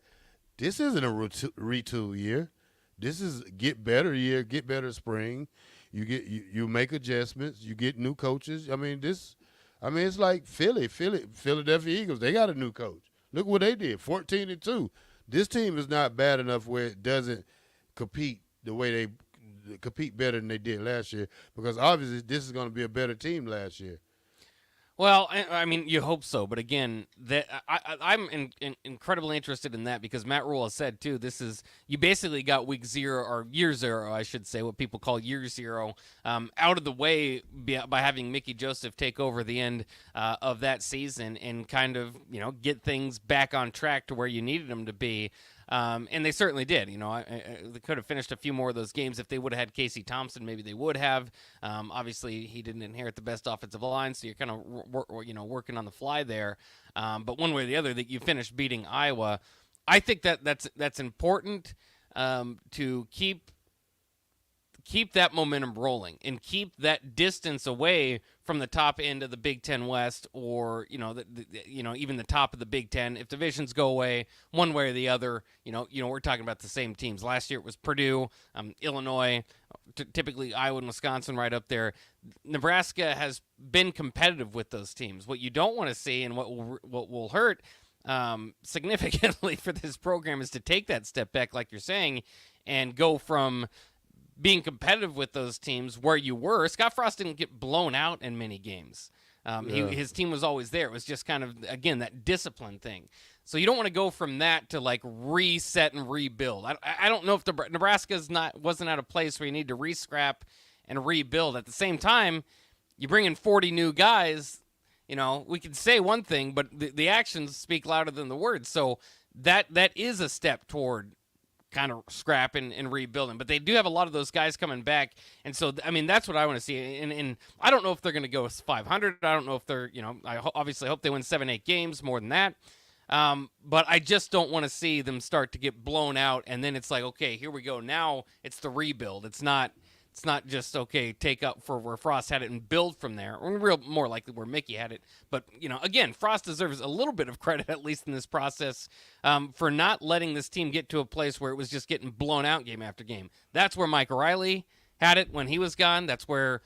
this isn't a retool year. This is get better year, get better spring. You make adjustments. You get new coaches. It's like Philadelphia Eagles. They got a new coach. Look what they did, 14-2. This team is not bad enough where it doesn't compete the way they compete better than they did last year, because obviously this is going to be a better team last year. Well, you hope so, but again, I'm incredibly interested in that because Matt Rule has said too. You basically got week 0 or year 0, I should say, what people call year 0, out of the way by having Mickey Joseph take over the end of that season and kind of get things back on track to where you needed them to be. And they certainly did. They could have finished a few more of those games if they would have had Casey Thompson. Maybe they would have. Obviously, he didn't inherit the best offensive line, so you're kind of working on the fly there. But one way or the other, that you finished beating Iowa. I think that's important to keep that momentum rolling and keep that distance away from the top end of the Big Ten West, or even the top of the Big Ten. If divisions go away one way or the other, we're talking about the same teams. Last year it was Purdue, Illinois, typically Iowa and Wisconsin right up there. Nebraska has been competitive with those teams. What you don't want to see, and what will hurt significantly for this program, is to take that step back, like you're saying, and go from being competitive with those teams where you were. Scott Frost didn't get blown out in many games. His team was always there. It was just kind of, again, that discipline thing. So you don't want to go from that to like reset and rebuild. I don't know if Nebraska's wasn't at a place where you need to re-scrap and rebuild. At the same time, you bring in 40 new guys. We could say one thing, but the actions speak louder than the words. So that is a step toward kind of scrapping and rebuilding. But they do have a lot of those guys coming back. And so, I mean, that's what I want to see. And I don't know if they're going to go 500. I don't know if they're, I obviously hope they win 7-8 games, more than that. But I just don't want to see them start to get blown out. And then it's like, okay, here we go. Now it's the rebuild. It's not just, okay, take up for where Frost had it and build from there, or more likely where Mickey had it. But, again, Frost deserves a little bit of credit, at least in this process, for not letting this team get to a place where it was just getting blown out game after game. That's where Mike Riley had it when he was gone. That's where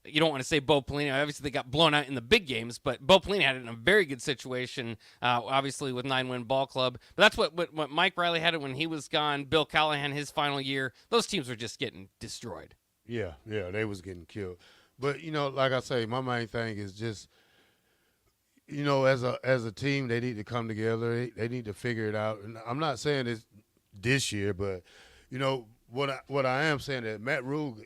you don't want to say Bo Pelini. Obviously, they got blown out in the big games, but Bo Pelini had it in a very good situation, obviously, with 9-win ball club. But that's what Mike Riley had it when he was gone. Bill Callahan, his final year, those teams were just getting destroyed. Yeah, they was getting killed. But, like I say, my main thing is just, as a team, they need to come together. They need to figure it out. And I'm not saying it's this year, but, what I am saying that Matt Rule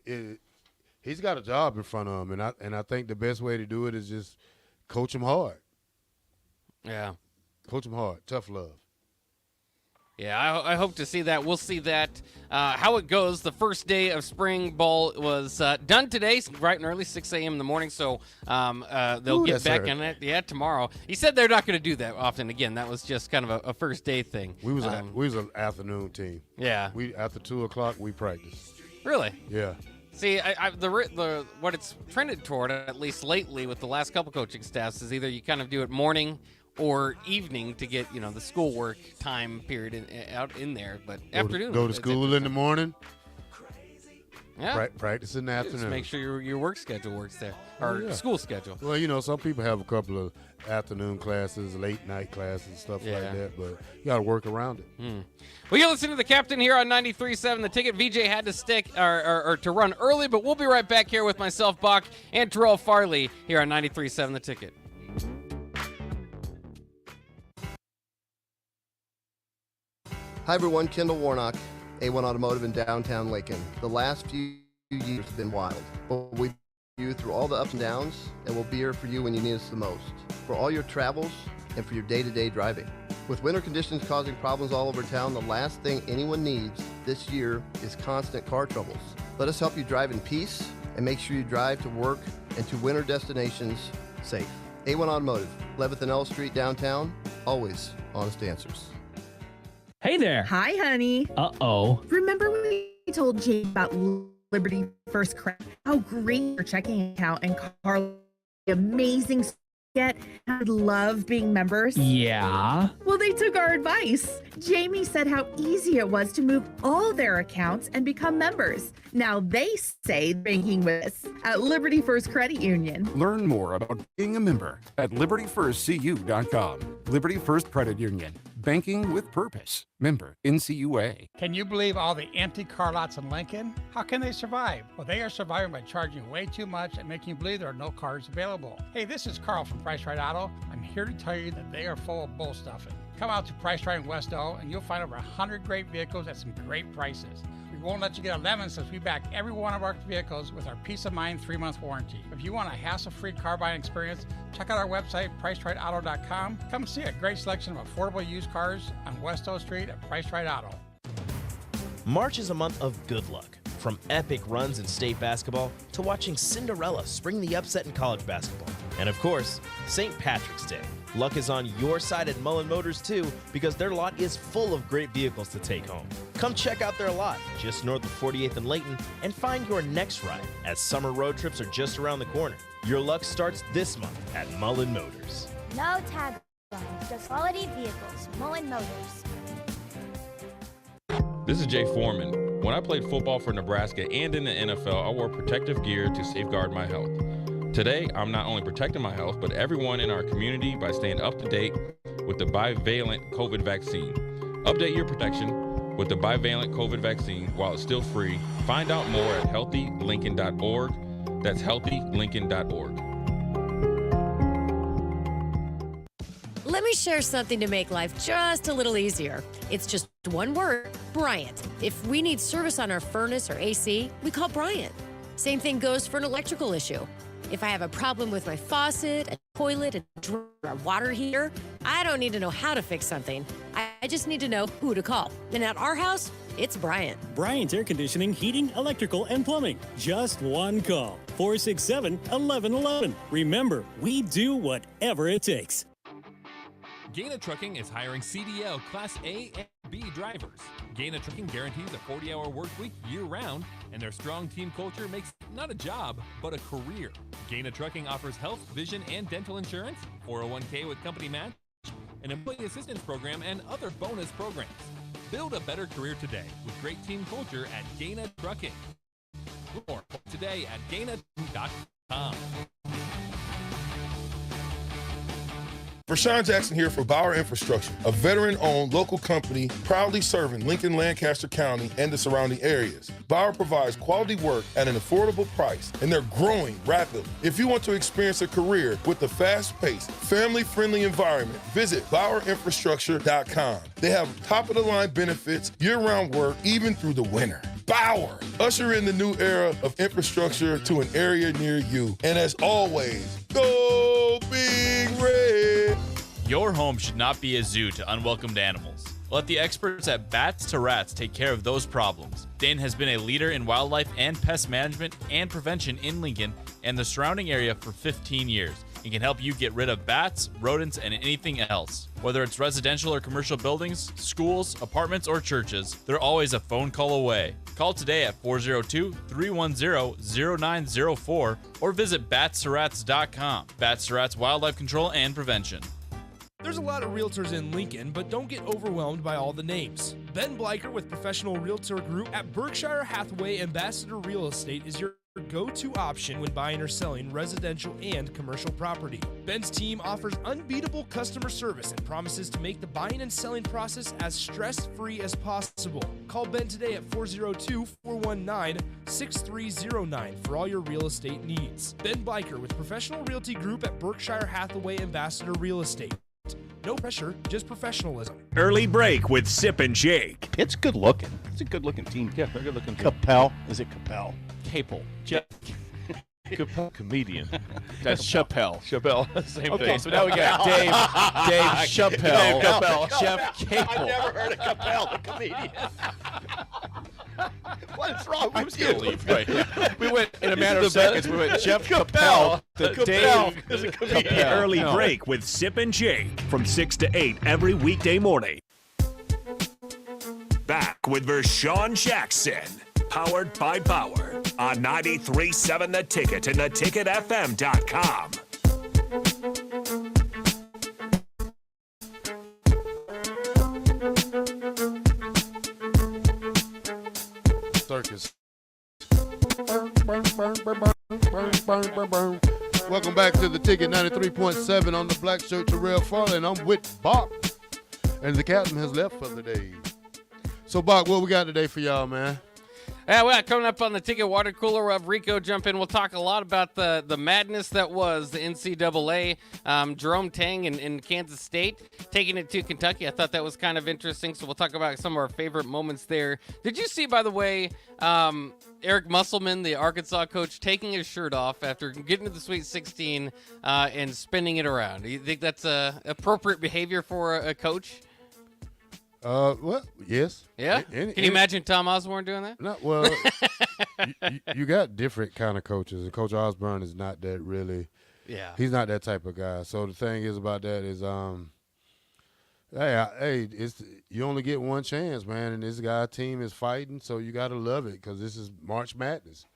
he's got a job in front of him, and I think the best way to do it is just coach him hard. Yeah. Coach him hard. Tough love. Yeah, I hope to see that. We'll see that. How it goes. The first day of spring ball was done today, bright and early, 6 a.m. in the morning, so they'll get back on it tomorrow. He said they're not going to do that often. Again, that was just kind of a first day thing. We was an afternoon team. Yeah. After 2 o'clock, we practiced. Really? Yeah. See, the what it's trended toward, at least lately with the last couple coaching staffs, is either you kind of do it morning or evening to get, the schoolwork time period out in there. But afternoon. Go to school in the morning. Yeah. Practice in the afternoon. Just make sure your work schedule works there, or school schedule. Well, some people have a couple of afternoon classes, late night classes, stuff like that, but you got to work around it. Well, you listen to the captain here on 93.7 The Ticket. VJ had to stick or to run early, but we'll be right back here with myself, Bach, and Terrell Farley here on 93.7 The Ticket. Hi, everyone. Kendall Warnock, A1 Automotive in downtown Lincoln. The last few years have been wild, but we've been you through all the ups and downs, and we'll be here for you when you need us the most, for all your travels and for your day-to-day driving. With winter conditions causing problems all over town, the last thing anyone needs this year is constant car troubles. Let us help you drive in peace and make sure you drive to work and to winter destinations safe. A1 Automotive, 11th and L Street downtown, always honest answers. Hey there. Hi, honey. Uh-oh. Remember when we told Jane about Liberty First Credit? How great your checking account and car amazing get. I would love being members. Yeah. Well, they took our advice. Jamie said how easy it was to move all their accounts and become members. Now they say banking with us at Liberty First Credit Union. Learn more about being a member at libertyfirstcu.com. Liberty First Credit Union. Banking with purpose. Member NCUA. Can you believe all the empty car lots in Lincoln? How can they survive? Well, they are surviving by charging way too much and making you believe there are no cars available. Hey, this is Carl from Price Right Auto. I'm here to tell you that they are full of bull stuffing. Come out to Price Right in West O and you'll find over 100 great vehicles at some great prices. We won't let you get a lemon since we back every one of our vehicles with our Peace of Mind 3-month warranty. If you want a hassle-free car buying experience, check out our website, PriceRightAuto.com. Come see a great selection of affordable used cars on West O Street at Price Right Auto. March is a month of good luck. From epic runs in state basketball to watching Cinderella spring the upset in college basketball. And of course, St. Patrick's Day. Luck is on your side at Mullen Motors too, because their lot is full of great vehicles to take home. Come check out their lot just north of 48th and Layton and find your next ride, as summer road trips are just around the corner. Your luck starts this month at Mullen Motors. No taglines, just quality vehicles. Mullen Motors. This is Jay Foreman. When I played football for Nebraska and in the NFL, I wore protective gear to safeguard my health. Today, I'm not only protecting my health, but everyone in our community by staying up to date with the bivalent COVID vaccine. Update your protection with the bivalent COVID vaccine while it's still free. Find out more at healthylincoln.org. That's healthylincoln.org. Let me me share something to make life just a little easier. It's just one word, Bryant. If we need service on our furnace or AC, we call Bryant. Same thing goes for an electrical issue. If I have a problem with my faucet, a toilet, a water heater, I don't need to know how to fix something. I just need to know who to call. And at our house, it's Bryant. Bryant Air Conditioning, Heating, Electrical, and Plumbing. Just one call. 467-1111. Remember, we do whatever it takes. Gaina Trucking is hiring CDL Class A and B drivers. Gaina Trucking guarantees a 40-hour work week year-round, and their strong team culture makes not a job, but a career. Gaina Trucking offers health, vision, and dental insurance, 401k with company match, an employee assistance program, and other bonus programs. Build a better career today with great team culture at Gaina Trucking. More today at gaina.com. Rashawn Jackson here for Bauer Infrastructure, a veteran-owned local company proudly serving Lincoln, Lancaster County, and the surrounding areas. Bauer provides quality work at an affordable price, and they're growing rapidly. If you want to experience a career with a fast-paced, family-friendly environment, visit BauerInfrastructure.com. They have top-of-the-line benefits, year-round work, even through the winter. Bauer, usher in the new era of infrastructure to an area near you. And as always, go Big Red! Your home should not be a zoo to unwelcomed animals. Let the experts at Bats to Rats take care of those problems. Dane has been a leader in wildlife and pest management and prevention in Lincoln and the surrounding area for 15 years. He can help you get rid of bats, rodents, and anything else. Whether it's residential or commercial buildings, schools, apartments, or churches, they're always a phone call away. Call today at 402-310-0904 or visit batsterats.com. Bats to Rats Wildlife Control and Prevention. There's a lot of realtors in Lincoln, but don't get overwhelmed by all the names. Ben Bleicher with Professional Realtor Group at Berkshire Hathaway Ambassador Real Estate is your go-to option when buying or selling residential and commercial property. Ben's team offers unbeatable customer service and promises to make the buying and selling process as stress-free as possible. Call Ben today at 402-419-6309 for all your real estate needs. Ben Bleicher with Professional Realty Group at Berkshire Hathaway Ambassador Real Estate. No pressure, just professionalism. Early break with Sip and Jake. It's good looking. It's a good looking team. Yeah, they're good looking team. Capel. Is it Capel? Capel. Capel. Comedian. That's Chappelle. Chappelle. Same Okay, thing. so now we got Dave Chappelle. Dave Capel. Jeff Capel. I've never heard of Capel, the comedian. What is wrong with you? Leave right here. We went in a matter of seconds. We went Jeff Capel to Dave is a comedian. Capel. Early No. break with Sip and Jake from 6 to 8 every weekday morning. Back with Vershawn Jackson, powered by Bauer on 93.7 The Ticket and theticketfm.com. Circus. Welcome back to the Ticket 93.7 on the Black Shirt Terrell Farley, and I'm with Bach. And the captain has left for the day. So, Bach, what we got today for y'all, man? Yeah, well, coming up on the Ticket Water Cooler, we'll have Rico jump in. We'll talk a lot about the madness that was the NCAA. Jerome Tang in Kansas State taking it to Kentucky. I thought that was kind of interesting, so we'll talk about some of our favorite moments there. Did you see, by the way, Eric Musselman, the Arkansas coach, taking his shirt off after getting to the Sweet 16 and spinning it around? Do you think that's appropriate behavior for a coach? Well, yes. Yeah? Can you imagine Tom Osborne doing that? No, well, you got different kind of coaches, and Coach Osborne is not that really. Yeah. He's not that type of guy. So the thing is about that is, hey, it's you only get one chance, man, and this guy team is fighting, so you got to love it because this is March Madness.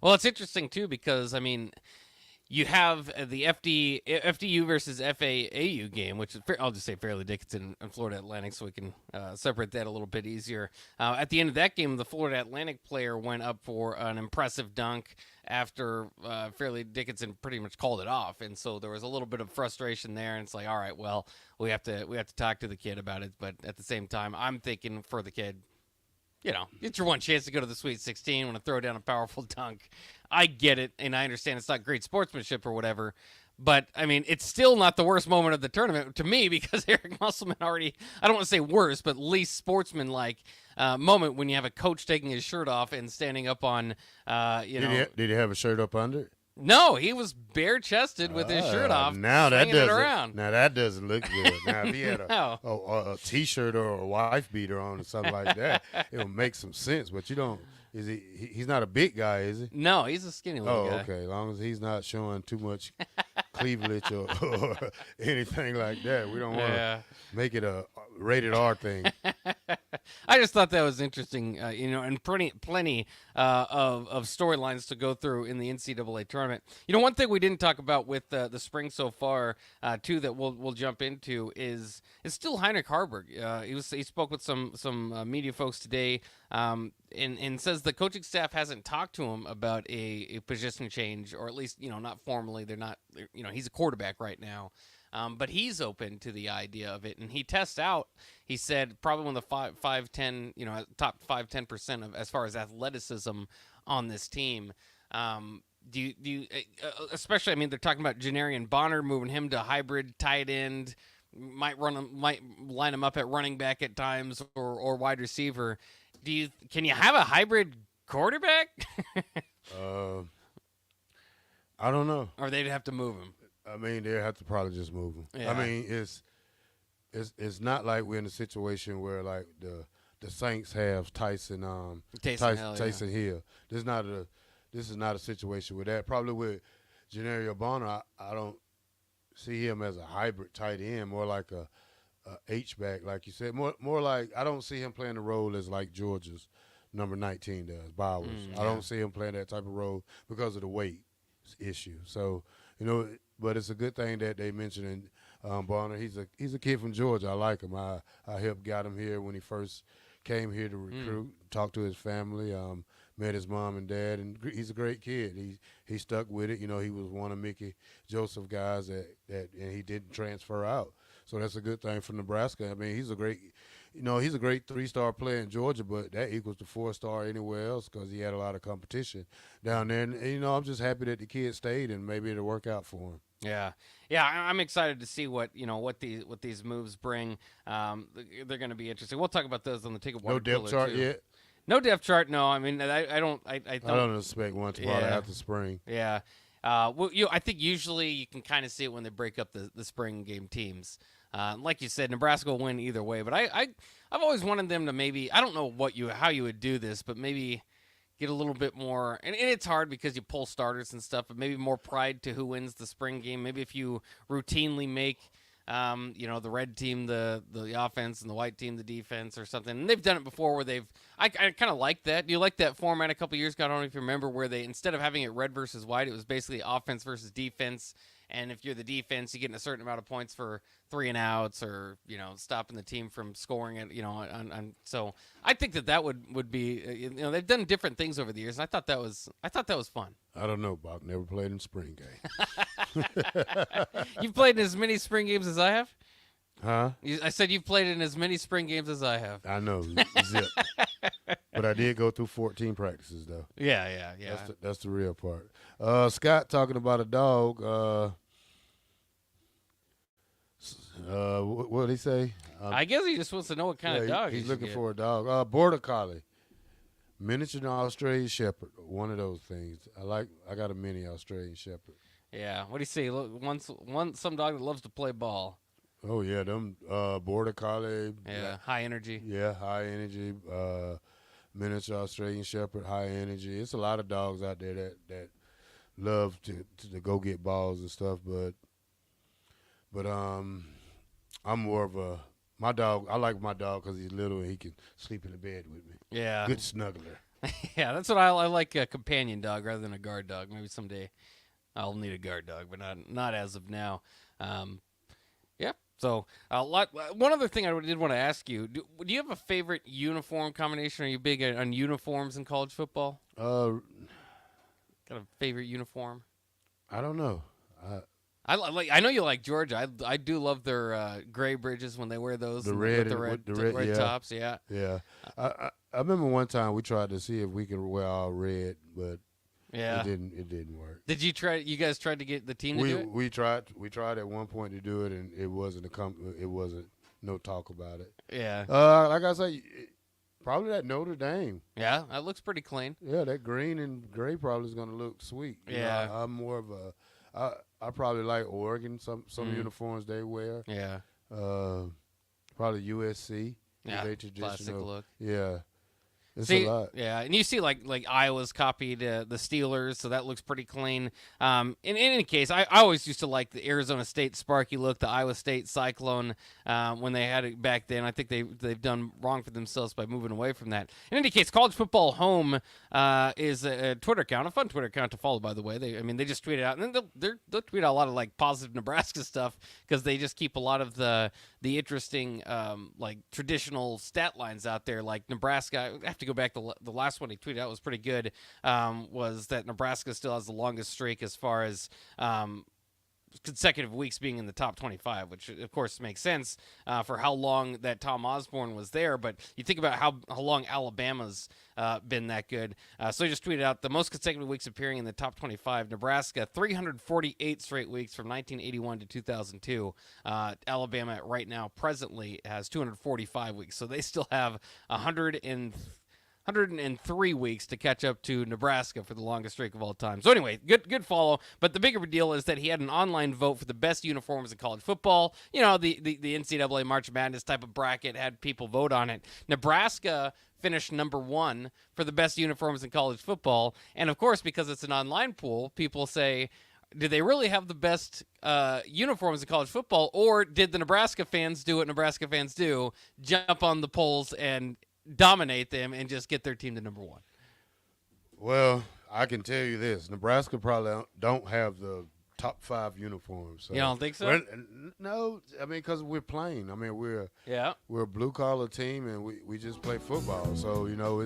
Well, it's interesting too because you have the FDU versus FAAU game, which is, I'll just say Fairleigh Dickinson and Florida Atlantic so we can separate that a little bit easier. At the end of that game, the Florida Atlantic player went up for an impressive dunk after Fairleigh Dickinson pretty much called it off. And so there was a little bit of frustration there. And it's like, all right, well, we have to talk to the kid about it. But at the same time, I'm thinking for the kid, it's your one chance to go to the Sweet 16, want to throw down a powerful dunk. I get it, and I understand it's not great sportsmanship or whatever, But, I mean, it's still not the worst moment of the tournament to me because Eric Musselman already, I don't want to say worse, but least sportsman-like moment when you have a coach taking his shirt off and standing up on, Did he have a shirt up under it? No, he was bare-chested with his shirt off, Now that swinging it around. Now that doesn't look good. Now if he had No. a T-shirt or a wife beater on or something like that, it would make some sense. But you don't. Is he's not a big guy, is he? No, he's a skinny little guy. Oh, okay. As long as he's not showing too much cleavage or anything like that, we don't want to make it a rated R thing. I just thought that was interesting, and plenty of storylines to go through in the NCAA tournament. One thing we didn't talk about with the spring so far, too, that we'll jump into is still Heinrich Harburg. He spoke with some media folks today, and says the coaching staff hasn't talked to him about a position change, or at least not formally. They're not. He's a quarterback right now. But he's open to the idea of it, and he tests out. He said probably one of the 5-10, top 5-10% of as far as athleticism on this team. Do you especially? I mean, they're talking about Janarian Bonner moving him to hybrid tight end. Might line him up at running back at times or wide receiver. Can you have a hybrid quarterback? I don't know. Or they'd have to move him. I mean, they'd have to probably just move him. Yeah. I mean, it's not like we're in a situation where like the Saints have Tyson Hill. This is not a situation with that. Probably with Janario Bonner, I don't see him as a hybrid tight end, more like a H-back, like you said. More like I don't see him playing the role as like Georgia's number 19 does, Bowers. I don't see him playing that type of role because of the weight issue. So, but it's a good thing that they mentioned Bonner. He's a kid from Georgia. I like him. I helped got him here when he first came here to recruit, talked to his family, met his mom and dad, and he's a great kid. He stuck with it. He was one of Mickey Joseph guys that and he didn't transfer out. So that's a good thing for Nebraska. I mean, he's a great 3-star player in Georgia, but that equals to 4-star anywhere else because he had a lot of competition down there. And I'm just happy that the kid stayed, and maybe it'll work out for him. Yeah, I'm excited to see what these moves bring. They're going to be interesting. We'll talk about those on the Ticket Water. No depth chart yet. No depth chart. No, I mean I don't expect one to probably after spring. Yeah. I think usually you can kind of see it when they break up the spring game teams. Like you said, Nebraska will win either way. But I've always wanted them to maybe, I don't know how you would do this, but maybe get a little bit more. And it's hard because you pull starters and stuff, but maybe more pride to who wins the spring game. Maybe if you routinely make, the red team the offense and the white team the defense or something. And they've done it before where I kind of like that. Do you like that format a couple years ago? I don't know if you remember where they, instead of having it red versus white, it was basically offense versus defense. And if you're the defense, you get a certain amount of points for 3 and outs or, stopping the team from scoring it, so I think that would be, they've done different things over the years. And I thought that was fun. I don't know, Bob. Never played in spring game. You've played in as many spring games as I have? Huh? I said you've played in as many spring games as I have. I know, zip. But I did go through 14 practices, though. Yeah. That's the real part. Scott talking about a dog. What did he say? I guess he just wants to know what kind of dog he's looking for. A dog. Border Collie. Miniature Australian Shepherd. One of those things. I got a mini Australian Shepherd. Yeah. What do you say? Look, some dog that loves to play ball. Oh, yeah, them Border Collie. Yeah, high energy. Yeah, high energy. Miniature Australian Shepherd, high energy. It's a lot of dogs out there that love to go get balls and stuff, but I'm more of my dog. I like my dog because he's little and he can sleep in the bed with me. Yeah. Good snuggler. Yeah, that's what I like, a companion dog rather than a guard dog. Maybe someday I'll need a guard dog, but not as of now. Yeah. So one other thing I did want to ask you: do you have a favorite uniform combination? Are you big on uniforms in college football? Got a favorite uniform? I don't know. I know you like Georgia. I do love their gray bridges when they wear those. The red yeah. tops. Yeah. Yeah. I remember one time we tried to see if we could wear all red, but Yeah. It didn't work. Did you try? You guys tried to get the team to do it? We tried at one point to do it, and it wasn't no talk about it. Yeah. Like I say, probably that Notre Dame. Yeah, that looks pretty clean. Yeah, that green and gray probably is going to look sweet. You Yeah. know, I'm more of a. I probably like Oregon. Some uniforms they wear. Yeah. Probably USC. Yeah. They Classic traditional look. Yeah. It's See, a lot. Yeah, and you see like Iowa's copied the Steelers, so that looks pretty clean. In any case, I always used to like the Arizona State Sparky look, the Iowa State Cyclone when they had it back then. I think they've done wrong for themselves by moving away from that. In any case, College Football Home is a Twitter account, a fun Twitter account to follow, by the way. They just tweet it out, and then they'll tweet out a lot of like positive Nebraska stuff because they just keep a lot of the interesting like traditional stat lines out there. Like Nebraska, I have to go back to the last one he tweeted out was pretty good. Was that Nebraska still has the longest streak as far as consecutive weeks being in the top 25, which of course makes sense for how long that Tom Osborne was there. But you think about how long Alabama's been that good. So he just tweeted out the most consecutive weeks appearing in the top 25. Nebraska, 348 straight weeks from 1981 to 2002. Alabama right now presently has 245 weeks. So they still have 103 weeks to catch up to Nebraska for the longest streak of all time. So anyway, good follow. But the bigger deal is that he had an online vote for the best uniforms in college football. You know, the NCAA March Madness type of bracket had people vote on it. Nebraska finished number 1 for the best uniforms in college football. And of course, because it's an online pool, people say, did they really have the best uniforms in college football, or did the Nebraska fans do what Nebraska fans do, jump on the polls and dominate them and just get their team to number 1? Well, I can tell you this: Nebraska probably don't have the top 5 uniforms. So you don't think so? No, I mean, because we're playing. I mean, we're a blue collar team, and we just play football. So you know,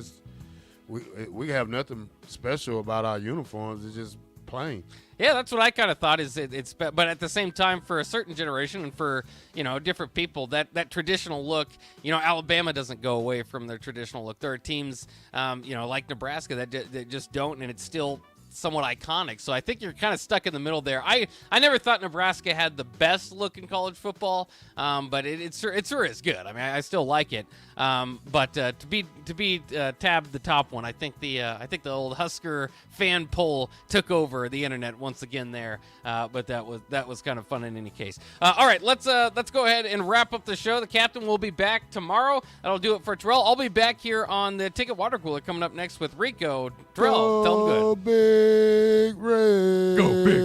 we have nothing special about our uniforms. It's just playing. Yeah, that's what I kind of thought. But at the same time, for a certain generation and for different people, that traditional look, Alabama doesn't go away from their traditional look. There are teams, like Nebraska that just don't, and it's still somewhat iconic. So I think you're kind of stuck in the middle there. I never thought Nebraska had the best look in college football, but it sure is good. I mean, I still like it. But to be tabbed the top one, I think the old Husker fan poll took over the internet once again there. But that was kind of fun in any case. All right, let's go ahead and wrap up the show. The captain will be back tomorrow. That'll do it for Terrell. I'll be back here on the Ticket Water Cooler coming up next with Rico. Terrell, tell him good. Big Red. Go Big